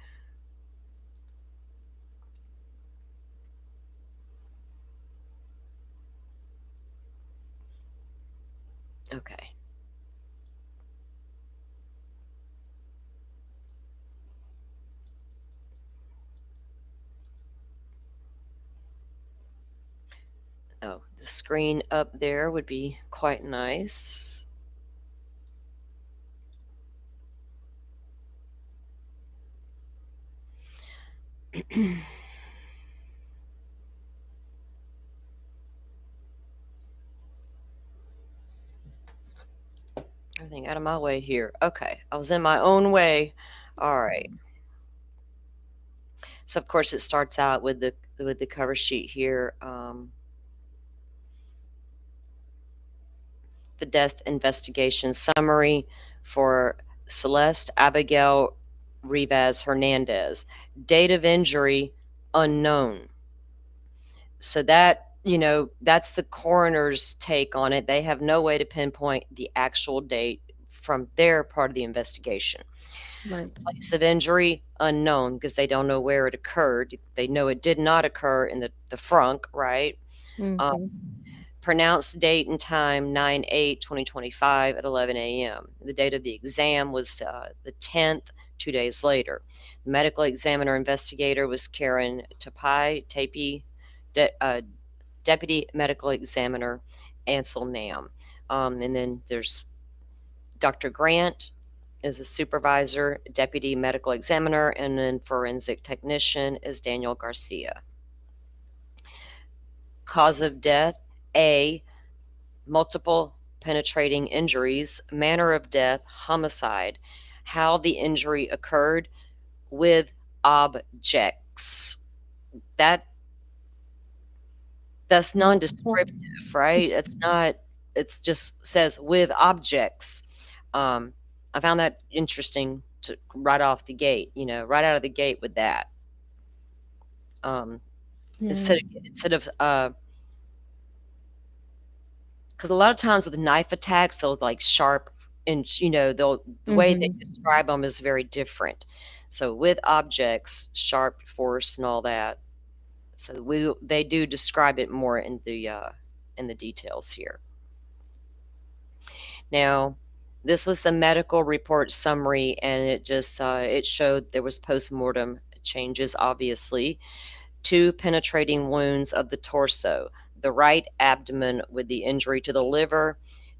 Okay. Oh, the screen up there would be quite nice. Everything out of my way here. Okay, I was in my own way. All right. So of course it starts out with the cover sheet here. The death investigation summary for Celeste Abigail Rivas Hernandez. Date of injury unknown. So that, that's the coroner's take on it. They have no way to pinpoint the actual date from their part of the investigation. Right. Place of injury unknown because they don't know where it occurred. They know it did not occur in the frunk, right? Mm-hmm. Pronounced date and time 9/8/2025 at 11 a.m. The date of the exam was the 10th, 2 days later. The medical examiner investigator was Karen Tapie, deputy medical examiner Ansel Nam. And then there's Dr. Grant is a supervisor, deputy medical examiner, and then forensic technician is Daniel Garcia. Cause of death, A, multiple penetrating injuries, manner of death, homicide, how the injury occurred with object. objects. That's non-descriptive, right? It's not. It's just says with objects. I found that interesting right off the gate. Right out of the gate with that. Instead of because a lot of times with knife attacks, they'll like sharp and the way they describe them is very different. So with objects, sharp force and all that. So they do describe it more in the details here. Now, this was the medical report summary, and it showed there was postmortem changes, obviously. 2 penetrating wounds of the torso, the right abdomen with the injury to the liver,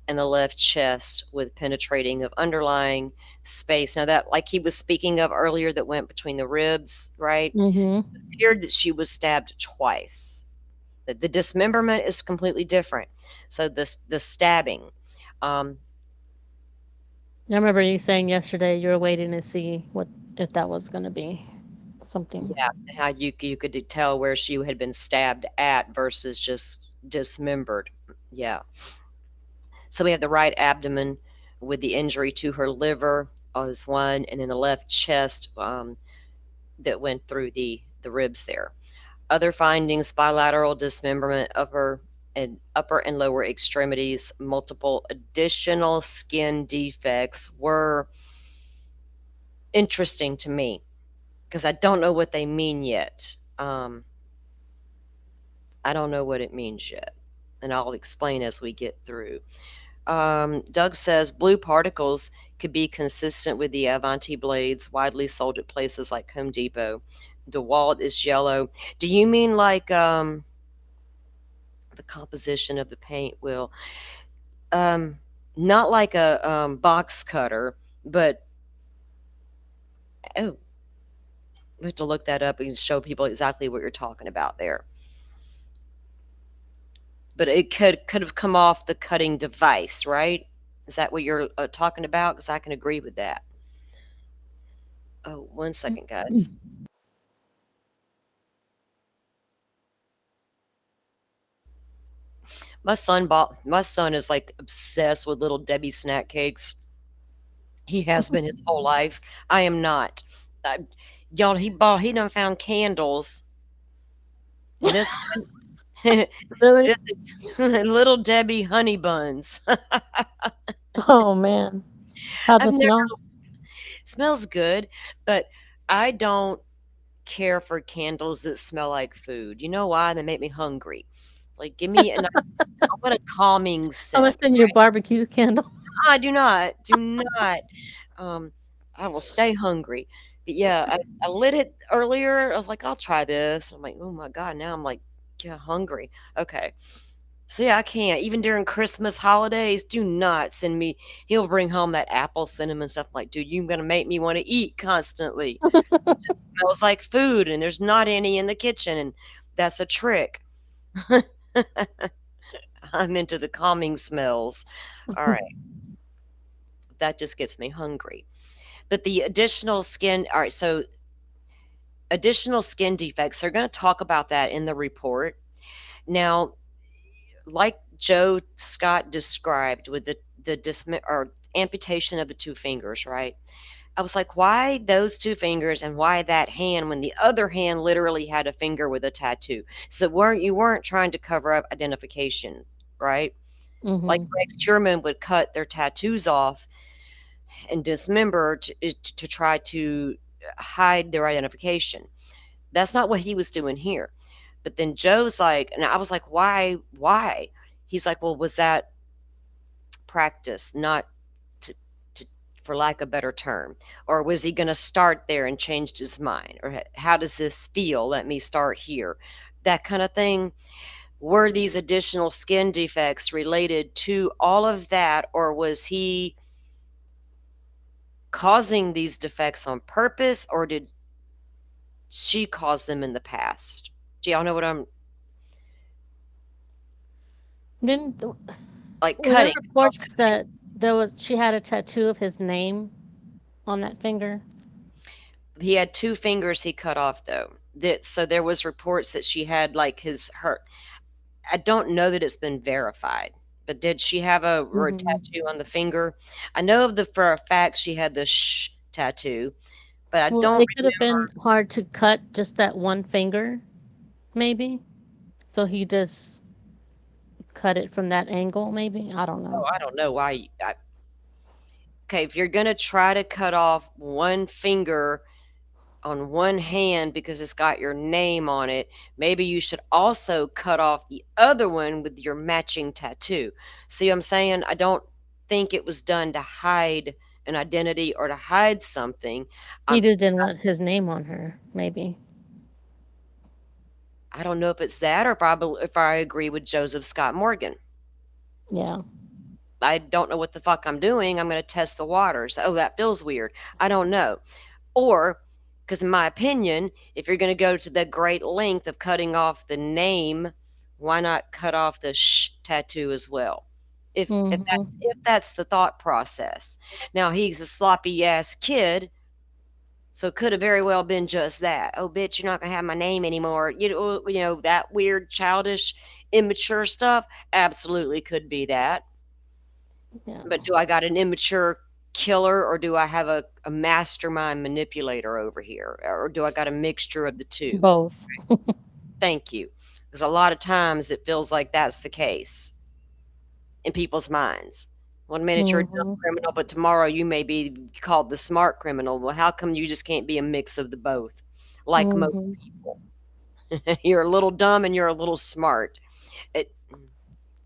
and the left chest with penetrating of underlying space. Now that, like he was speaking of earlier, that went between the ribs, right? It appeared that she was stabbed twice. The dismemberment is completely different. So the stabbing. I remember you saying yesterday you were waiting to see if that was going to be something. Yeah, how you could tell where she had been stabbed at versus just dismembered. Yeah. So we have the right abdomen with the injury to her liver as one, and then the left chest that went through the ribs there. Other findings: bilateral dismemberment of her upper and lower extremities. Multiple additional skin defects were interesting to me because I don't know what they mean yet. I don't know what it means yet, and I'll explain as we get through. Doug says blue particles could be consistent with the Avanti blades widely sold at places like Home Depot. DeWalt is yellow. Do you mean like the composition of the paint, Will? Not like a box cutter, but we have to look that up and show people exactly what you're talking about there. But it could have come off the cutting device, right? Is that what you're talking about? Because I can agree with that. Oh, 1 second, guys. My son is like obsessed with Little Debbie snack cakes. He has been his whole life. I am not. Y'all, he done found candles. And this Really? this is Little Debbie honey buns. Oh man, how'd it smell? Smells good, but I don't care for candles that smell like food. You know why? They make me hungry. It's like, give me a nice, I want a calming I scent. was in your barbecue candle. I do not. I will stay hungry. But yeah, I lit it earlier. I was like, I'll try this. I'm like, oh my God, now I'm like, yeah, hungry. Okay. So yeah, I can't. Even during Christmas holidays, do not send me. He'll bring home that apple cinnamon stuff. I'm like, dude, you're gonna make me want to eat constantly. It just smells like food, and there's not any in the kitchen, and that's a trick. I'm into the calming smells. All right. That just gets me hungry. But the additional skin, all right, so additional skin defects, they're going to talk about that in the report. Now, like Joe Scott described with the amputation of the 2 fingers, right? I was like, why those 2 fingers and why that hand when the other hand literally had a finger with a tattoo? So you weren't trying to cover up identification, right? Like Rex Sherman would cut their tattoos off and dismember to try to hide their identification. That's not what he was doing here. But then Joe's like, and I was like, why? He's like, well, was that practice, not for lack of a better term? Or was he going to start there and changed his mind? Or how does this feel? Let me start here. That kind of thing. Were these additional skin defects related to all of that, or was he causing these defects on purpose, or did she cause them in the past? Do y'all know what I'm like cutting? Reports that she had a tattoo of his name on that finger. He had 2 fingers he cut off though. So there was reports that she had like her. I don't know that it's been verified, but did she have a tattoo on the finger? I know for a fact she had the tattoo, but I Well, don't it could have been hard to cut just that one finger, maybe. So he just cut it from that angle, maybe. I don't know. I don't know why. Okay, if you're gonna try to cut off one finger on one hand because it's got your name on it, maybe you should also cut off the other one with your matching tattoo. See what I'm saying? I don't think it was done to hide an identity or to hide something. He Um, just didn't want his name on her, maybe. I don't know if it's that or if I agree with Joseph Scott Morgan. Yeah. I don't know what the fuck I'm doing. I'm going to test the waters. Oh, that feels weird. I don't know. Or, because in my opinion, if you're going to go to the great length of cutting off the name, why not cut off the tattoo as well? If that's the thought process. Now he's a sloppy ass kid, so it could have very well been just that. Oh, bitch, you're not gonna have my name anymore. You know that weird, childish, immature stuff. Absolutely could be that. Yeah. But do I got an immature killer or do I have a mastermind manipulator over here? Or do I got a mixture of the two? Both. Thank you. Because a lot of times it feels like that's the case in people's minds. One minute you're a dumb criminal, but tomorrow you may be called the smart criminal. Well, how come you just can't be a mix of the both? Like most people. You're a little dumb and you're a little smart.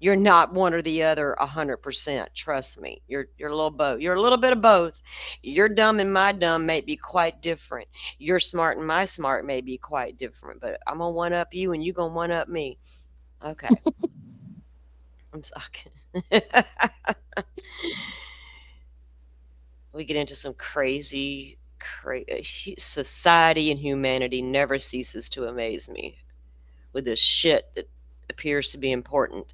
You're not one or the other 100%. Trust me. You're a little both. You're a little bit of both. Your dumb and my dumb may be quite different. Your smart and my smart may be quite different. But I'm gonna one up you and you gonna one up me. Okay. I'm sorry. We get into some crazy society, and humanity never ceases to amaze me with this shit that appears to be important.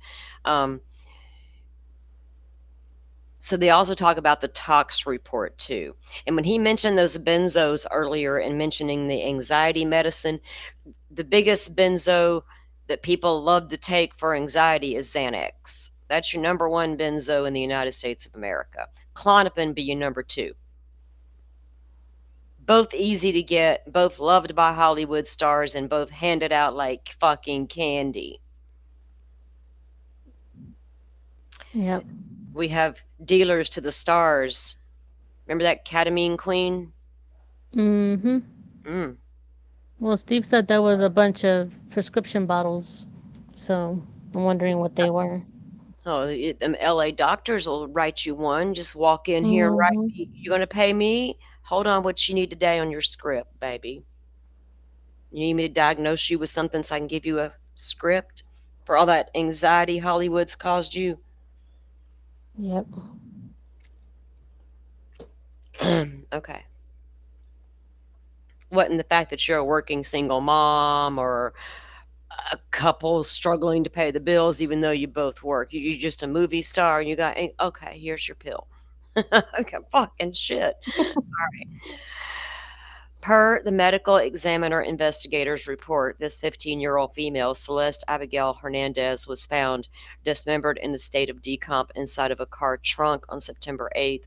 So they also talk about the tox report too. And when he mentioned those benzos earlier and mentioning the anxiety medicine, the biggest benzo that people love to take for anxiety is Xanax. That's your number one benzo in the United States of America. Klonopin be your number two. Both easy to get, both loved by Hollywood stars, and both handed out like fucking candy. Yep. We have dealers to the stars. Remember that ketamine queen? Mm-hmm. Mm. Well, Steve said there was a bunch of prescription bottles, so I'm wondering what they were. Oh, them LA doctors will write you one. Just walk in here and write me. You gonna pay me? Hold on, what you need today on your script, baby? You need me to diagnose you with something so I can give you a script for all that anxiety Hollywood's caused you? Yep. Okay. What in the fact that you're a working single mom or a couple struggling to pay the bills even though you both work? You're just a movie star and you got, okay, here's your pill. Okay, fucking shit. All right. Per the medical examiner investigators report, this 15-year-old female, Celeste Abigail Hernandez, was found dismembered in a state of decomp inside of a car trunk on September 8th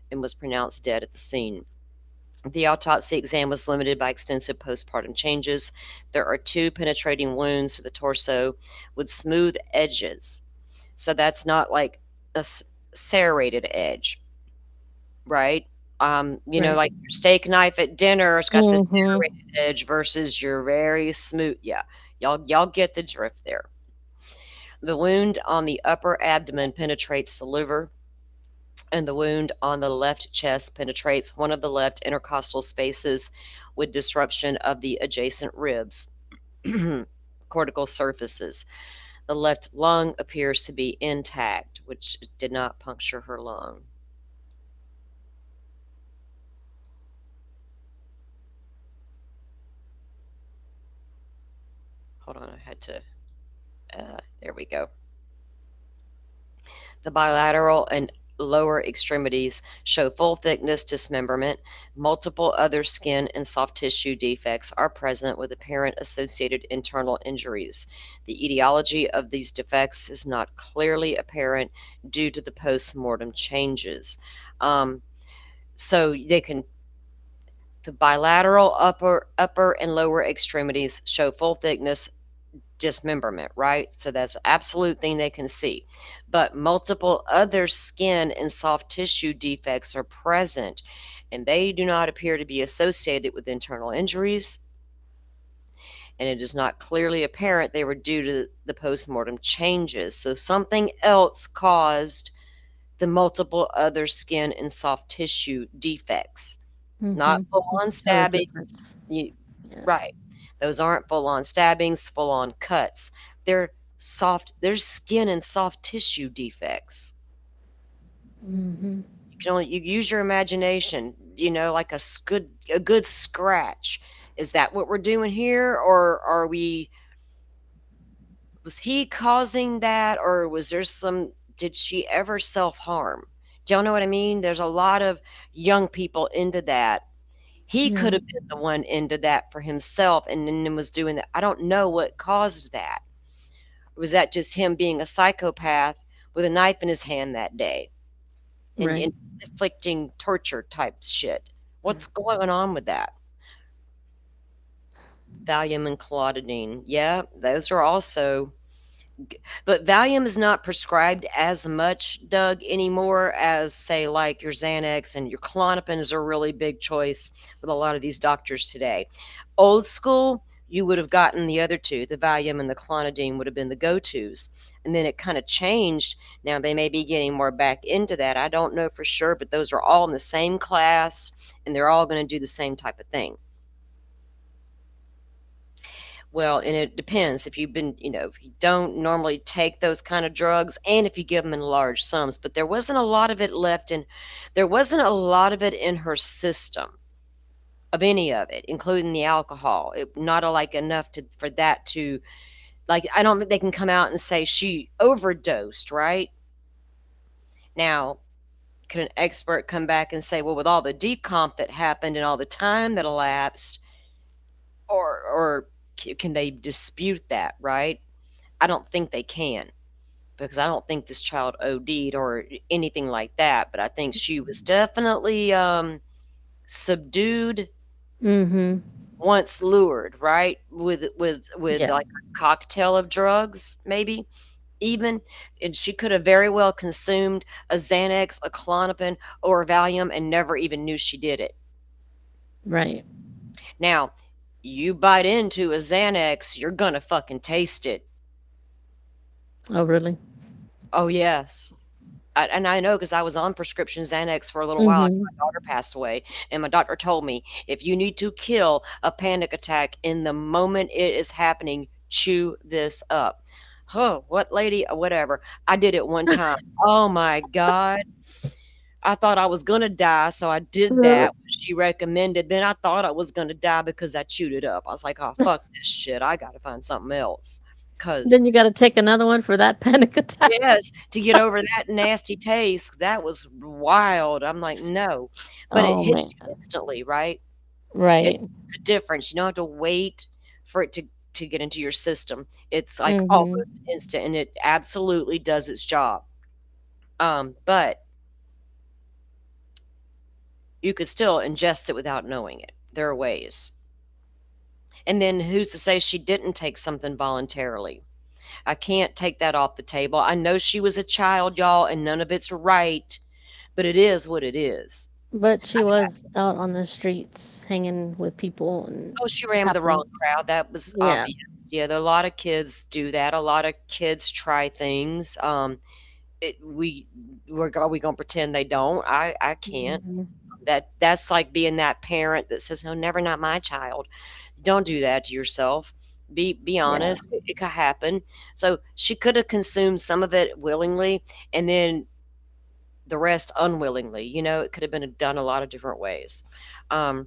and was pronounced dead at the scene. The autopsy exam was limited by extensive postpartum changes. There are 2 penetrating wounds to the torso with smooth edges. So that's not like a serrated edge, right? Right. Like your steak knife at dinner, it's got this Mm-hmm. serrated edge versus your very smooth. Yeah, y'all get the drift there. The wound on the upper abdomen penetrates the liver, and the wound on the left chest penetrates one of the left intercostal spaces with disruption of the adjacent ribs, cortical surfaces. The left lung appears to be intact, which did not puncture her lung. Hold on, I had to. There we go. The bilateral and lower extremities show full thickness dismemberment. Multiple other skin and soft tissue defects are present with apparent associated internal injuries. The etiology of these defects is not clearly apparent due to the post-mortem changes. So they can the bilateral upper and lower extremities show full thickness dismemberment, right? So that's an absolute thing they can see. But multiple other skin and soft tissue defects are present, and they do not appear to be associated with internal injuries. And it is not clearly apparent they were due to the postmortem changes. So something else caused the multiple other skin and soft tissue defects. Not full on stabbings. Right. Those aren't full on stabbings, full on cuts. They're there's skin and soft tissue defects. You can only you use your imagination, like a good scratch. Is that what we're doing here? Or was he causing that, or was there did she ever self-harm? Do y'all know what I mean? There's a lot of young people into that. He could have been the one into that for himself and then was doing that. I don't know what caused that. Was that just him being a psychopath with a knife in his hand that day and inflicting torture type shit? What's going on with that? Valium and clotidine. Yeah, those are also. But Valium is not prescribed as much, Doug, anymore as, say, like your Xanax, and your Klonopin is a really big choice with a lot of these doctors today. Old school, you would have gotten the other two, the Valium and the clonidine would have been the go-tos. And then it kind of changed. Now they may be getting more back into that. I don't know for sure, but those are all in the same class, and they're all going to do the same type of thing. Well, and it depends if you've been, if you don't normally take those kind of drugs and if you give them in large sums. But there wasn't a lot of it there wasn't a lot of it in her system, of any of it, including the alcohol. Not like enough for that to, like, I don't think they can come out and say she overdosed, right? Now, could an expert come back and say, well, with all the decomp that happened and all the time that elapsed, or can they dispute that, right? I don't think they can, because I don't think this child OD'd or anything like that, but I think she was definitely subdued once lured, right? With like a cocktail of drugs, maybe even, and she could have very well consumed a Xanax, a Klonopin, or a Valium and never even knew she did it. Right. Now, you bite into a Xanax, you're gonna fucking taste it. Oh, really? Oh, yes. And I know, because I was on prescription Xanax for a little while. My daughter passed away, and my doctor told me, if you need to kill a panic attack in the moment it is happening, chew this up. Oh, what lady? Whatever. I did it one time. Oh my God. I thought I was going to die, so I did that, what she recommended. Then I thought I was going to die because I chewed it up. I was like, oh, fuck this shit. I got to find something else. Then you got to take another one for that panic attack. Yes, to get over that nasty taste. That was wild. I'm like, no. But it hits you instantly, right? Right. It's a difference. You don't have to wait for it to get into your system. It's like almost instant, and it absolutely does its job. But you could still ingest it without knowing it. There are ways. And then who's to say she didn't take something voluntarily? I can't take that off the table. I know she was a child, y'all, and none of it's right, but it is what it is. But she was out on the streets hanging with people. And she ran with the wrong crowd. That was obvious. Yeah, there are a lot of kids do that. A lot of kids try things. Are we gonna pretend they don't? I can't. That's like being that parent that says, no, never, not my child. Don't do that to yourself. Be honest. It could happen. So she could have consumed some of it willingly and then the rest unwillingly. It could have been done a lot of different ways. But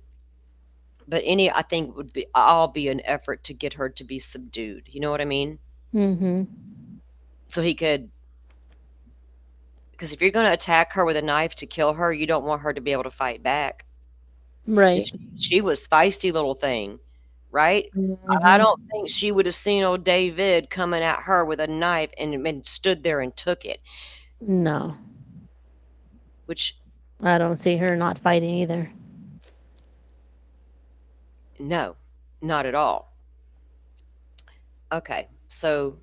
I think would be all be an effort to get her to be subdued. You know what I mean? So he could Because if you're going to attack her with a knife to kill her, you don't want her to be able to fight back. Right. She was feisty little thing, right? I Mm-hmm. don't think she would have seen old David coming at her with a knife and stood there and took it, No, which, I don't see her not fighting either. no, not at all. Okay, so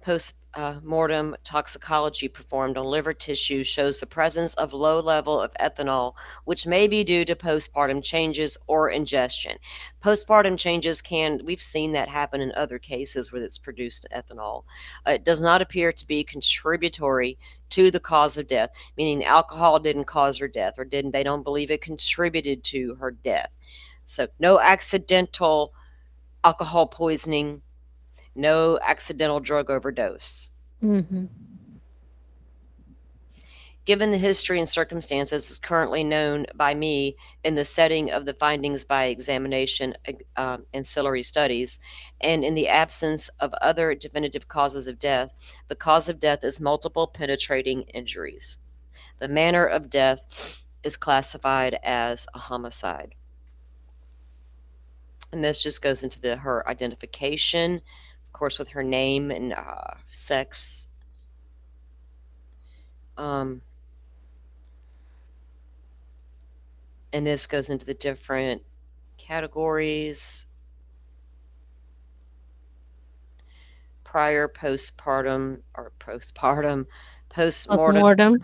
post-mortem toxicology performed on liver tissue shows the presence of low level of ethanol, which may be due to postpartum changes or ingestion. Postpartum changes we've seen that happen in other cases where it's produced ethanol. It does not appear to be contributory to the cause of death, meaning alcohol didn't cause her death, or they don't believe it contributed to her death. So no accidental alcohol poisoning, no accidental drug overdose. Mm-hmm. Given the history and circumstances as currently known by me in the setting of the findings by examination, ancillary studies, and in the absence of other definitive causes of death, the cause of death is multiple penetrating injuries. The manner of death is classified as a homicide. And this just goes into her identification, of course, with her name and sex. And this goes into the different categories: prior, postpartum, Mortem.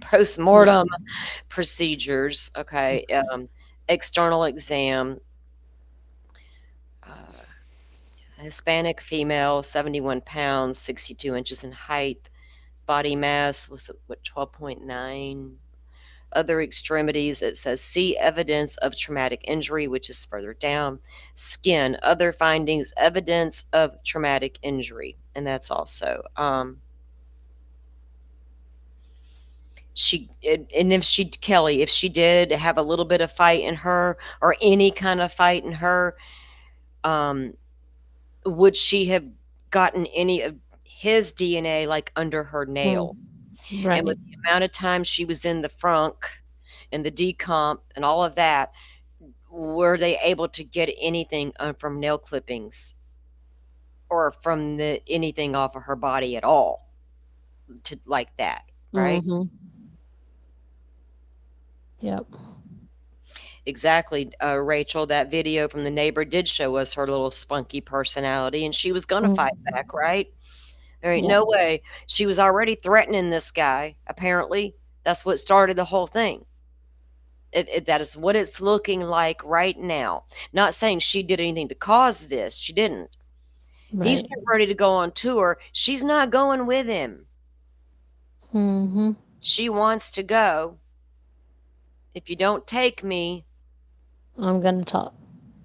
postmortem procedures. Okay, external exam. Hispanic female, 71 pounds, 62 inches in height. Body mass was what, 12.9. Other extremities, it says see evidence of traumatic injury, which is further down. Skin, other findings, evidence of traumatic injury, and that's also Kelly, if she did have a little bit of fight in her, or any kind of fight in her, would she have gotten any of his DNA like under her nails? Right. And with the amount of time she was in the frunk and the decomp and all of that, were they able to get anything from nail clippings or from anything off of her body at all to like that, right? Mm-hmm. Yep. Exactly, Rachel. That video from the neighbor did show us her little spunky personality, and she was going to fight back, right? There ain't no way. She was already threatening this guy, apparently. That's what started the whole thing. That is what it's looking like right now. Not saying she did anything to cause this. She didn't. Right. He's getting ready to go on tour. She's not going with him. Mm-hmm. She wants to go. If you don't take me, I'm gonna talk.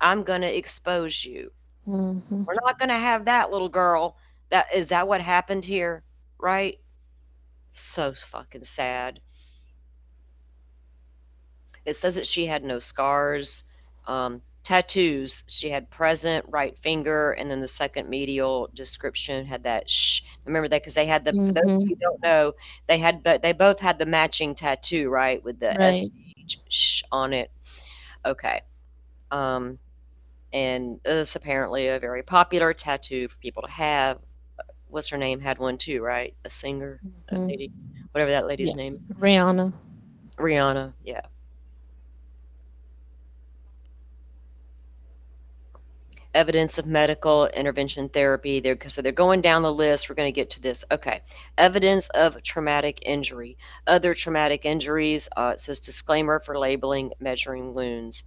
I'm going to expose you. Mm-hmm. We're not going to have that, little girl. Is that what happened here? Right? So fucking sad. It says that she had no scars. Tattoos. She had present, right finger, and then the second medial description had that shh. Remember that because they had for those of you who don't know, they both had the matching tattoo, right, with the SH on it. Okay. And it's apparently a very popular tattoo for people to have. What's her name? Had one too, right? A singer, a lady, whatever that lady's name is. Rihanna, yeah. Evidence of medical intervention therapy. So they're going down the list. We're going to get to this. Okay. Evidence of traumatic injury. Other traumatic injuries. It says disclaimer for labeling, measuring wounds.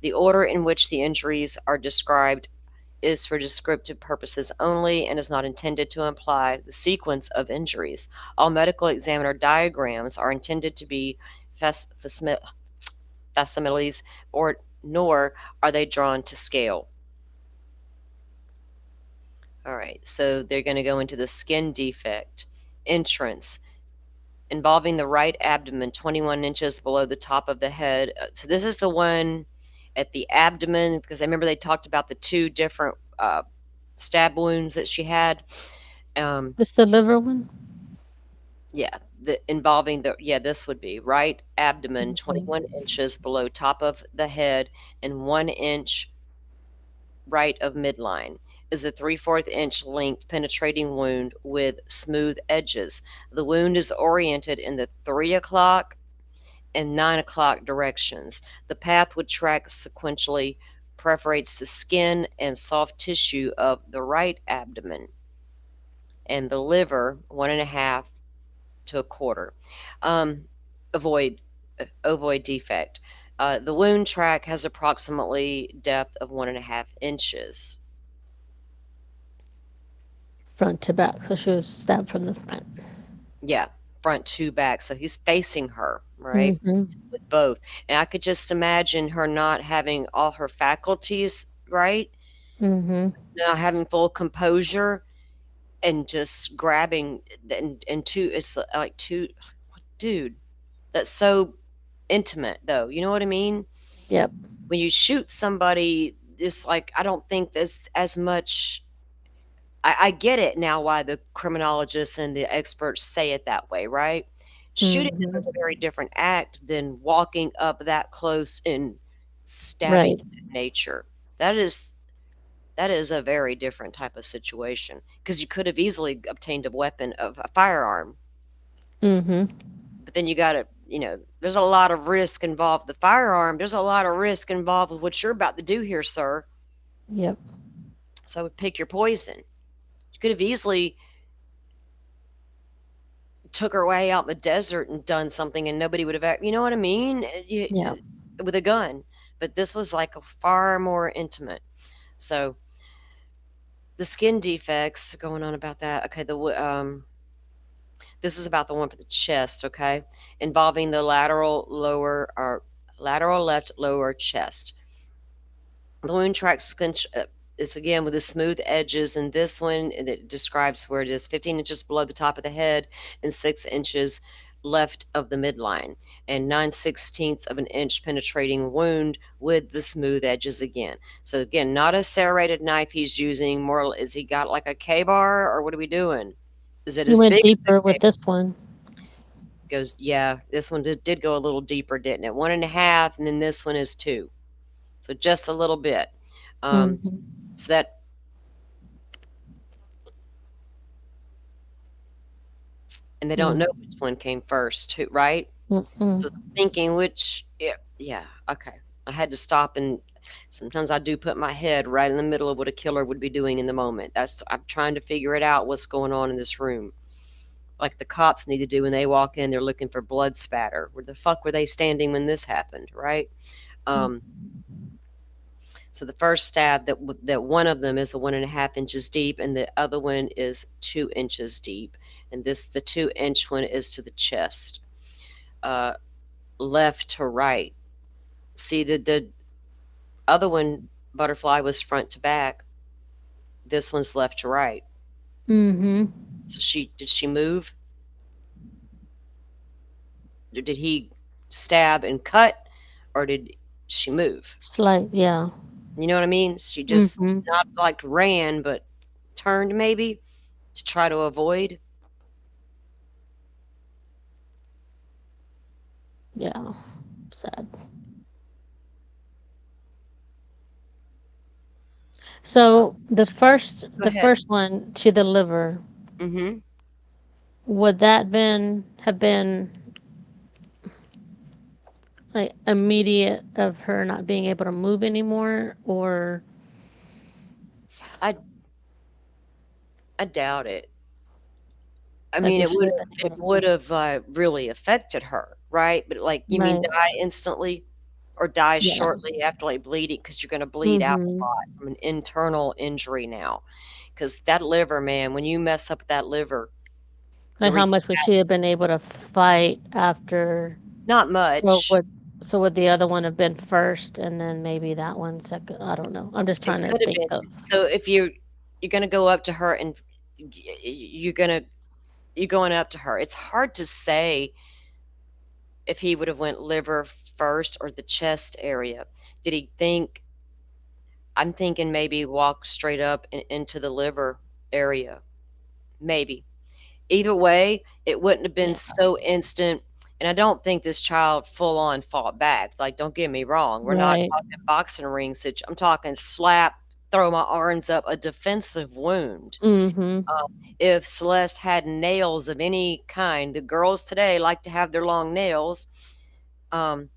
The order in which the injuries are described is for descriptive purposes only and is not intended to imply the sequence of injuries. All medical examiner diagrams are intended to be facsimiles, nor are they drawn to scale. All right, so they're going to go into the skin defect. Entrance, involving the right abdomen, 21 inches below the top of the head. So this is the one at the abdomen, because I remember they talked about the two different stab wounds that she had. It's the liver one? Yeah, involving this would be right abdomen, Mhm. 21 inches below top of the head and 1 inch right of midline. Is a 3/4 inch length penetrating wound with smooth edges. The wound is oriented in the 3 o'clock and 9 o'clock directions. The path would track sequentially, perforates the skin and soft tissue of the right abdomen and the liver, 1.5 to a quarter. Um, avoid ovoid defect. The wound track has approximately depth of 1.5 inches. Front to back. So she was stabbed from the front. Yeah, front to back. So he's facing her, right? Hmm. With both. And I could just imagine her not having all her faculties, right? Hmm. Not having full composure and just grabbing and two it's like two dude, that's so intimate though. You know what I mean? Yep. When you shoot somebody, it's like I don't think there's as much. I get it now why the criminologists and the experts say it that way, right? Shooting them Hmm. is a very different act than walking up that close and stabbing Right. nature. That is that is a very different type of situation because you could have easily obtained a weapon of a firearm, Hmm. but then you got to, there's a lot of risk involved. The firearm, there's a lot of risk involved with what you're about to do here, sir. Yep. So pick your poison. You could have easily took her way out in the desert and done something and nobody would have, you know what I mean? Yeah. With a gun. But this was like a far more intimate. So the skin defects going on about that. Okay, this is about the one for the chest, okay? Involving the lateral left lower chest. The wound tracks is again with the smooth edges, and this one it describes where it is 15 inches below the top of the head and 6 inches left of the midline, and 9/16 of an inch penetrating wound with the smooth edges again. So again, not a serrated knife he's using. More, is he got like a K-bar or what are we doing? Is it You as went big as deeper a with K-bar? this one. Goes, yeah, this one did go a little deeper, didn't it? 1.5, and then this one is 2. So just a little bit. Um, Hmm. so that, and they don't know which one came first, right? Mm-mm. So thinking which, yeah, okay. I had to stop, and sometimes I do put my head right in the middle of what a killer would be doing in the moment. I'm trying to figure it out, what's going on in this room. Like the cops need to do when they walk in, they're looking for blood spatter. Where the fuck were they standing when this happened, right? Um, So the first stab that one of them is a 1.5 inches deep, and the other one is 2 inches deep, and the 2 inch one is to the chest, uh, left to right. See the other one, butterfly, was front to back. This one's left to right. Hmm. So did she move? Or did he stab and cut, or did she move? Slight. Yeah. You know what I mean? She just Hmm. not like ran, but turned maybe to try to avoid. Yeah. Sad. So the ahead. first one to the liver, Mm-hmm. would that been have been like immediate of her not being able to move anymore, or I I doubt it. I like mean, would she have been it able to would have really affected her, right? But like, you mean right? die instantly, or die Yeah. shortly after like bleeding because you're going to bleed out a Hmm. lot from an internal injury now. Because that liver, man, when you mess up that liver, the Like how re- much would she have been able to fight after? not So much. would the other one have been first, and then maybe that one second? I don't know. I'm just It trying to could have think been. of. So if you're going to go up to her and you're going to you're going up to her, it's hard to say if he would have went liver first or the chest area. Did he think? I'm thinking maybe walk straight up into the liver area, maybe. Either way, it wouldn't have been Yeah. so instant. And I don't think this child full on fought back. Like, don't get me wrong. We're not Right. talking boxing ring I'm talking slap, throw my arms up, a defensive wound. Mm-hmm. If Celeste had nails of any kind, the girls today like to have their long nails. Um,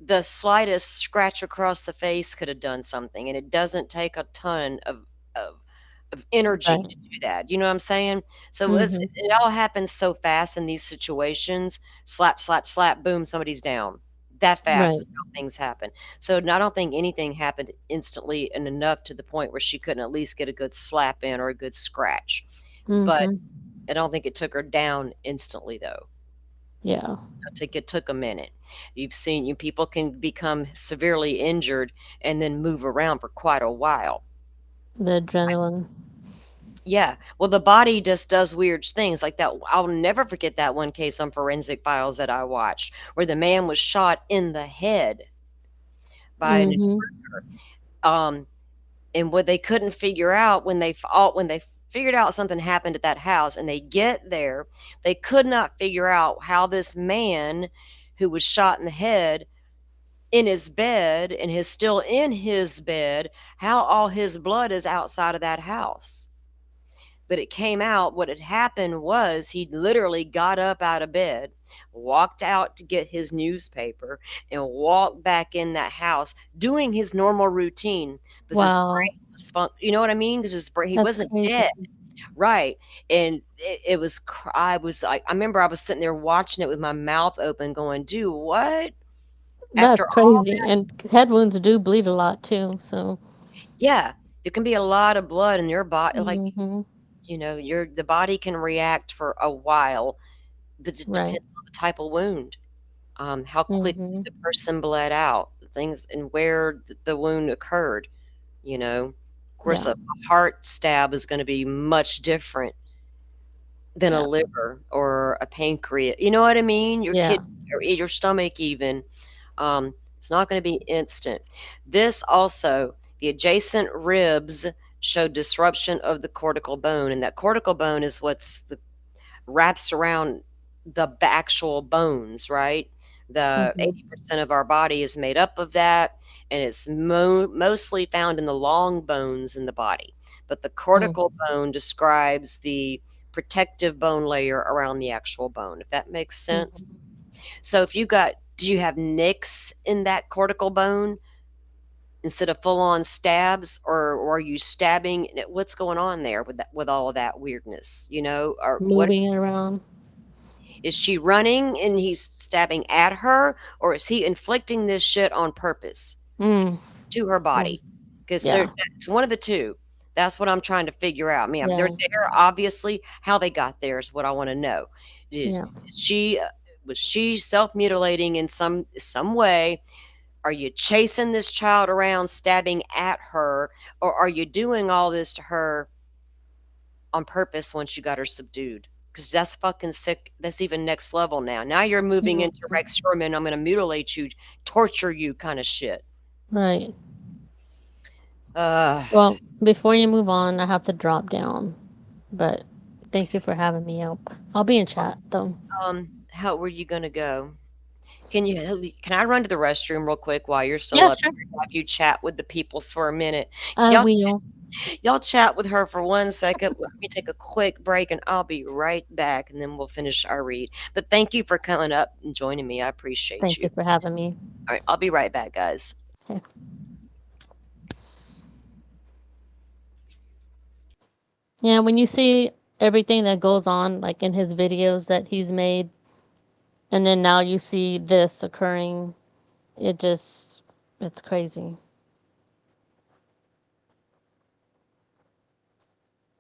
the slightest scratch across the face could have done something, and it doesn't take a ton of, of energy Right. to do that. You know what I'm saying? So Mm-hmm. it all happens so fast in these situations. Slap, slap, slap, boom, somebody's down. That fast Right. is how things happen. So I don't think anything happened instantly and enough to the point where she couldn't at least get a good slap in or a good scratch. But Mm-hmm. I don't think it took her down instantly, though. Yeah. I think it took a minute. You've seen people can become severely injured and then move around for quite a while. The adrenaline. Yeah. Well, the body just does weird things like that. I'll never forget that one case on Forensic Files that I watched where the man was shot in the head by an Mm-hmm. intruder. And what they couldn't figure out when they figured out something happened at that house and they get there, they could not figure out how this man who was shot in the head in his bed and is still in his bed, how all his blood is outside of that house. But it came out what had happened was he literally got up out of bed, walked out to get his newspaper, and walked back in that house doing his normal routine. Because his Wow. brain was you know what I mean? Because his brain, he That's wasn't crazy. dead. Right. And it was, I was like, I remember I was sitting there watching it with my mouth open, going, dude, what? That's After all crazy. And head wounds do bleed a lot too. So. yeah, there can be a lot of blood in your body. Like, Mm-hmm. the body can react for a while, but it Right. depends on the type of wound, how quickly Mm-hmm. the person bled out, things, and where the wound occurred. Of course, Yeah. a heart stab is going to be much different than a Yeah. liver or a pancreas. You know what I mean? Your Yeah. kidney or your stomach, even. It's not going to be instant. This also, the adjacent ribs show disruption of the cortical bone, and that cortical bone is wraps around the actual bones, right? The Mm-hmm. 80% of our body is made up of that, and it's mostly found in the long bones in the body. But the cortical bone describes the protective bone layer around the actual bone, if that makes sense. Mm-hmm. So do you have nicks in that cortical bone instead of full on stabs, or are you stabbing? What's going on there with all of that weirdness? Or what Moving it around. is she running and he's stabbing at her, or is he inflicting this shit on purpose Mm. to her body? Because Yeah. that's one of the two. That's what I'm trying to figure out. I mean, they're Yeah. there, obviously. How they got there is what I want to know. Yeah. She was she self mutilating in some way? Are you chasing this child around, stabbing at her, or are you doing all this to her on purpose once you got her subdued? Because that's fucking sick. That's even next level now. Now you're moving into Mhm. Rex Sherman, I'm going to mutilate you, torture you kind of shit. Right. Uh, Well, before you move on, I have to drop down. But thank you for having me up. I'll be in chat though. how were you going to go? Can I run to the restroom real quick while you're still Yeah, up sure. here? Have you chat with the peoples for a minute? I will. Y'all chat with her for 1 second. Let me take a quick break and I'll be right back and then we'll finish our read. But thank you for coming up and joining me. I appreciate Thank you. you for having me. All right, I'll be right back, guys. Okay. Yeah, when you see everything that goes on, like in his videos that he's made, and then now you see this occurring, it's crazy.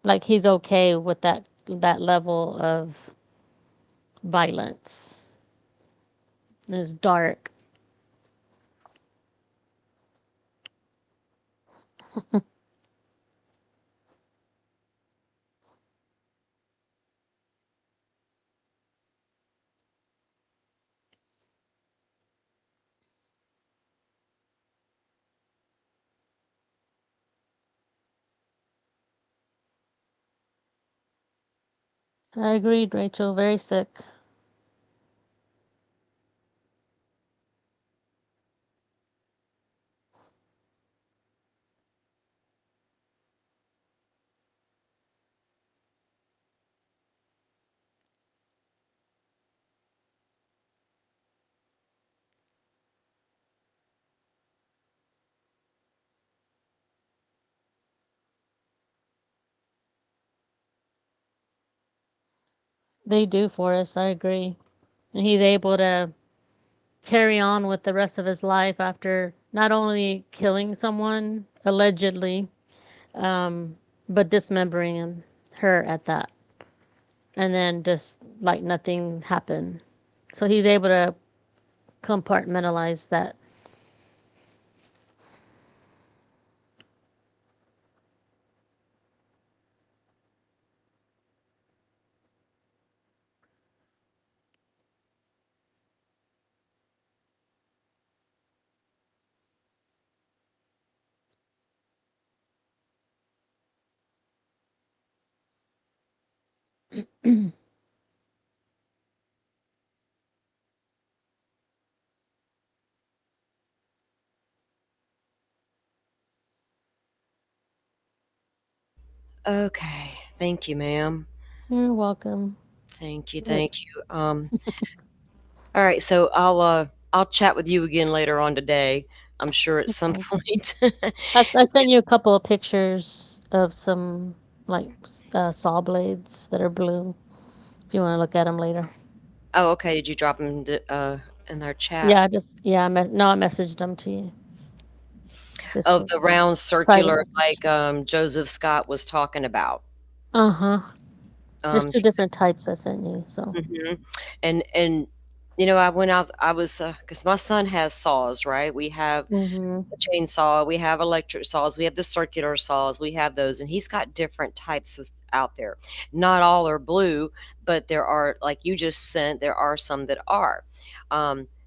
Like he's okay with that level of violence. It's dark. I agreed, Rachel. Very sick. They do for us. I agree. And he's able to carry on with the rest of his life after not only killing someone allegedly, but dismembering her at that, and then just like nothing happened. So he's able to compartmentalize that. Okay. Thank you, ma'am. You're welcome. Thank you. Thank you. All right. So I'll chat with you again later on today. I'm sure at some Okay. point. I sent you a couple of pictures of some like saw blades that are blue. If you want to look at them later. Oh, okay. Did you drop them in our chat? Yeah, I messaged them to you. Just Of for the round private circular, message. like Joseph Scott was talking about. Uh huh. There's Um, two different types I sent you. So. mhm. And you know, I went out. I was because my son has saws, right? We have Mhm. a chainsaw, we have electric saws, we have the circular saws, we have those, and he's got different types of, out there. Not all are blue, but there are, like you just sent, there are some that are.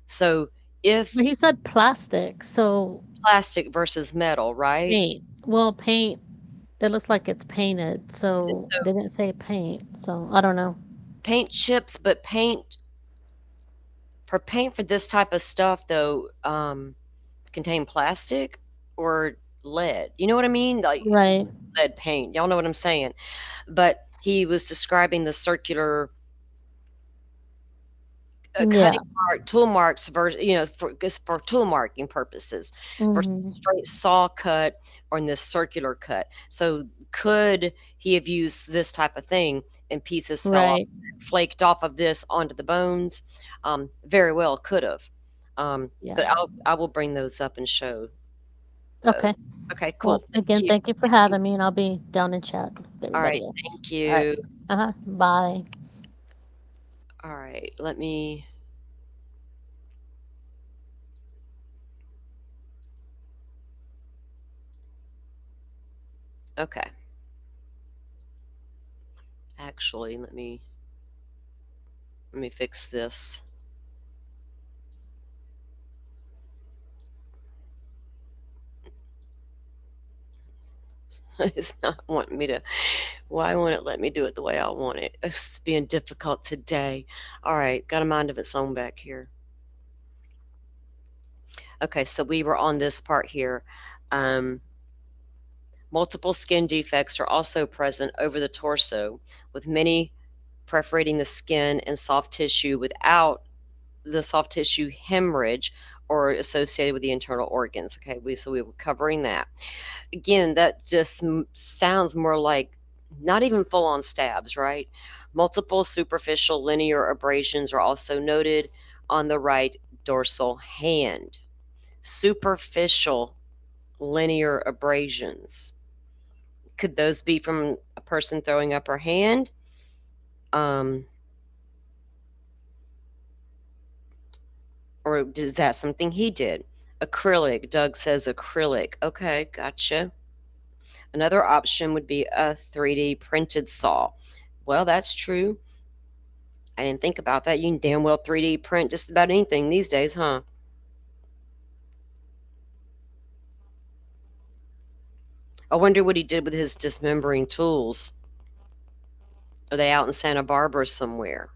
So if But he said plastic, so plastic versus metal, right? paint. Well, paint. It looks like it's painted, so So they didn't say paint. So I don't know. paint chips, but paint for this type of stuff though, contain plastic or lead. You know what I mean? Like Right. lead paint. Y'all know what I'm saying. But he was describing the circular Yeah. cutting mark tool marks versus, you know, for just for tool marking purposes versus Mhm. straight saw cut or in this circular cut. So could he have used this type of thing and pieces fell off, Right. flaked off of this onto the bones? Very well could have. Yeah. But I will bring those up and show Okay. those. Okay, Well, cool. Thank again, you. thank you for having me, and I'll be down in chat with All right, everybody else. thank All right. you. Bye. All right, let me. Okay. Actually, let me fix this. It's not wanting me to. Why won't it let me do it the way I want it? It's being difficult today. All right, got a mind of its own back here. Okay, so we were on this part here. Um, Multiple skin defects are also present over the torso, with many perforating the skin and soft tissue without the soft tissue hemorrhage or associated with the internal organs. Okay, so we were covering that. Again, that just sounds more like not even full on stabs, right? Multiple superficial linear abrasions are also noted on the right dorsal hand. Superficial linear abrasions. Could those be from a person throwing up her hand? Um, or is that something he did? Acrylic. Doug says acrylic. Okay, gotcha. Another option would be a 3D printed saw. Well, that's true. I didn't think about that. You can damn well 3D print just about anything these days, huh? I wonder what he did with his dismembering tools. Are they out in Santa Barbara somewhere?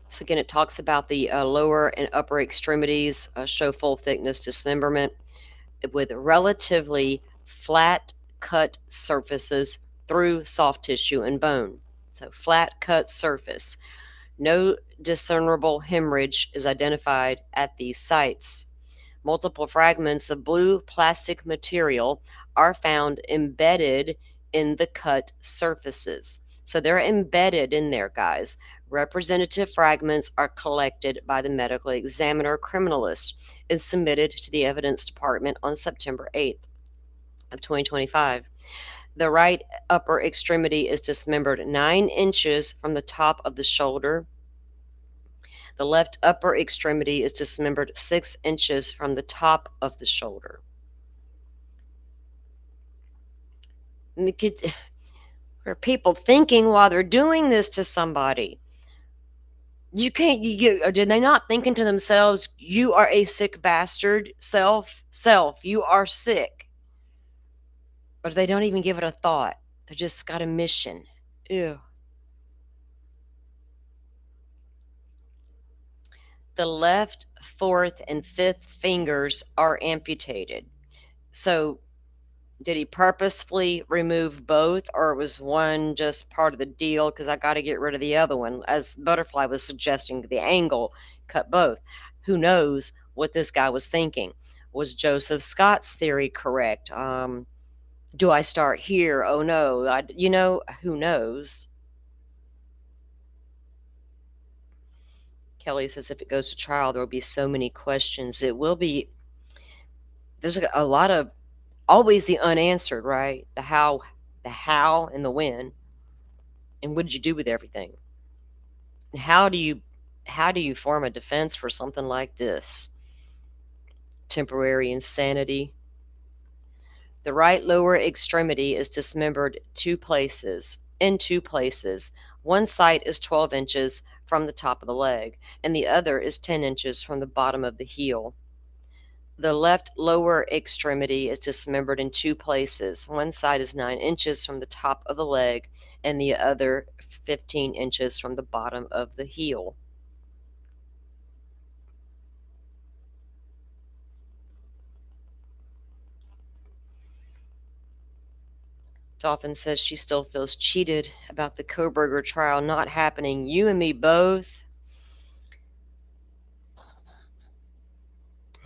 So again, it talks about the lower and upper extremities show full thickness dismemberment with relatively flat cut surfaces through soft tissue and bone. So flat cut surface. No discernible hemorrhage is identified at these sites. Multiple fragments of blue plastic material are found embedded in the cut surfaces. So they're embedded in there, guys. Representative fragments are collected by the medical examiner criminalist and submitted to the evidence department on September 8th of 2025. The right upper extremity is dismembered 9 inches from the top of the shoulder. The left upper extremity is dismembered 6 inches from the top of the shoulder. Are people thinking while they're doing this to somebody? You can't, or did they not thinking to themselves, you are a sick bastard, self, you are sick? Or they don't even give it a thought. They just got a mission. Ew. The left, fourth, and fifth fingers are amputated. So did he purposefully remove both, or was one just part of the deal because I got to get rid of the other one? As Butterfly was suggesting, the angle cut both. Who knows what this guy was thinking? Was Joseph Scott's theory correct? Do I start here? Oh no, who knows? Kelly says if it goes to trial, there will be so many questions. It will be. There's a lot of always the unanswered, right? The how, and the when, and what did you do with everything? And how do you form a defense for something like this? Temporary insanity. The right lower extremity is dismembered in two places. One site is 12 inches from the top of the leg, and the other is 10 inches from the bottom of the heel. The left lower extremity is dismembered in two places. One side is 9 inches from the top of the leg, and the other 15 inches from the bottom of the heel. Dolphin says she still feels cheated about the Koberger trial not happening. You and me both.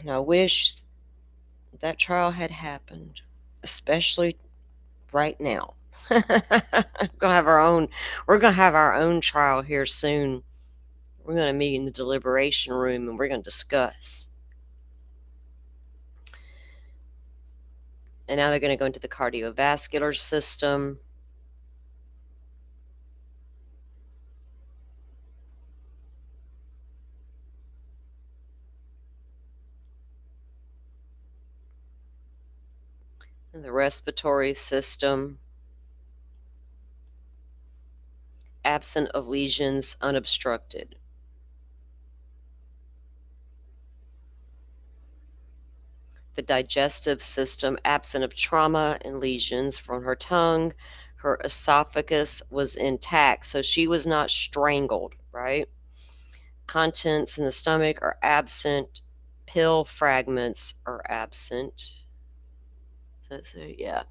And I wish that trial had happened, especially right now. We're gonna have our own trial here soon. We're gonna meet in the deliberation room and we're gonna discuss. And now they're gonna go into the cardiovascular system. And the respiratory system. Absent of lesions, unobstructed. The digestive system, absent of trauma and lesions from her tongue. Her esophagus was intact, so she was not strangled, right? Contents in the stomach are absent. Pill fragments are absent. So yeah.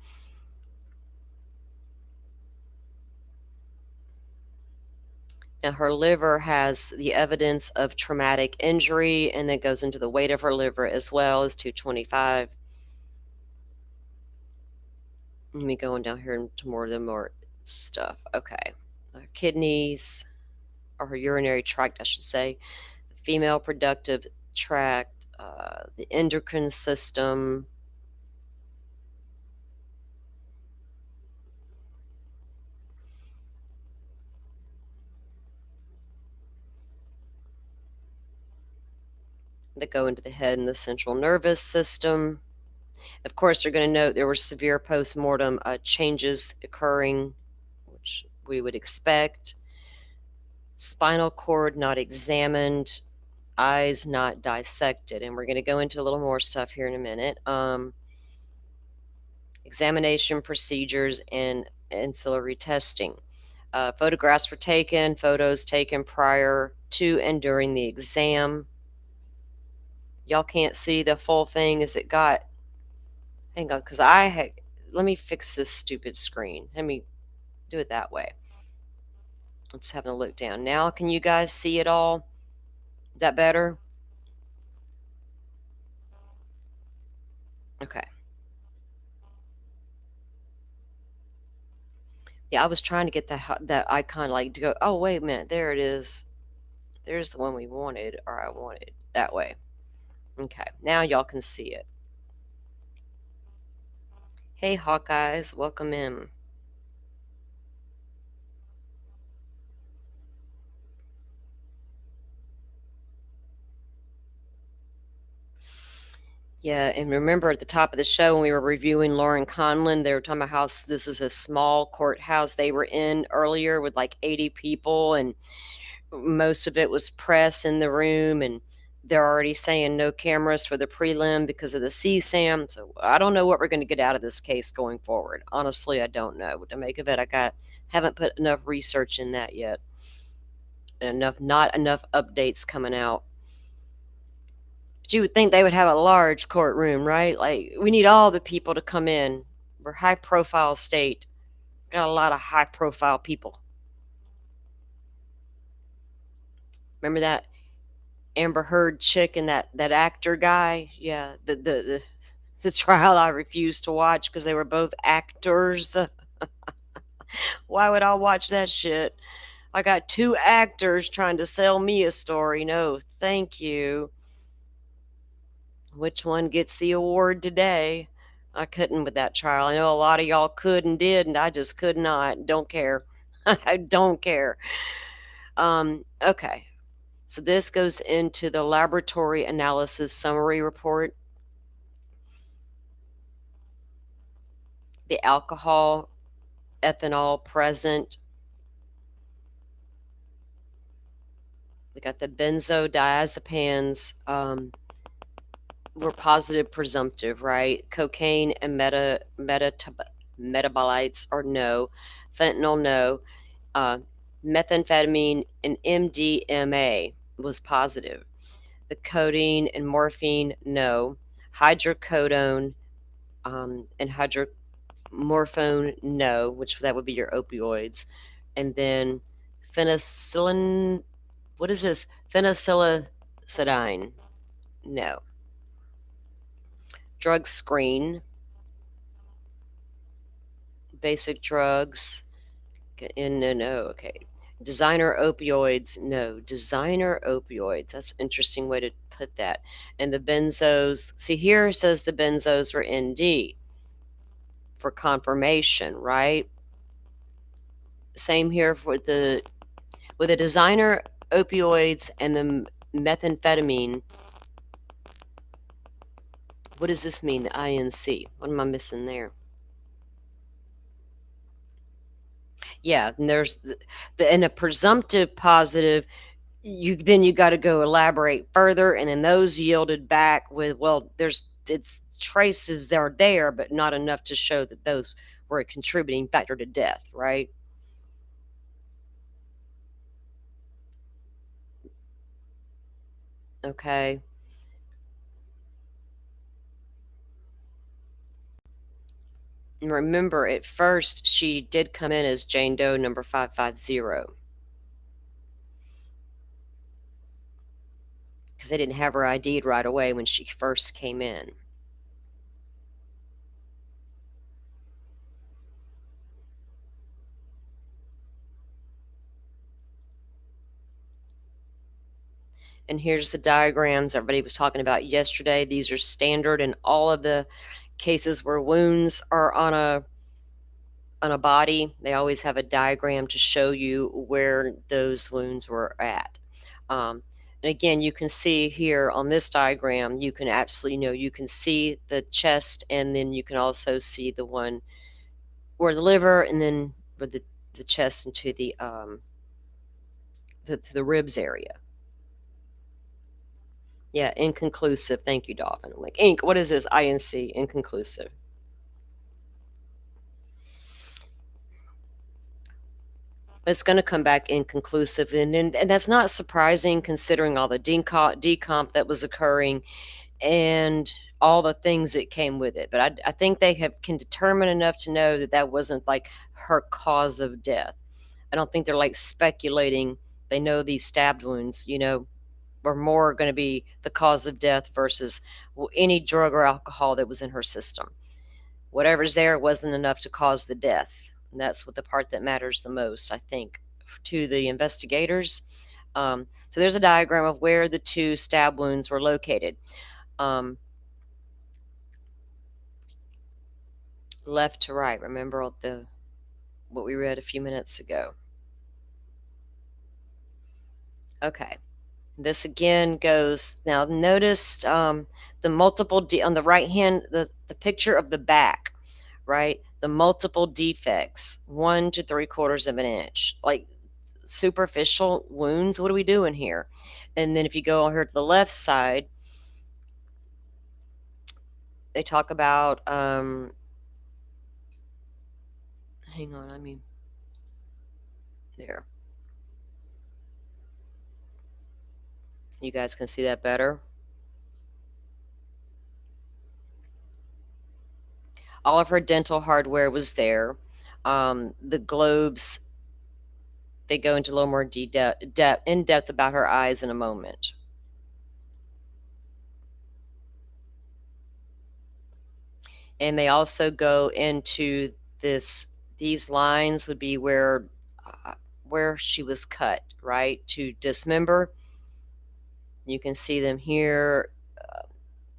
Now, her liver has the evidence of traumatic injury, and that goes into the weight of her liver as well as 225. Let me go on down here into more stuff. Okay. Her kidneys, or her urinary tract, I should say. The female productive tract, the endocrine system. That go into the head and the central nervous system. Of course, they're going to note there were severe post-mortem changes occurring, which we would expect. Spinal cord not examined, eyes not dissected. And we're going to go into a little more stuff here in a minute. examination procedures, and ancillary testing. Photographs were taken, photos taken prior to and during the exam. Y'all can't see the full thing as it got. Hang on, because let me fix this stupid screen. Let me do it that way. I'm just having a look down. Now, can you guys see it all? Is that better? Okay. Yeah, I was trying to get that icon like to go, oh, wait a minute, there it is. There's the one we wanted, or I wanted, that way. Okay, now y'all can see it. Hey, Hawkeyes, welcome in. Yeah, and remember at the top of the show when we were reviewing Lauren Conlon, they were talking about how this is a small courthouse they were in earlier with like 80 people, and most of it was press in the room, and they're already saying no cameras for the prelim because of the CSAM. So I don't know what we're going to get out of this case going forward. Honestly, I don't know what to make of it. Haven't put enough research in that yet. Not enough updates coming out. But you would think they would have a large courtroom, right? Like, we need all the people to come in. We're a high-profile state. Got a lot of high-profile people. Remember that Amber Heard chick and that actor guy? Yeah, the trial I refused to watch because they were both actors. Why would I watch that shit? I got 2 actors trying to sell me a story. No, thank you. Which one gets the award today? I couldn't with that trial. I know a lot of y'all could and did, and I just could not. Don't care. I don't care. Okay. So this goes into the laboratory analysis summary report. The alcohol, ethanol present. We got the benzodiazepines were positive presumptive, right? Cocaine and metabolites are no. Fentanyl, no. Methamphetamine and MDMA was positive. The codeine and morphine, no. Hydrocodone and hydromorphone, no, which that would be your opioids. And then penicillin, what is this? Phenycilidine, no. Drug screen, basic drugs, no, okay. Designer opioids, no. Designer opioids, that's an interesting way to put that. And the benzos, see here it says the benzos were ND for confirmation, right? Same here with the designer opioids and the methamphetamine. What does this mean, the INC? What am I missing there? Yeah, and there's in a presumptive positive, you got to go elaborate further, and then those yielded back with, well, it's traces that are there, but not enough to show that those were a contributing factor to death, right? Okay. And remember, at first, she did come in as Jane Doe number 550. Because they didn't have her ID'd right away when she first came in. And here's the diagrams everybody was talking about yesterday. These are standard in all of the cases where wounds are on a body. They always have a diagram to show you where those wounds were at. And again, you can see here on this diagram, you can absolutely, you can see the chest, and then you can also see the one where the liver, and then with the chest into the ribs area. Yeah, inconclusive. Thank you, Dolphin. I'm like, ink, what is this? INC, inconclusive. It's going to come back inconclusive, and that's not surprising considering all the decomp that was occurring and all the things that came with it. But I think they can determine enough to know that that wasn't like her cause of death. I don't think they're like speculating. They know these stabbed wounds, were more going to be the cause of death versus any drug or alcohol that was in her system. Whatever's there wasn't enough to cause the death. And that's what the part that matters the most, I think, to the investigators. So there's a diagram of where the 2 stab wounds were located. Left to right. Remember what we read a few minutes ago. Okay. This again goes, now notice the multiple, on the right hand, the picture of the back, right? The multiple defects, 1 to 3/4 of an inch, like superficial wounds. What are we doing here? And then if you go over here to the left side, they talk about, hang on, there. You guys can see that better. All of her dental hardware was there. The globes, they go into a little more in depth about her eyes in a moment. And they also go into these lines would be where she was cut, right, to dismember. You can see them here.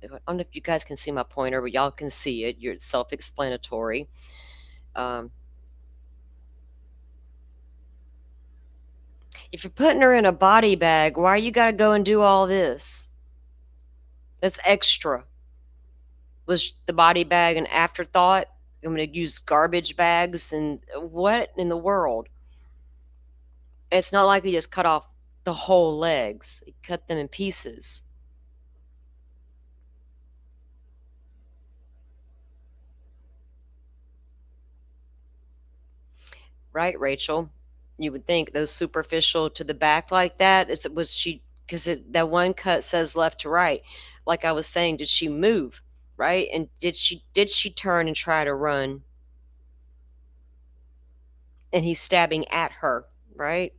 I don't know if you guys can see my pointer, but y'all can see it. It's self-explanatory. If you're putting her in a body bag, why you got to go and do all this? That's extra. Was the body bag an afterthought? I'm going to use garbage bags, and what in the world? It's not like we just cut off the whole legs. We cut them in pieces. Right, Rachel? You would think those superficial to the back like that, because that one cut says left to right. Like I was saying, did she move? Right? And did she turn and try to run? And he's stabbing at her, right?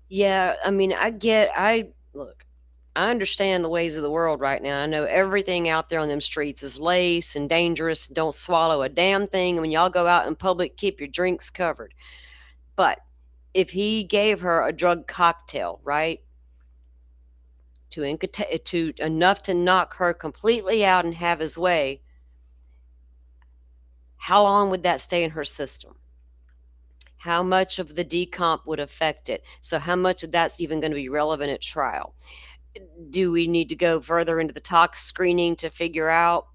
Yeah, look, I understand the ways of the world right now. I know everything out there on them streets is lace and dangerous. Don't swallow a damn thing. When y'all go out in public, keep your drinks covered. But if he gave her a drug cocktail, right, to enough to knock her completely out and have his way, how long would that stay in her system? How much of the decomp would affect it? So how much of that's even going to be relevant at trial? Do we need to go further into the tox screening to figure out?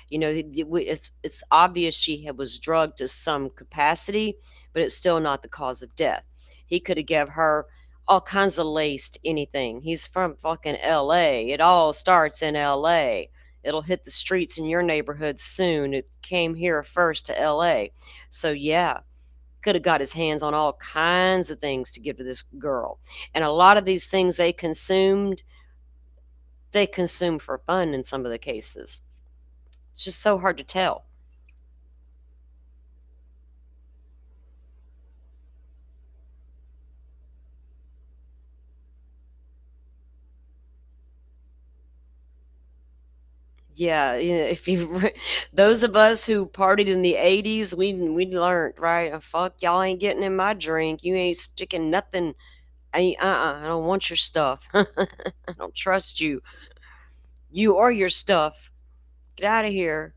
It's obvious she was drugged to some capacity, but it's still not the cause of death. He could have given her all kinds of laced anything. He's from fucking LA. It all starts in LA. It'll hit the streets in your neighborhood soon. It came here first to LA. So yeah, could have got his hands on all kinds of things to give to this girl. And a lot of these things they consumed for fun in some of the cases. It's just so hard to tell. Yeah, if you those of us who partied in the 80s, we learned, right? Fuck, y'all ain't getting in my drink. You ain't sticking nothing. I don't want your stuff. I don't trust you. You or your stuff. Get out of here.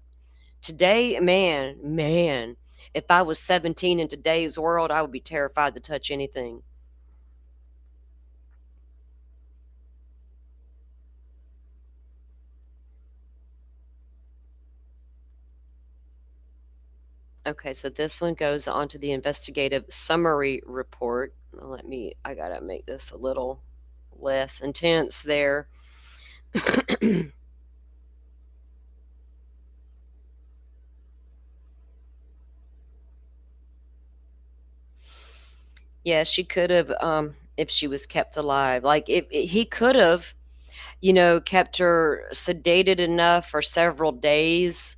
Today, man, if I was 17 in today's world, I would be terrified to touch anything. Okay, so this one goes on to the investigative summary report. I gotta make this a little less intense there. Yeah, she could have, if she was kept alive. Like, he could have, kept her sedated enough for several days,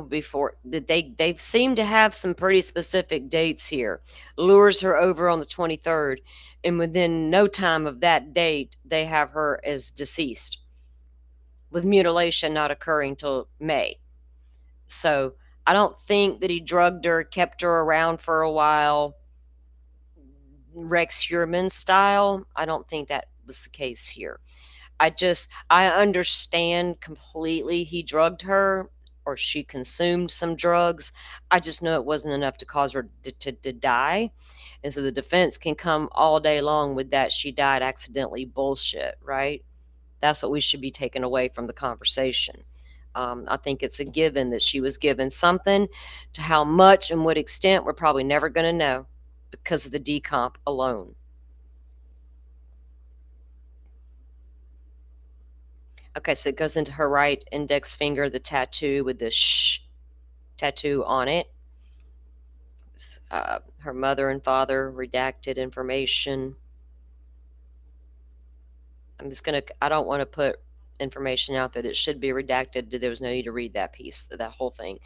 before they seem to have some pretty specific dates here. Lures her over on the 23rd, and within no time of that date, they have her as deceased, with mutilation not occurring till May. So I don't think that he drugged her, kept her around for a while, Rex Heuermann style. I don't think that was the case here. I understand completely he drugged her or she consumed some drugs. I just know it wasn't enough to cause her to die. And so the defense can come all day long with that she died accidentally bullshit, right? That's what we should be taking away from the conversation. I think it's a given that she was given something. To how much and what extent, we're probably never going to know because of the decomp alone. Okay, so it goes into her right index finger, the tattoo with the sh tattoo on it. Her mother and father, redacted information. I don't want to put information out there that should be redacted. There was no need to read that piece, that whole thing.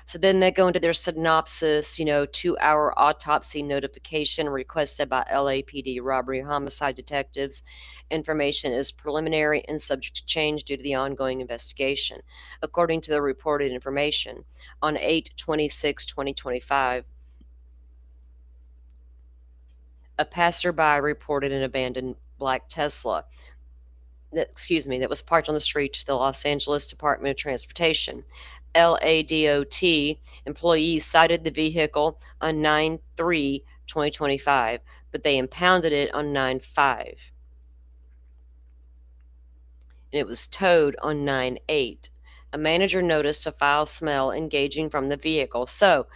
So then they go into their synopsis, 2-hour autopsy notification requested by LAPD robbery homicide detectives. Information is preliminary and subject to change due to the ongoing investigation. According to the reported information, on 8/26/2025, a passerby reported an abandoned black Tesla that was parked on the street to the Los Angeles Department of Transportation. LADOT employees cited the vehicle on 9/3/2025, but they impounded it on 9/5. And it was towed on 9/8. A manager noticed a foul smell engaging from the vehicle. So,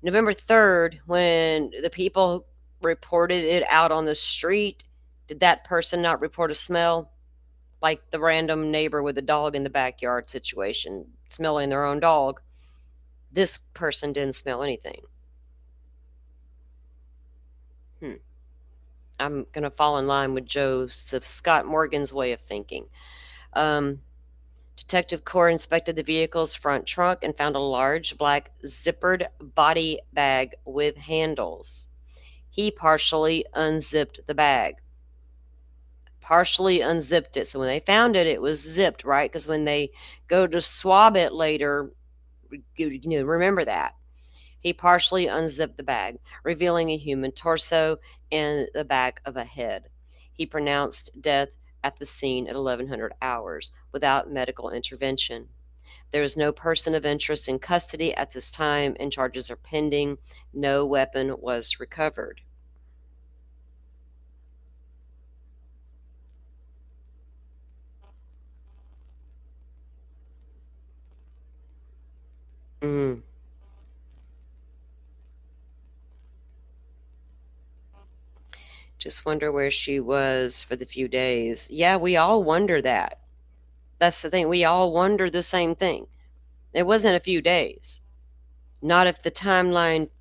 November 3rd, when the people reported it out on the street, did that person not report a smell? Like the random neighbor with a dog in the backyard situation, smelling their own dog. This person didn't smell anything. I'm going to fall in line with Joseph Scott Morgan's way of thinking. Detective Core inspected the vehicle's front trunk and found a large black zippered body bag with handles. He partially unzipped the bag. Partially unzipped it. So when they found it, it was zipped, right? Because when they go to swab it later, remember that. He partially unzipped the bag, revealing a human torso and the back of a head. He pronounced death at the scene at 1100 hours without medical intervention. There is no person of interest in custody at this time, and charges are pending. No weapon was recovered. Mm. Just wonder where she was for the few days. Yeah, we all wonder that. That's the thing. We all wonder the same thing. It wasn't a few days. Not if the timeline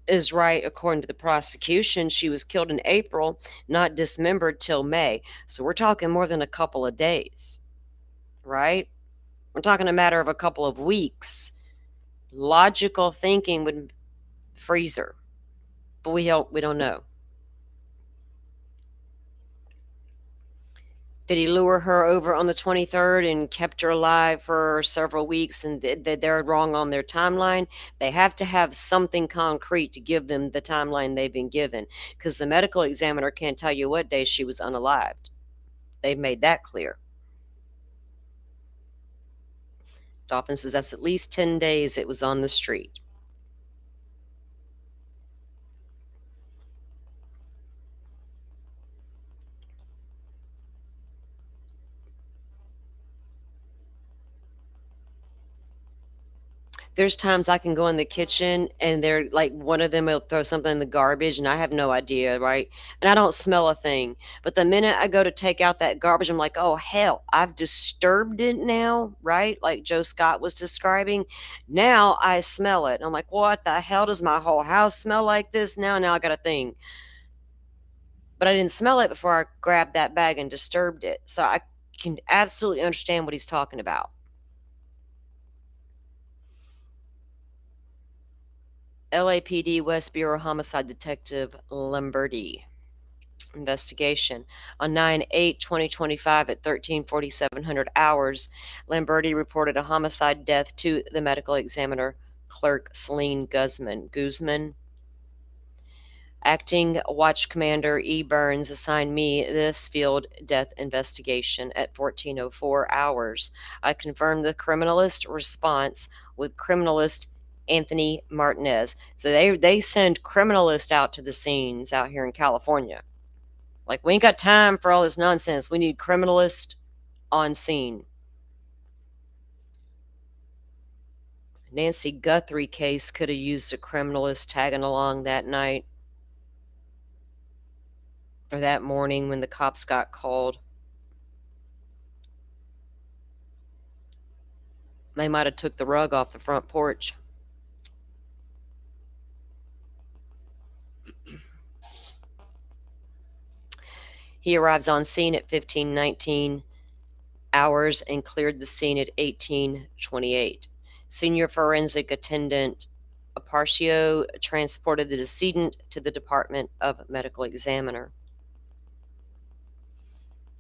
is right according to the prosecution. She was killed in April, not dismembered till May. So we're talking more than a couple of days, right? We're talking a matter of a couple of weeks. Logical thinking would freeze her, but we don't know. Did he lure her over on the 23rd and kept her alive for several weeks, and they're wrong on their timeline? They have to have something concrete to give them the timeline they've been given, because the medical examiner can't tell you what day she was unalived. They've made that clear. Dolphin says that's at least 10 days it was on the street. There's times I can go in the kitchen and they're like, one of them will throw something in the garbage and I have no idea, right? And I don't smell a thing. But the minute I go to take out that garbage, I'm like, oh, hell, I've disturbed it now, right? Like Joe Scott was describing. Now I smell it. I'm like, what the hell does my whole house smell like this now? Now I got a thing. But I didn't smell it before I grabbed that bag and disturbed it. So I can absolutely understand what he's talking about. LAPD West Bureau Homicide Detective Lamberti. Investigation. On 9/8/2025 at 13:4700 hours, Lamberti reported a homicide death to the medical examiner clerk Celine Guzman. Acting Watch Commander E. Burns assigned me this field death investigation at 14:04 hours. I confirmed the criminalist response with criminalist Anthony Martinez. So they send criminalists out to the scenes out here in California. Like, we ain't got time for all this nonsense. We need criminalists on scene. Nancy Guthrie case could have used a criminalist tagging along that night. Or that morning when the cops got called. They might have took the rug off the front porch. He arrives on scene at 15:19 hours and cleared the scene at 18:28. Senior forensic attendant Aparcio transported the decedent to the Department of Medical Examiner.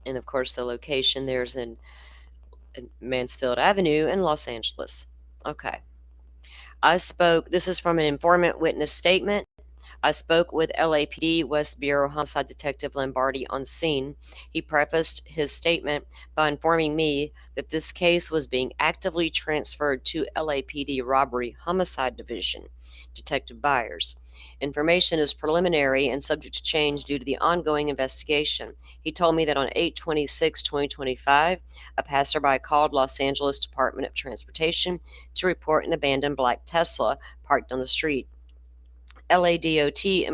And of course, the location there's in Mansfield Avenue in Los Angeles. Okay. This is from an informant witness statement. I spoke with LAPD West Bureau Homicide Detective Lamberti on scene. He prefaced his statement by informing me that this case was being actively transferred to LAPD Robbery Homicide Division, Detective Byers. Information is preliminary and subject to change due to the ongoing investigation. He told me that on 8/26/2025, a passerby called Los Angeles Department of Transportation to report an abandoned black Tesla parked on the street. LADOT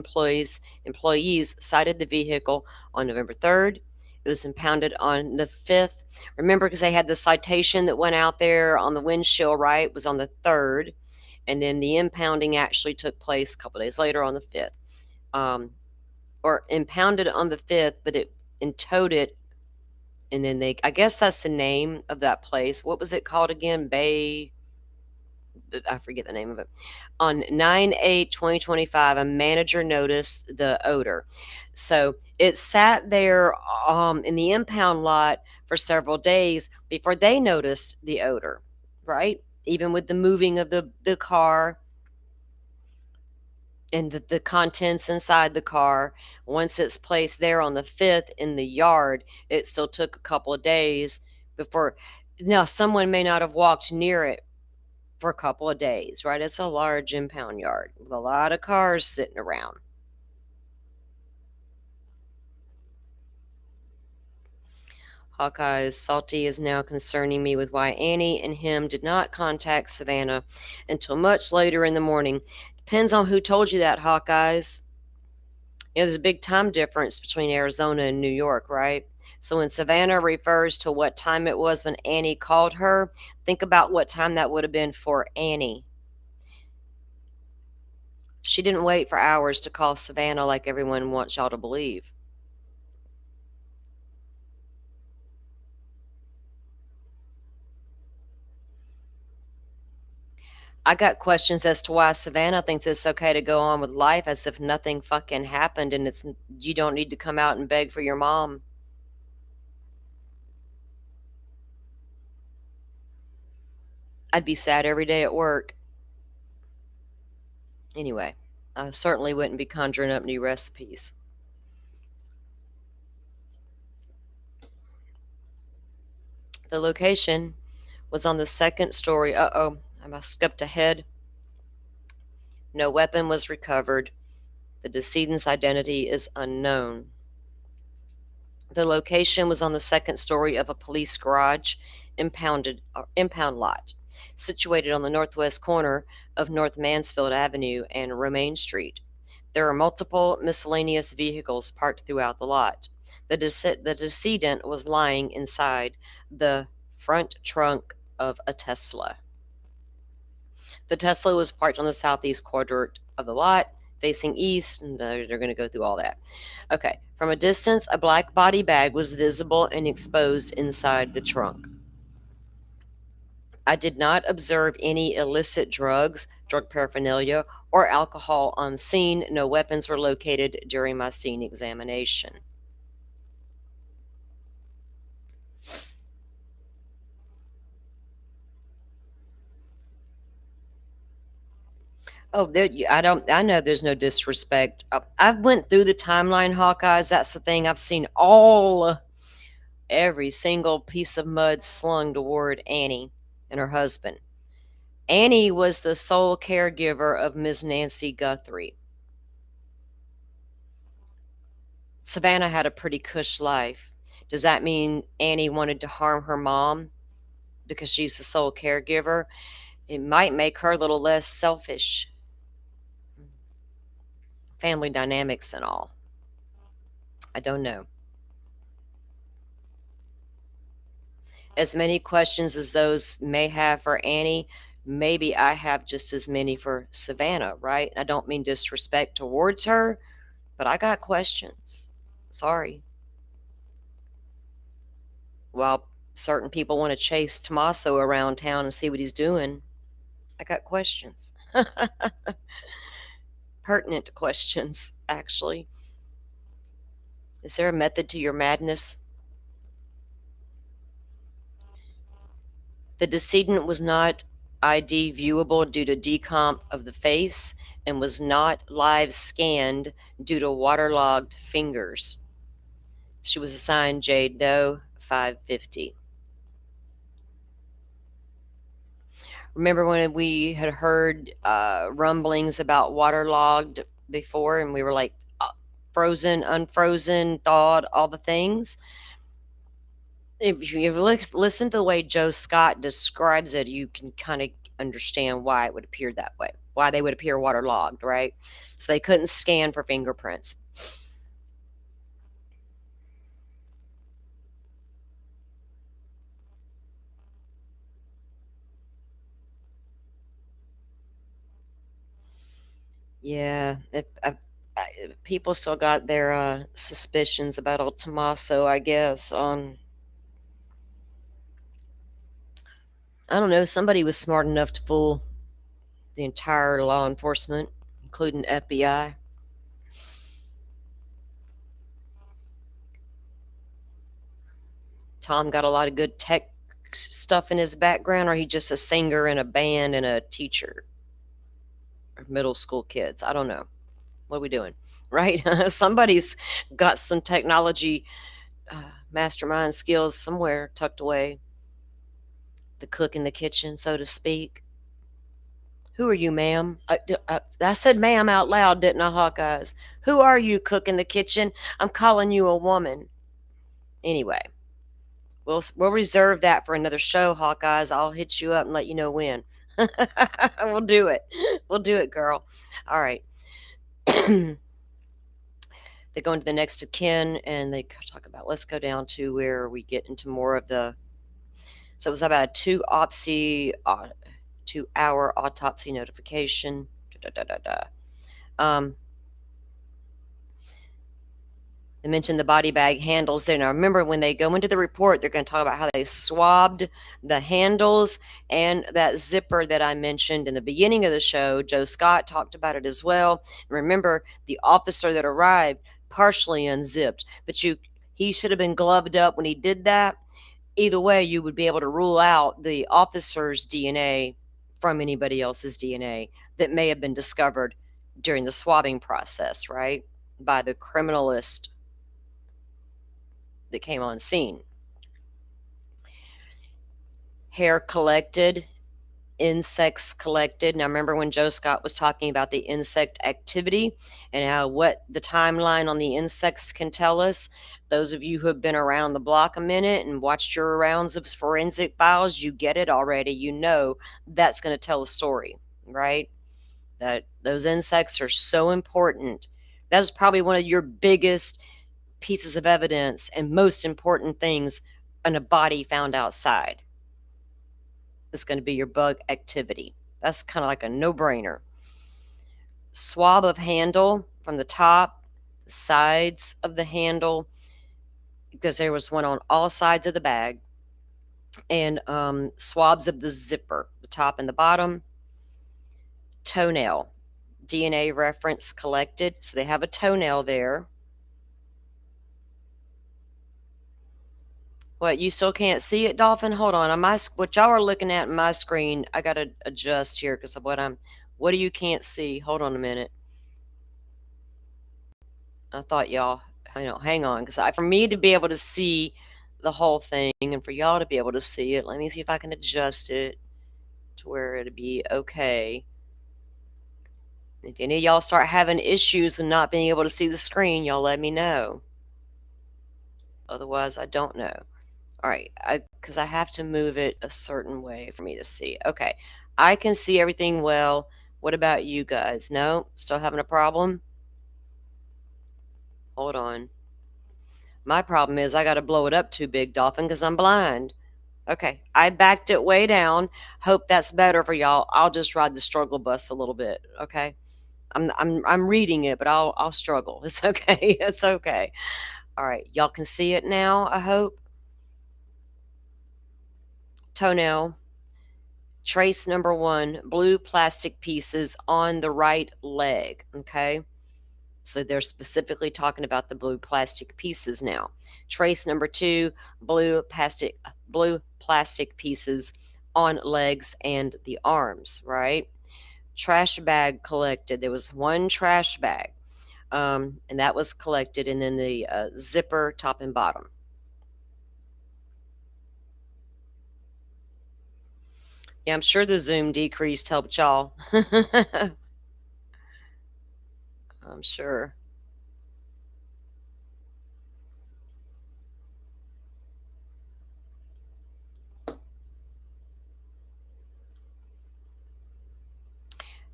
employees cited the vehicle on November 3rd. It was impounded on the 5th. Remember, because they had the citation that went out there on the windshield, right? It was on the 3rd. And then the impounding actually took place a couple days later on the 5th. Or impounded on the 5th, but it towed it. And then I guess that's the name of that place. What was it called again? I forget the name of it. On 9/8/2025, a manager noticed the odor. So it sat there in the impound lot for several days before they noticed the odor, right? Even with the moving of the car and the contents inside the car, once it's placed there on the 5th in the yard, it still took a couple of days before. Now, someone may not have walked near it for a couple of days, right? It's a large impound yard with a lot of cars sitting around. Hawkeye's Salty is now concerning me with why Annie and him did not contact Savannah until much later in the morning. Depends on who told you that, Hawkeyes. There's a big time difference between Arizona and New York, right? So when Savannah refers to what time it was when Annie called her, think about what time that would have been for Annie. She didn't wait for hours to call Savannah like everyone wants y'all to believe. I got questions as to why Savannah thinks it's okay to go on with life as if nothing fucking happened and you don't need to come out and beg for your mom. I'd be sad every day at work. Anyway, I certainly wouldn't be conjuring up new recipes. The location was on the second story. I skipped ahead. No weapon was recovered. The decedent's identity is unknown. The location was on the second story of a police garage impound lot. situated on the northwest corner of North Mansfield Avenue and Romaine Street. There are multiple miscellaneous vehicles parked throughout the lot. The decedent was lying inside the front trunk of a Tesla. The Tesla was parked on the southeast quadrant of the lot, facing east, and they're going to go through all that. Okay, from a distance, a black body bag was visible and exposed inside the trunk. I did not observe any illicit drugs, drug paraphernalia, or alcohol on scene. No weapons were located during my scene examination. Oh, I know there's no disrespect. I've went through the timeline, Hawkeyes. That's the thing. I've seen every single piece of mud slung toward Annie and her husband. Annie was the sole caregiver of Ms. Nancy Guthrie. Savannah had a pretty cush life. Does that mean Annie wanted to harm her mom because she's the sole caregiver? It might make her a little less selfish. Family dynamics and all. I don't know. As many questions as those may have for Annie, maybe I have just as many for Savannah, right? I don't mean disrespect towards her, but I got questions. Sorry. While certain people want to chase Tommaso around town and see what he's doing, I got questions. Pertinent questions, actually. Is there a method to your madness? The decedent was not ID viewable due to decomp of the face and was not live scanned due to waterlogged fingers. She was assigned Jade Doe 550. Remember when we had heard rumblings about waterlogged before, and we were like frozen, unfrozen, thawed, all the things? If you listen to the way Joe Scott describes it, you can kind of understand why it would appear that way, why they would appear waterlogged, right? So they couldn't scan for fingerprints. Yeah, people still got their suspicions about old Tommaso, I guess. I don't know, somebody was smart enough to fool the entire law enforcement, including FBI. Tom got a lot of good tech stuff in his background, or he just a singer in a band and a teacher? Or middle school kids? I don't know. What are we doing? Right? Somebody's got some technology mastermind skills somewhere tucked away. The cook in the kitchen, so to speak. Who are you, ma'am? I said ma'am out loud, didn't I, Hawkeyes? Who are you, cook in the kitchen? I'm calling you a woman. Anyway, we'll reserve that for another show, Hawkeyes. I'll hit you up and let you know when. We'll do it. We'll do it, girl. All right. They go into the next of kin, and they talk about, let's go down to where we get into more of the, so it was about a 2-hour autopsy notification. They mentioned the body bag handles there. Now, remember, when they go into the report, they're going to talk about how they swabbed the handles and that zipper that I mentioned in the beginning of the show. Joe Scott talked about it as well. And remember, the officer that arrived partially unzipped, but he should have been gloved up when he did that. Either way, you would be able to rule out the officer's DNA from anybody else's DNA that may have been discovered during the swabbing process, right? By the criminalist that came on scene. Hair collected insects collected. Now, remember when Joe Scott was talking about the insect activity and how what the timeline on the insects can tell us? Those of you who have been around the block a minute and watched your rounds of forensic files, you get it already. You know that's going to tell a story, right? That those insects are so important. That is probably one of your biggest pieces of evidence and most important things in a body found outside. It's going to be your bug activity. That's kind of like a no-brainer. Swab of handle from the top, the sides of the handle, because there was one on all sides of the bag, and swabs of the zipper, the top and the bottom. Toenail, DNA reference collected. So they have a toenail there. What, you still can't see it, Dolphin? Hold on. What y'all are looking at in my screen, I got to adjust here because of what do you can't see? Hold on a minute. I thought y'all, hang on. Because for me to be able to see the whole thing and for y'all to be able to see it, let me see if I can adjust it to where it'll be okay. If any of y'all start having issues with not being able to see the screen, y'all let me know. Otherwise, I don't know. All right, because I have to move it a certain way for me to see. Okay, I can see everything well. What about you guys? No? Still having a problem? Hold on. My problem is I got to blow it up too big, Dolphin, because I'm blind. Okay, I backed it way down. Hope that's better for y'all. I'll just ride the struggle bus a little bit, okay? I'm reading it, but I'll struggle. It's okay. It's okay. All right, y'all can see it now, I hope. Toenail. Trace number 1, blue plastic pieces on the right leg, okay? So they're specifically talking about the blue plastic pieces now. Trace number 2, blue plastic pieces on legs and the arms, right? Trash bag collected. There was one trash bag, and that was collected, and then the zipper top and bottom. Yeah, I'm sure the Zoom decreased helped y'all. I'm sure.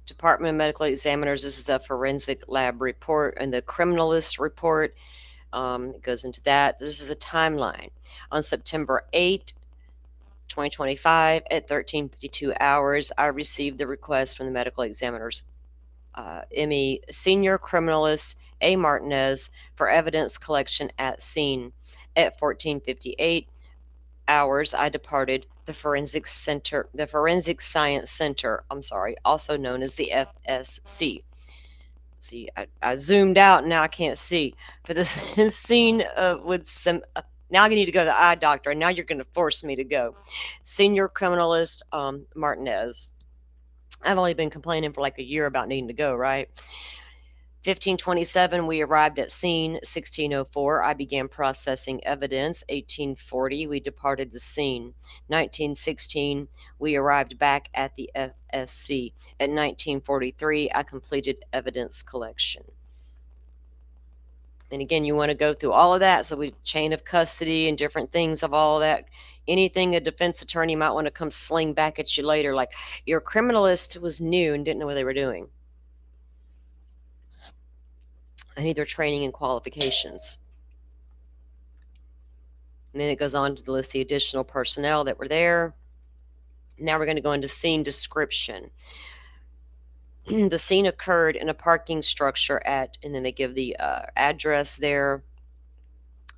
Department of Medical Examiners, this is the forensic lab report and the criminalist report. It goes into that. This is the timeline. On September 8, 2025 at 13:52 hours, I received the request from the medical examiners, ME Senior Criminalist A. Martinez, for evidence collection at scene. At 14:58 hours, I departed the Forensic Science Center, also known as the FSC. See, I zoomed out and now I can't see. For the scene with some, now I need to go to the eye doctor, and now you're going to force me to go. Senior Criminalist Martinez. I've only been complaining for like a year about needing to go, right? 1527, we arrived at scene. 1604, I began processing evidence. 1840, we departed the scene. 1916, we arrived back at the FSC. At 1943, I completed evidence collection. And again, you want to go through all of that. So we chain of custody and different things of all that. Anything a defense attorney might want to come sling back at you later, like your criminalist was new and didn't know what they were doing. I need their training and qualifications. And then it goes on to list the additional personnel that were there. Now we're going to go into scene description. The scene occurred in a parking structure and then they give the address there.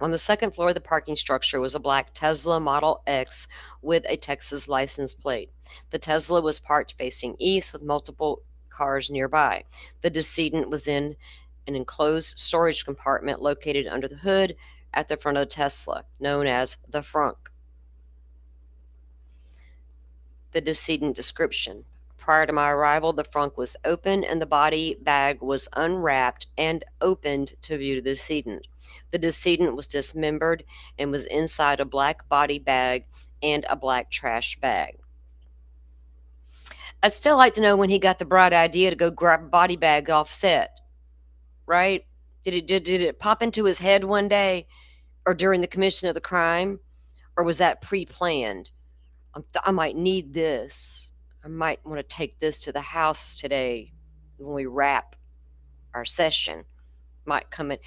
On the second floor of the parking structure was a black Tesla Model X with a Texas license plate. The Tesla was parked facing east with multiple cars nearby. The decedent was in an enclosed storage compartment located under the hood at the front of the Tesla, known as the frunk. The decedent description. Prior to my arrival, the frunk was open and the body bag was unwrapped and opened to view the decedent. The decedent was dismembered and was inside a black body bag and a black trash bag. I'd still like to know when he got the bright idea to go grab a body bag off set, right? Did it pop into his head one day or during the commission of the crime? Or was that pre-planned? I might need this. I might want to take this to the house today when we wrap our session. Might come in,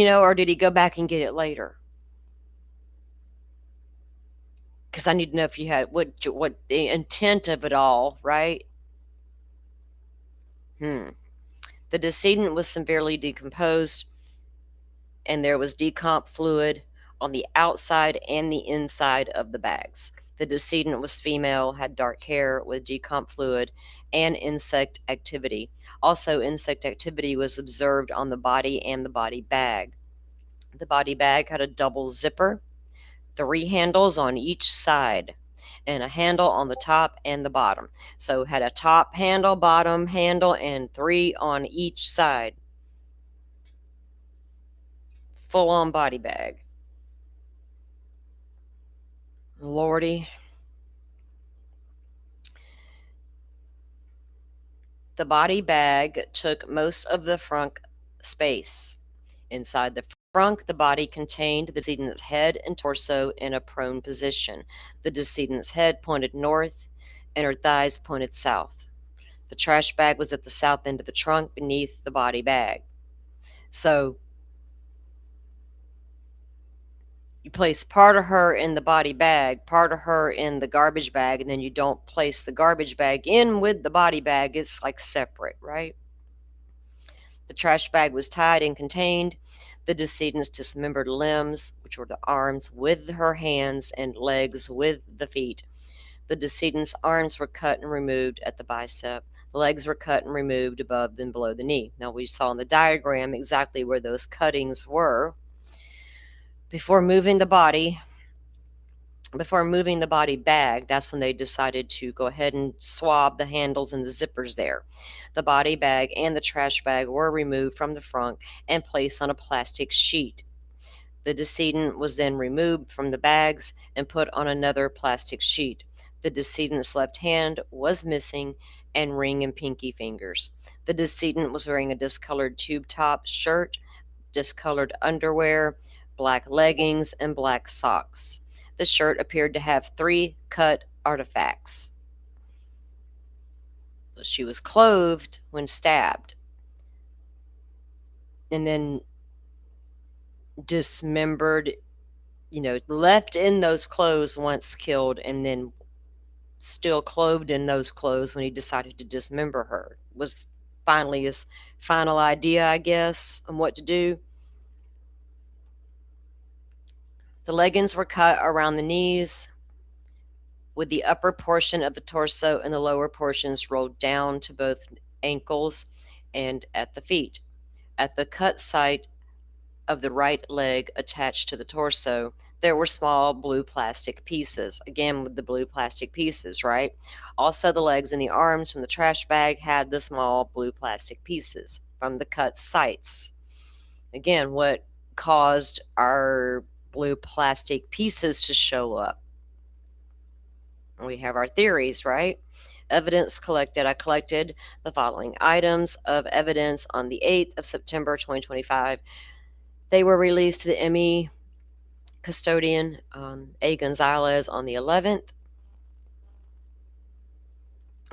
or did he go back and get it later? Because I need to know if you had what the intent of it all, right? The decedent was severely decomposed, and there was decomp fluid on the outside and the inside of the bags. The decedent was female, had dark hair with decomp fluid and insect activity. Also, insect activity was observed on the body and the body bag. The body bag had a double zipper, 3 handles on each side, and a handle on the top and the bottom. So had a top handle, bottom handle, and 3 on each side. Full on body bag. Lordy. The body bag took most of the front space. Inside the front, the body contained the decedent's head and torso in a prone position. The decedent's head pointed north and her thighs pointed south. The trash bag was at the south end of the trunk beneath the body bag. So you place part of her in the body bag, part of her in the garbage bag, and then you don't place the garbage bag in with the body bag. It's like separate, right? The trash bag was tied and contained the decedent's dismembered limbs, which were the arms with her hands and legs with the feet. The decedent's arms were cut and removed at the bicep. The legs were cut and removed above and below the knee. Now, we saw in the diagram exactly where those cuttings were. Before moving the body bag, that's when they decided to go ahead and swab the handles and the zippers there. The body bag and the trash bag were removed from the front and placed on a plastic sheet. The decedent was then removed from the bags and put on another plastic sheet. The decedent's left hand was missing and ring and pinky fingers. The decedent was wearing a discolored tube top shirt, discolored underwear, black leggings, and black socks. The shirt appeared to have 3 cut artifacts. So she was clothed when stabbed, and then dismembered, left in those clothes once killed, and then still clothed in those clothes when he decided to dismember her. Was finally his final idea, I guess, on what to do. The leggings were cut around the knees, with the upper portion of the torso and the lower portions rolled down to both ankles and at the feet. At the cut site of the right leg attached to the torso, there were small blue plastic pieces. Again, with the blue plastic pieces, right? Also, the legs and the arms from the trash bag had the small blue plastic pieces from the cut sites. Again, what caused our blue plastic pieces to show up? We have our theories, right? Evidence collected. I collected the following items of evidence on the 8th of September 2025. They were released to the ME custodian, A. Gonzalez, on the 11th.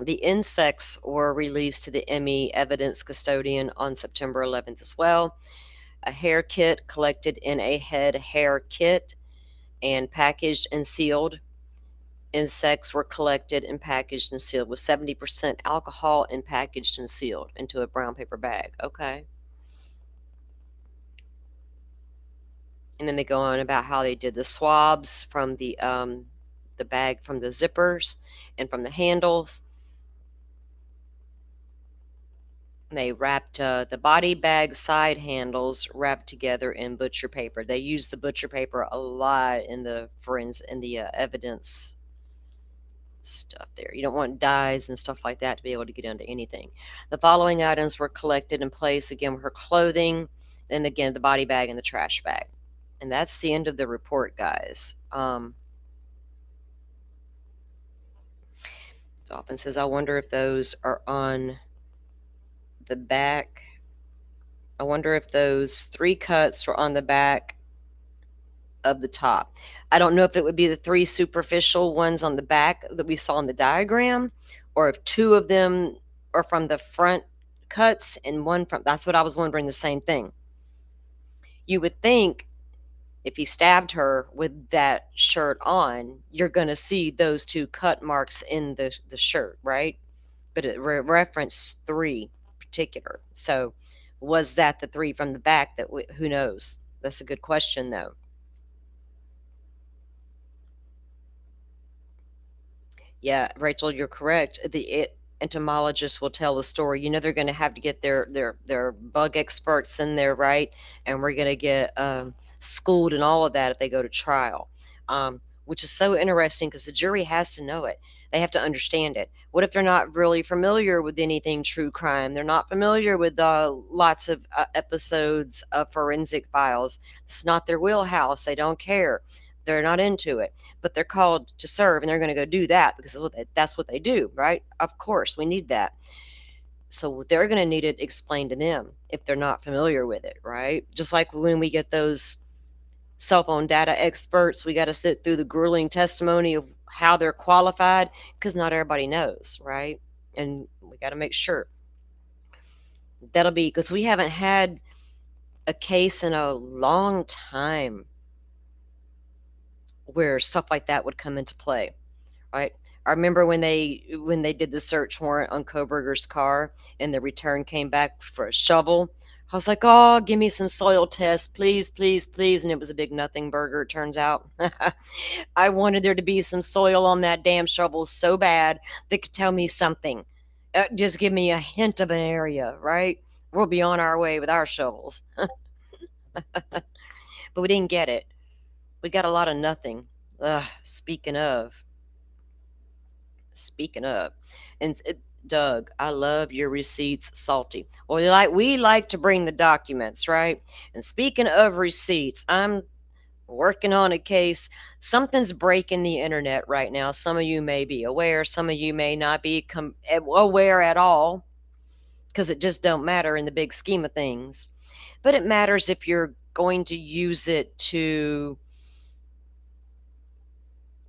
The insects were released to the ME evidence custodian on September 11th as well. A hair kit collected in a head hair kit and packaged and sealed. Insects were collected and packaged and sealed with 70% alcohol and packaged and sealed into a brown paper bag. Okay. And then they go on about how they did the swabs from the bag, from the zippers and from the handles. And they wrapped the body bag side handles wrapped together in butcher paper. They used the butcher paper a lot in the evidence stuff there. You don't want dyes and stuff like that to be able to get into anything. The following items were collected and placed, again, with her clothing, and again, the body bag and the trash bag. And that's the end of the report, guys. Dolphin says, I wonder if those are on the back. I wonder if those 3 cuts are on the back of the top. I don't know if it would be the 3 superficial ones on the back that we saw in the diagram, or if 2 of them are from the front cuts and 1 from. That's what I was wondering, the same thing. You would think if he stabbed her with that shirt on, you're going to see those 2 cut marks in the shirt, right? But it referenced 3 particular. So was that the 3 from the back? Who knows? That's a good question, though. Yeah, Rachel, you're correct. The entomologists will tell the story. They're going to have to get their bug experts in there, right? And we're going to get schooled and all of that if they go to trial, which is so interesting because the jury has to know it. They have to understand it. What if they're not really familiar with anything true crime? They're not familiar with lots of episodes of forensic files. It's not their wheelhouse. They don't care. They're not into it, but they're called to serve, and they're going to go do that because that's what they do, right? Of course, we need that. So they're going to need it explained to them if they're not familiar with it, right? Just like when we get those cell phone data experts, we got to sit through the grueling testimony of how they're qualified because not everybody knows, right? And we got to make sure. That'll be because we haven't had a case in a long time where stuff like that would come into play, right? I remember when they did the search warrant on Koberger's car and the return came back for a shovel. I was like, oh, give me some soil tests, please, please, please. And it was a big nothing burger, it turns out. I wanted there to be some soil on that damn shovel so bad that could tell me something. Just give me a hint of an area, right? We'll be on our way with our shovels. But we didn't get it. We got a lot of nothing. Speaking of, and Doug, I love your receipts, salty. Well, we like to bring the documents, right? And speaking of receipts, I'm working on a case. Something's breaking the internet right now. Some of you may be aware. Some of you may not be aware at all, because it just don't matter in the big scheme of things. But it matters if you're going to use it to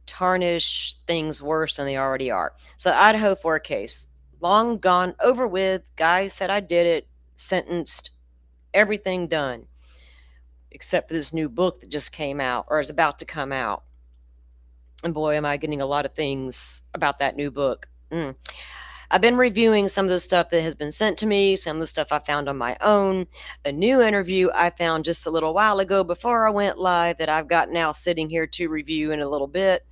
tarnish things worse than they already are. So Idaho 4 case, long gone, over with. Guy said I did it, sentenced, everything done, except for this new book that just came out or is about to come out. And boy, am I getting a lot of things about that new book. I've been reviewing some of the stuff that has been sent to me, some of the stuff I found on my own, a new interview I found just a little while ago before I went live that I've got now sitting here to review in a little bit.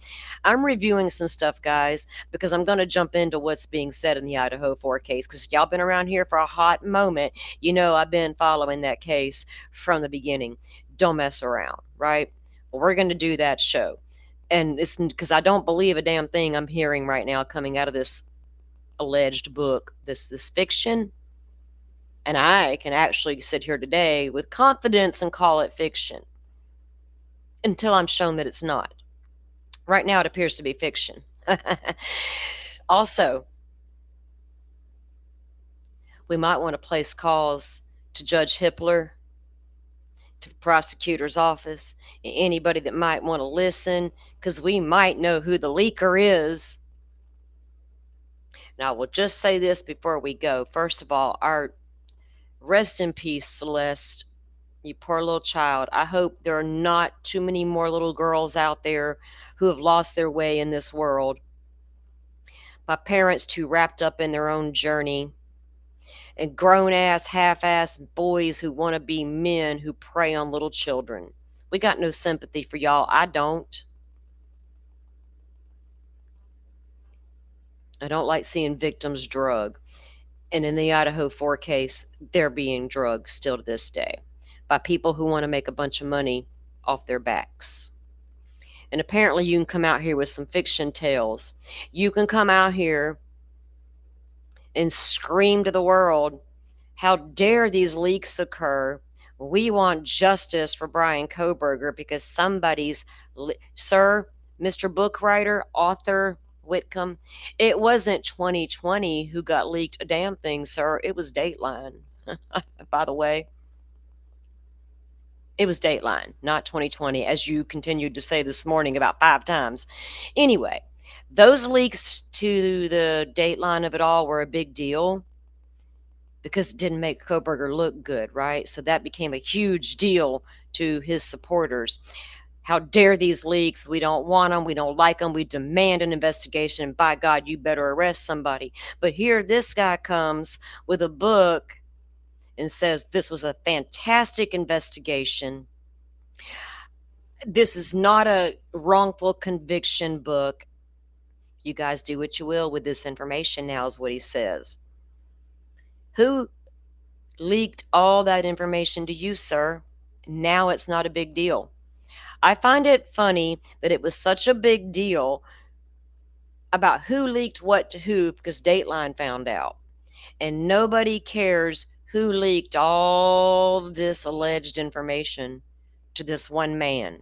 I'm reviewing some stuff, guys, because I'm going to jump into what's being said in the Idaho 4 case, because y'all been around here for a hot moment. I've been following that case from the beginning. Don't mess around, right? Well, we're going to do that show. And it's because I don't believe a damn thing I'm hearing right now coming out of this alleged book, this fiction. And I can actually sit here today with confidence and call it fiction until I'm shown that it's not. Right now it appears to be fiction. Also, we might want to place calls to Judge Hippler, to the prosecutor's office, and anybody that might want to listen, because we might know who the leaker is. Now, I will just say this before we go. First of all, our rest in peace, Celeste, you poor little child. I hope there are not too many more little girls out there who have lost their way in this world. My parents too wrapped up in their own journey, and grown-ass, half-ass boys who want to be men who prey on little children. We got no sympathy for y'all. I don't. I don't like seeing victims drug. And in the Idaho 4 case, they're being drugged still to this day by people who want to make a bunch of money off their backs. And apparently you can come out here with some fiction tales. You can come out here and scream to the world, how dare these leaks occur? We want justice for Brian Koberger because somebody's, sir, Mr. Book Writer, author, Whitcomb. It wasn't 2020 who got leaked a damn thing, sir. It was Dateline. By the way, it was Dateline, not 2020, as you continued to say this morning about 5 times. Anyway, those leaks to the Dateline of it all were a big deal because it didn't make Koberger look good, right? So that became a huge deal to his supporters. How dare these leaks? We don't want them. We don't like them. We demand an investigation. And by God, you better arrest somebody. But here this guy comes with a book and says this was a fantastic investigation. This is not a wrongful conviction book. You guys do what you will with this information now, is what he says. Who leaked all that information to you, sir? Now it's not a big deal. I find it funny that it was such a big deal about who leaked what to who because Dateline found out. And nobody cares who leaked all this alleged information to this one man.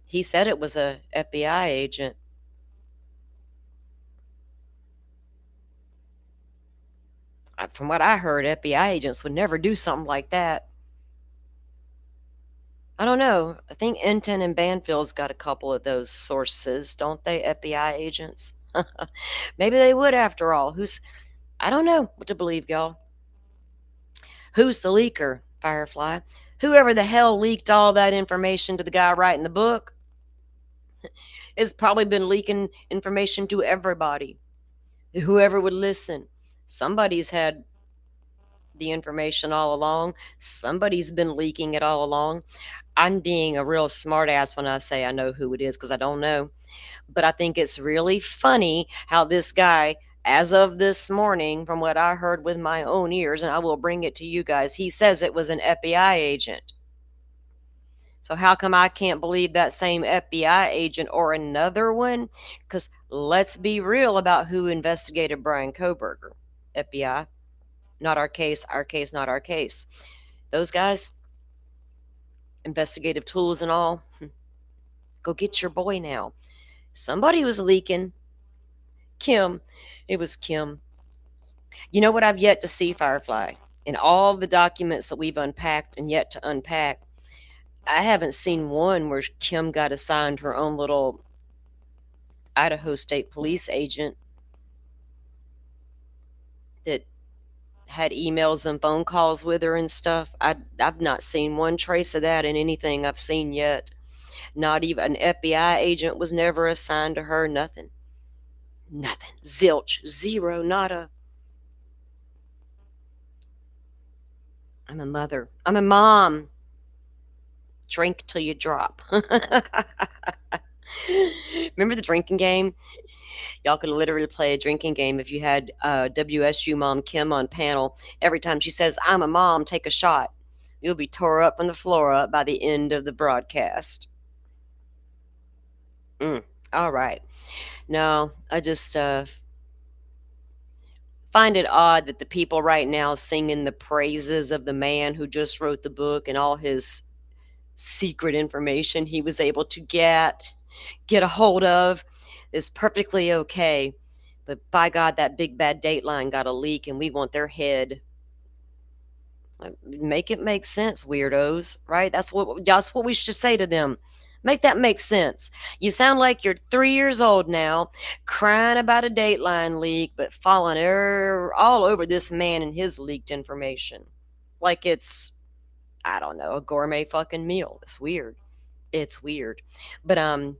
He said it was a FBI agent. From what I heard, FBI agents would never do something like that. I don't know. I think Enton and Banfield's got a couple of those sources, don't they? FBI agents. Maybe they would after all. I don't know what to believe, y'all. Who's the leaker, Firefly? Whoever the hell leaked all that information to the guy writing the book has probably been leaking information to everybody. Whoever would listen. Somebody's had the information all along. Somebody's been leaking it all along. I'm being a real smartass when I say I know who it is because I don't know. But I think it's really funny how this guy, as of this morning, from what I heard with my own ears, and I will bring it to you guys, he says it was an FBI agent. So how come I can't believe that same FBI agent or another one? Because let's be real about who investigated Brian Koberger. FBI. Not our case, not our case. Those guys, investigative tools and all, go get your boy now. Somebody was leaking. Kim. It was Kim. You know what I've yet to see, Firefly? In all the documents that we've unpacked and yet to unpack, I haven't seen one where Kim got assigned her own little Idaho State Police agent that had emails and phone calls with her and stuff. I've not seen one trace of that in anything I've seen yet. Not even an FBI agent was never assigned to her. Nothing. Zilch. Zero. Nada. I'm a mother. I'm a mom. Drink till you drop. Remember the drinking game? Y'all could literally play a drinking game if you had WSU mom Kim on panel. Every time she says, I'm a mom, take a shot. You'll be tore up from the floor up by the end of the broadcast. All right. No, I just find it odd that the people right now singing the praises of the man who just wrote the book and all his secret information he was able to get a hold of is perfectly okay. But by God, that big bad Dateline got a leak and we want their head. Make it make sense, weirdos, right? That's what we should say to them. Make that make sense. You sound like you're 3 years old now, crying about a Dateline leak, but falling all over this man and his leaked information. Like it's, I don't know, a gourmet fucking meal. It's weird. It's weird. But I'm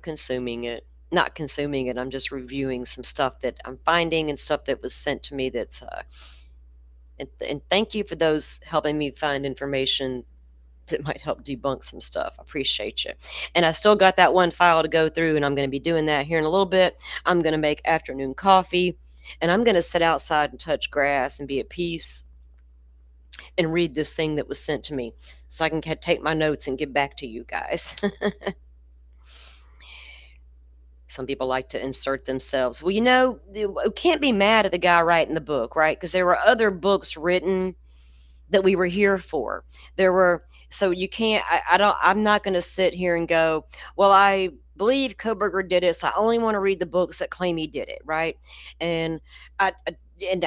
consuming it. Not consuming it, I'm just reviewing some stuff that I'm finding and stuff that was sent to me that's and thank you for those helping me find information that might help debunk some stuff. I appreciate you. And I still got that one file to go through, and I'm going to be doing that here in a little bit. I'm going to make afternoon coffee, and I'm going to sit outside and touch grass and be at peace and read this thing that was sent to me so I can take my notes and get back to you guys. Some people like to insert themselves. Well, you know, you can't be mad at the guy writing the book, right? Because there were other books written that we were here for. So you can't, I'm not going to sit here and go, well, I believe Koberger did it, so I only want to read the books that claim he did it, right? And I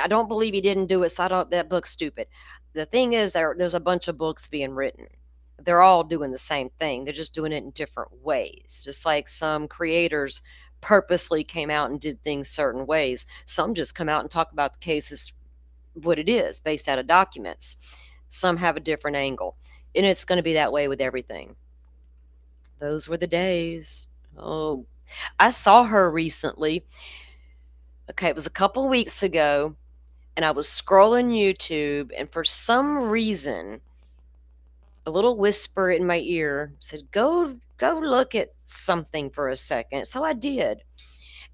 don't believe he didn't do it, so I don't. That book's stupid. The thing is, there's a bunch of books being written. They're all doing the same thing. They're just doing it in different ways. Just like some creators purposely came out and did things certain ways. Some just come out and talk about the cases what it is based out of documents. Some have a different angle. And it's going to be that way with everything. Those were the days. Oh, I saw her recently. Okay, it was a couple weeks ago, and I was scrolling YouTube, and for some reason, a little whisper in my ear said, go look at something for a second. So I did.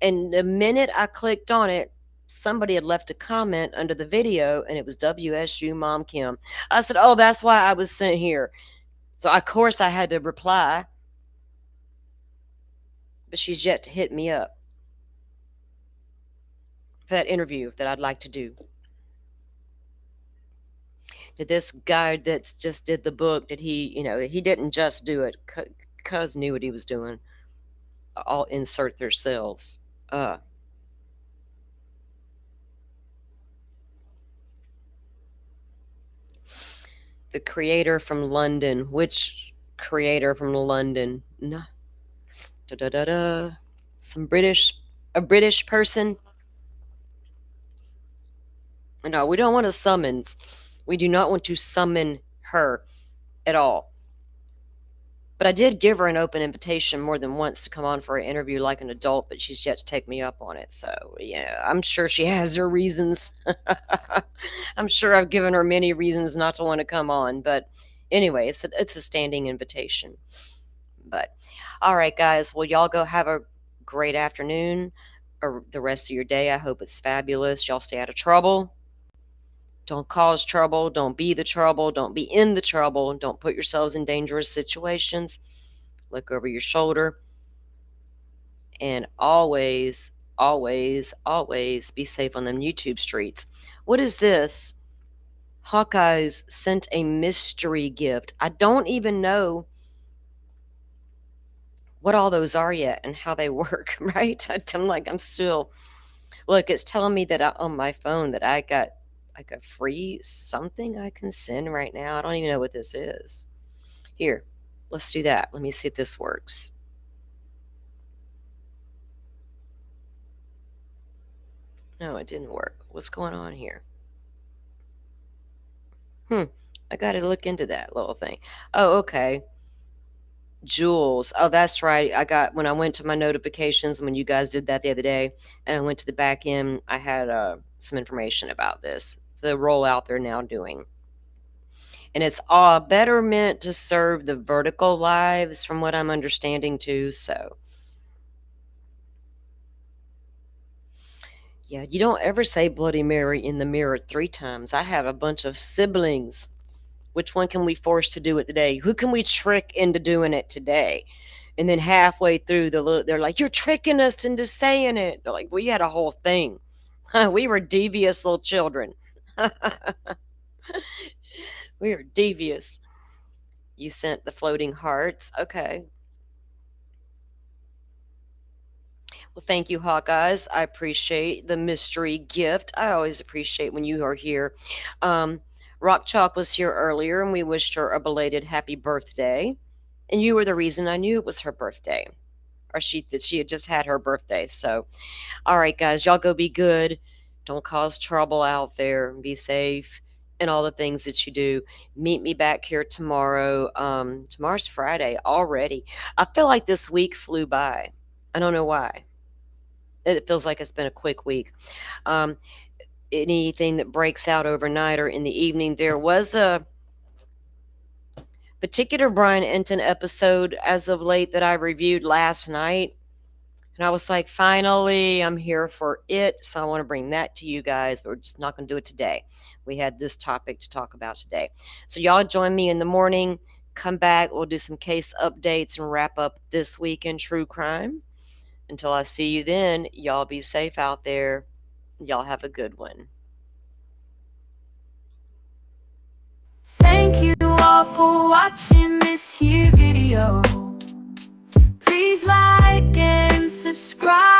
And the minute I clicked on it, somebody had left a comment under the video, and it was WSU Mom Kim. I said, oh, that's why I was sent here. So, of course, I had to reply. But she's yet to hit me up for that interview that I'd like to do. Did this guy that just did the book, did he, he didn't just do it. Cuz knew what he was doing. All insert themselves. The creator from London. Which creator from London? No. A British person. No, we don't want a summons. We do not want to summon her at all. But I did give her an open invitation more than once to come on for an interview like an adult, but she's yet to take me up on it. So, yeah, I'm sure she has her reasons. I'm sure I've given her many reasons not to want to come on. But anyway, it's a standing invitation. But, all right, guys. Well, y'all go have a great afternoon or the rest of your day. I hope it's fabulous. Y'all stay out of trouble. Don't cause trouble. Don't be the trouble. Don't be in the trouble. Don't put yourselves in dangerous situations. Look over your shoulder. And always, always, always be safe on them YouTube streets. What is this? Hawkeyes sent a mystery gift. I don't even know what all those are yet and how they work, right? I'm still... Look, it's telling me that on my phone that I got like a free something I can send right now. I don't even know what this is. Here, let's do that. Let me see if this works. No, it didn't work. What's going on here? I got to look into that little thing. Oh, okay. Jules. Oh, that's right. When I went to my notifications, when you guys did that the other day, and I went to the back end, I had some information about this. The rollout they're now doing. And it's all better meant to serve the vertical lives from what I'm understanding too. So yeah, you don't ever say Bloody Mary in the mirror 3 times. I have a bunch of siblings. Which one can we force to do it today? Who can we trick into doing it today? And then halfway through they're like, you're tricking us into saying it. They're like, we had a whole thing. We were devious little children. We are devious. You sent the floating hearts. Okay. Well, thank you, Hawkeyes. I appreciate the mystery gift. I always appreciate when you are here. Rock Chalk was here earlier, and we wished her a belated happy birthday. And you were the reason I knew it was her birthday. Or that she had just had her birthday. So, all right, guys, y'all go be good. Don't cause trouble out there. Be safe. And all the things that you do. Meet me back here tomorrow. Tomorrow's Friday already. I feel like this week flew by. I don't know why. It feels like it's been a quick week. Anything that breaks out overnight or in the evening, there was a particular Brian Enton episode as of late that I reviewed last night. And I was like, finally, I'm here for it. So I want to bring that to you guys, but we're just not going to do it today. We had this topic to talk about today. So y'all join me in the morning. Come back. We'll do some case updates and wrap up this week in true crime. Until I see you then, y'all be safe out there. Y'all have a good one. Thank you all for watching this here video. Please like subscribe.